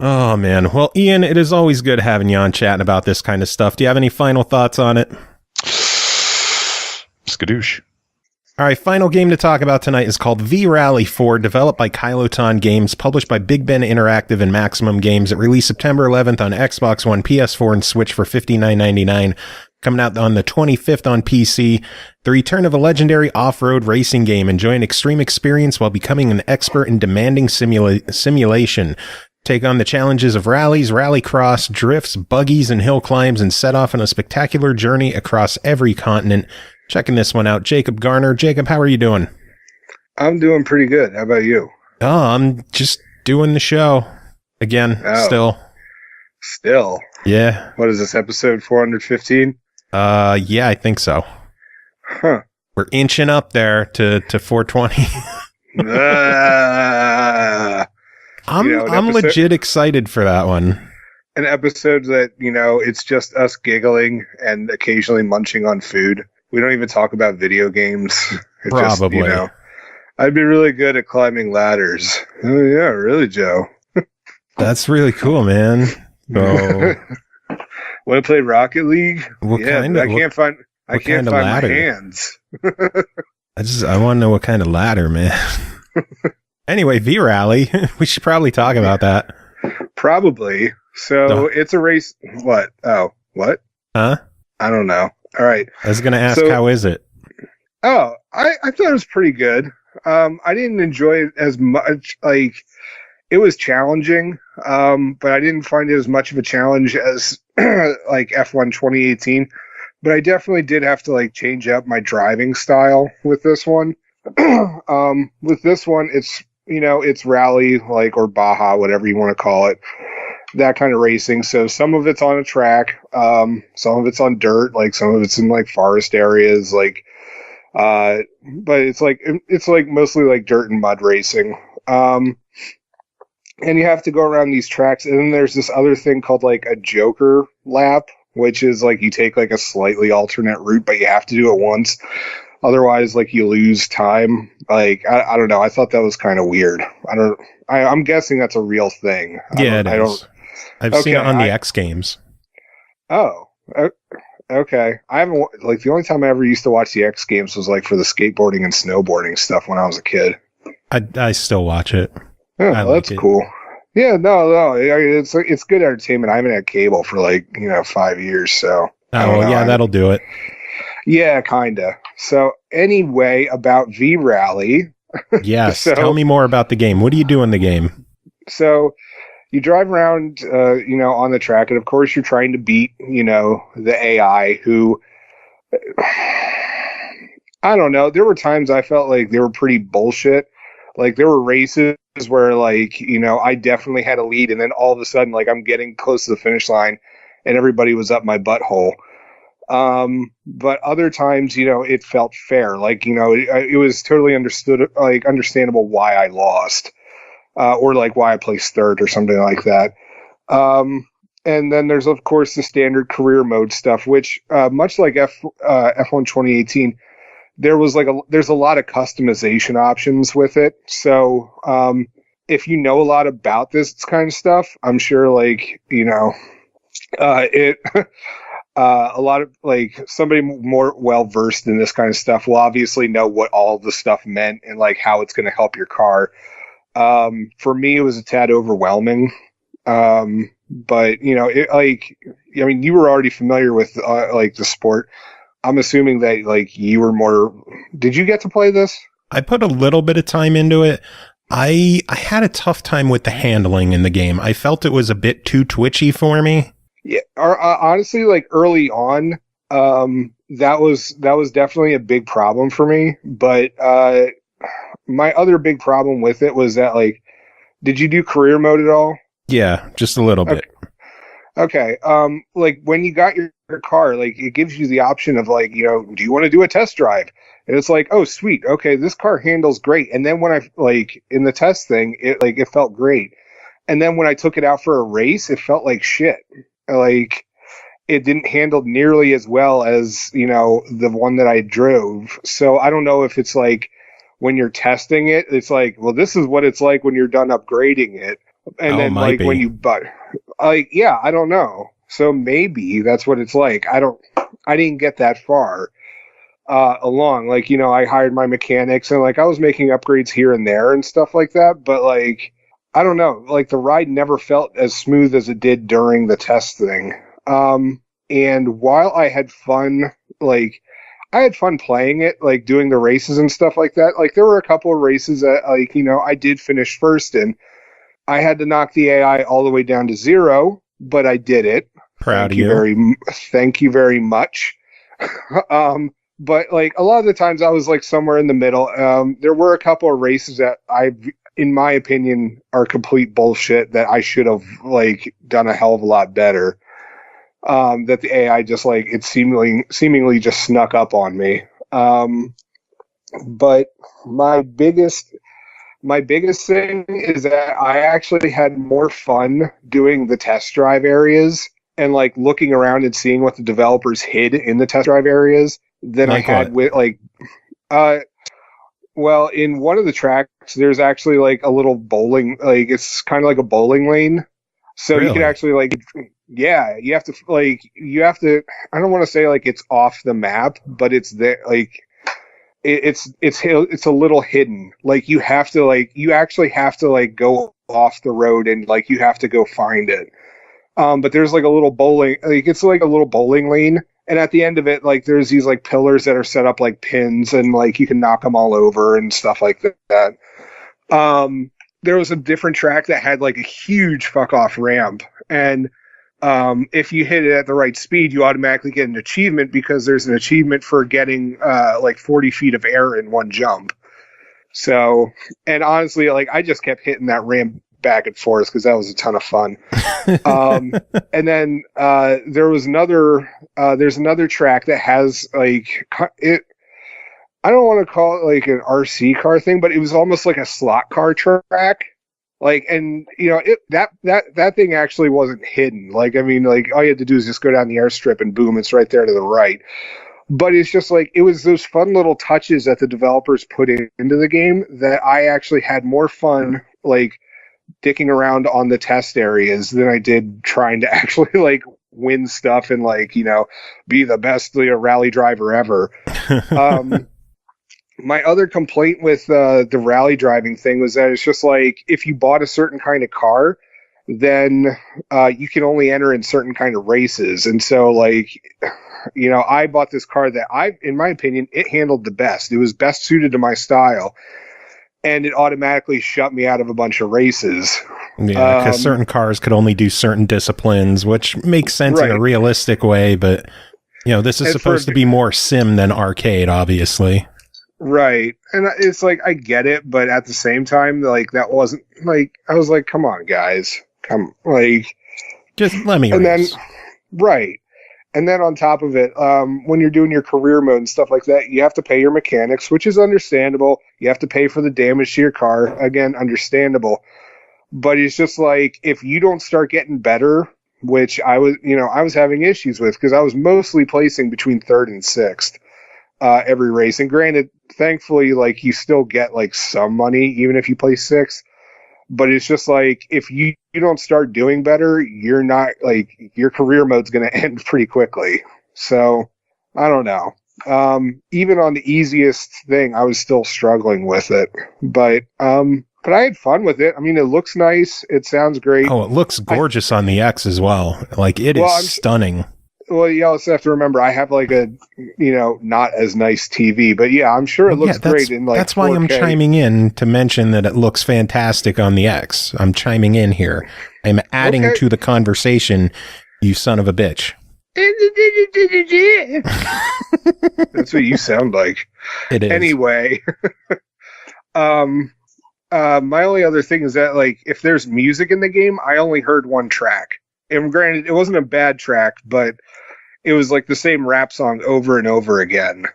Oh, man. Well, Ian, it is always good having you on chatting about this kind of stuff. Do you have any final thoughts on it? Skadoosh. All right, final game to talk about tonight is called V-Rally 4, developed by Kylotonn Games, published by Bigben Interactive and Maximum Games. It released September 11th on Xbox One, PS4, and Switch for $59.99. Coming out on the 25th on PC. The return of a legendary off-road racing game. Enjoy an extreme experience while becoming an expert in demanding simulation. Take on the challenges of rallies, rallycross, drifts, buggies, and hill climbs, and set off on a spectacular journey across every continent. Checking this one out, Jacob Garner. Jacob, how are you doing? I'm doing pretty good. How about you? Oh, I'm just doing the show. Again, still. Still? Yeah. What is this, episode 415? Yeah, I think so. Huh. We're inching up there to 420. I'm legit excited for that one. An episode that, it's just us giggling and occasionally munching on food. We don't even talk about video games. Probably. Just, I'd be really good at climbing ladders. Oh, yeah, really, Joe? That's really cool, man. So, want to play Rocket League? I can't find my hands. I want to know what kind of ladder, man. Anyway, V-Rally. We should probably talk about that. Probably. So it's a race. What? Oh, what? Huh? I don't know. All right. I was going to ask, how is it? Oh, I thought it was pretty good. I didn't enjoy it as much. Like, it was challenging, but I didn't find it as much of a challenge as like F1 2018. But I definitely did have to like change up my driving style with this one. With this one, it's it's rally, like, or Baja, whatever you want to call it, that kind of racing. So some of it's on a track, some of it's on dirt, like some of it's in like forest areas, like, but it's like mostly like dirt and mud racing. And you have to go around these tracks, and then there's this other thing called like a Joker lap, which is like you take like a slightly alternate route, but you have to do it once. Otherwise, like you lose time. Like I don't know. I thought that was kind of weird. I'm guessing that's a real thing. Yeah, it is. I've seen it on the X Games. Oh, okay. I haven't, like, the only time I ever used to watch the X Games was like for the skateboarding and snowboarding stuff when I was a kid. I still watch it. Oh, well, that's cool. Yeah, no, it's good entertainment. I haven't had cable for like 5 years, so. Oh, yeah, that'll do it. Yeah, kinda. So anyway, about V-Rally. Yes, tell me more about the game. What do you do in the game? So you drive around, on the track, and of course you're trying to beat, the AI who, I don't know. There were times I felt like they were pretty bullshit. Like there were races where like, I definitely had a lead, and then all of a sudden, like I'm getting close to the finish line and everybody was up my butthole. But other times, it felt fair. Like, it was totally understandable why I lost. Or like why I placed third or something like that. And then there's of course the standard career mode stuff, which much like F1 2018, there's a lot of customization options with it. So if you know a lot about this kind of stuff, I'm sure like it. A lot of like somebody more well versed in this kind of stuff will obviously know what all the stuff meant and like how it's going to help your car. For me, it was a tad overwhelming. But you you were already familiar with like the sport. I'm assuming that like you were more. Did you get to play this? I put a little bit of time into it. I had a tough time with the handling in the game. I felt it was a bit too twitchy for me. Yeah, honestly, like early on, that was definitely a big problem for me. But my other big problem with it was that, like, did you do career mode at all? Yeah, just a little bit. Okay. Like when you got your car, like it gives you the option of like, do you want to do a test drive? And it's like, oh, sweet. Okay, this car handles great. And then when I like in the test thing, it felt great. And then when I took it out for a race, it felt like shit. Like it didn't handle nearly as well as, the one that I drove. So I don't know if it's like when you're testing it, it's like, well, this is what it's like when you're done upgrading it. And then like when you buy, like, yeah, I don't know. So maybe that's what it's like. I didn't get that far along. Like, I hired my mechanics and like I was making upgrades here and there and stuff like that. But like, I don't know, like the ride never felt as smooth as it did during the test thing. And while I had fun, like I had fun playing it, like doing the races and stuff like that. Like there were a couple of races that like, I did finish first in. I had to knock the AI all the way down to 0, but I did it. Proud of you. Thank you very much. But like a lot of the times I was like somewhere in the middle. There were a couple of races that in my opinion, are complete bullshit that I should have like done a hell of a lot better. That the AI just like it seemingly just snuck up on me. But my biggest thing is that I actually had more fun doing the test drive areas and like looking around and seeing what the developers hid in the test drive areas than like I had with like well, in one of the tracks, there's actually like a little bowling, like it's kind of like a bowling lane. So you can actually like, yeah, you have to, I don't want to say like it's off the map, but it's there, like it's a little hidden. Like you actually have to like go off the road and like you have to go find it. But there's like a little bowling, like it's like a little bowling lane. And at the end of it, like there's these like pillars that are set up like pins and like you can knock them all over and stuff like that. There was a different track that had like a huge fuck off ramp. And if you hit it at the right speed, you automatically get an achievement because there's an achievement for getting like 40 feet of air in one jump. So, and honestly, like I just kept hitting that ramp back and forth because that was a ton of fun. And then there's another track that has like it. I don't want to call it like an RC car thing, but it was almost like a slot car track. Like, and that thing actually wasn't hidden. Like, I mean, like all you had to do is just go down the airstrip and boom, it's right there to the right. But it's just like, it was those fun little touches that the developers put into the game that I actually had more fun, like, dicking around on the test areas than I did trying to actually, like, win stuff and, like, be the best rally driver ever. My other complaint with the rally driving thing was that it's just like, if you bought a certain kind of car, then you can only enter in certain kind of races. And so, like, I bought this car that in my opinion, it handled the best. It was best suited to my style. And it automatically shut me out of a bunch of races. Yeah, because certain cars could only do certain disciplines, which makes sense in a realistic way. But, this is supposed to be more sim than arcade, obviously. Right. And it's like, I get it, but at the same time, like, that wasn't, like, I was like, come on, guys. Just let me race. Right. And then on top of it, when you're doing your career mode and stuff like that, you have to pay your mechanics, which is understandable. You have to pay for the damage to your car. Again, understandable. But it's just like, if you don't start getting better, which I was having issues with because I was mostly placing between 3rd and 6th every race. And granted, thankfully, like, you still get, like, some money even if you place 6th. But it's just like, if you don't start doing better, you're not, like, your career mode's going to end pretty quickly. So, I don't know. Even on the easiest thing, I was still struggling with it. But I had fun with it. I mean, it looks nice. It sounds great. Oh, it looks gorgeous on the X as well. Like, it is stunning. Well, you also have to remember, I have, like, a, not as nice TV. But yeah, I'm sure it looks great in, like, that's why 4K. I'm chiming in to mention that it looks fantastic on the X. I'm chiming in here. I'm adding to the conversation, you son of a bitch. That's what you sound like. It is. Anyway. My only other thing is that, like, if there's music in the game, I only heard one track. And granted, it wasn't a bad track, but it was like the same rap song over and over again.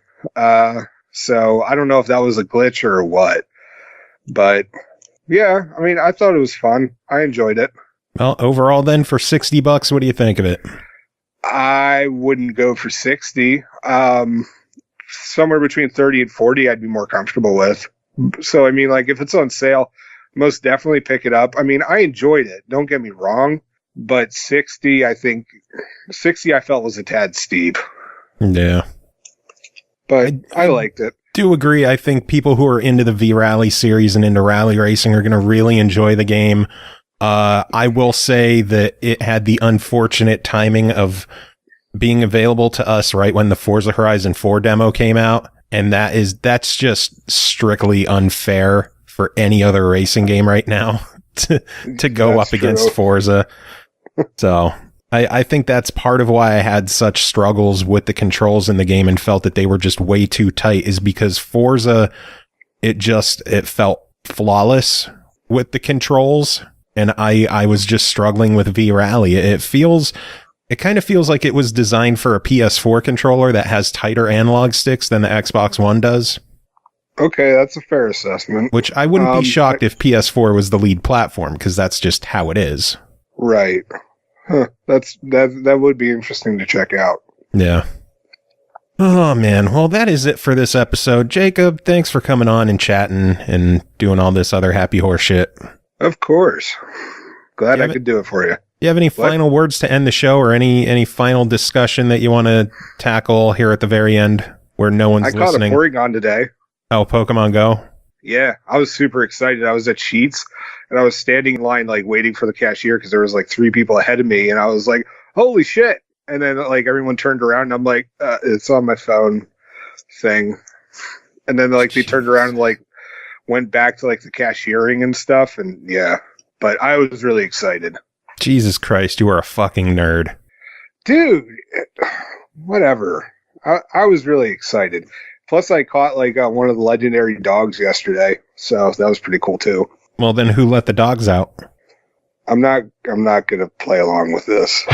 So I don't know if that was a glitch or what. But yeah, I mean, I thought it was fun. I enjoyed it. Well, overall then, for $60, what do you think of it? I wouldn't go for 60. Somewhere between 30 and 40 I'd be more comfortable with. So, I mean, like, if it's on sale, most definitely pick it up. I mean, I enjoyed it. Don't get me wrong. But 60 I felt was a tad steep. Yeah. But I liked it. Do agree. I think people who are into the V-Rally series and into rally racing are going to really enjoy the game. I will say that it had the unfortunate timing of being available to us right when the Forza Horizon 4 demo came out. And that's just strictly unfair for any other racing game right now to go up against Forza. So I think that's part of why I had such struggles with the controls in the game and felt that they were just way too tight, is because Forza, it felt flawless with the controls. And I was just struggling with V-Rally. It kind of feels like it was designed for a PS4 controller that has tighter analog sticks than the Xbox One does. Okay, that's a fair assessment. Which I wouldn't be shocked if PS4 was the lead platform, because that's just how it is. Right. Huh. That would be interesting to check out. Yeah. Oh, man. Well, that is it for this episode. Jacob, thanks for coming on and chatting and doing all this other happy horse shit. Of course. Glad I could do it for you. Do you have any final words to end the show, or any final discussion that you want to tackle here at the very end where no one's listening? I caught a Porygon today. Oh, Pokemon Go? Yeah, I was super excited. I was at Sheetz, and I was standing in line, like, waiting for the cashier because there was, like, 3 people ahead of me, and I was like, holy shit. And then, like, everyone turned around, and I'm like, it's on my phone thing. And then, like, they turned around and, like, went back to, like, the cashiering and stuff, and yeah. But I was really excited. Jesus Christ, you are a fucking nerd. Dude, whatever. I was really excited. Plus, I caught, like, one of the legendary dogs yesterday, so that was pretty cool, too. Well, then who let the dogs out? I'm not going to play along with this.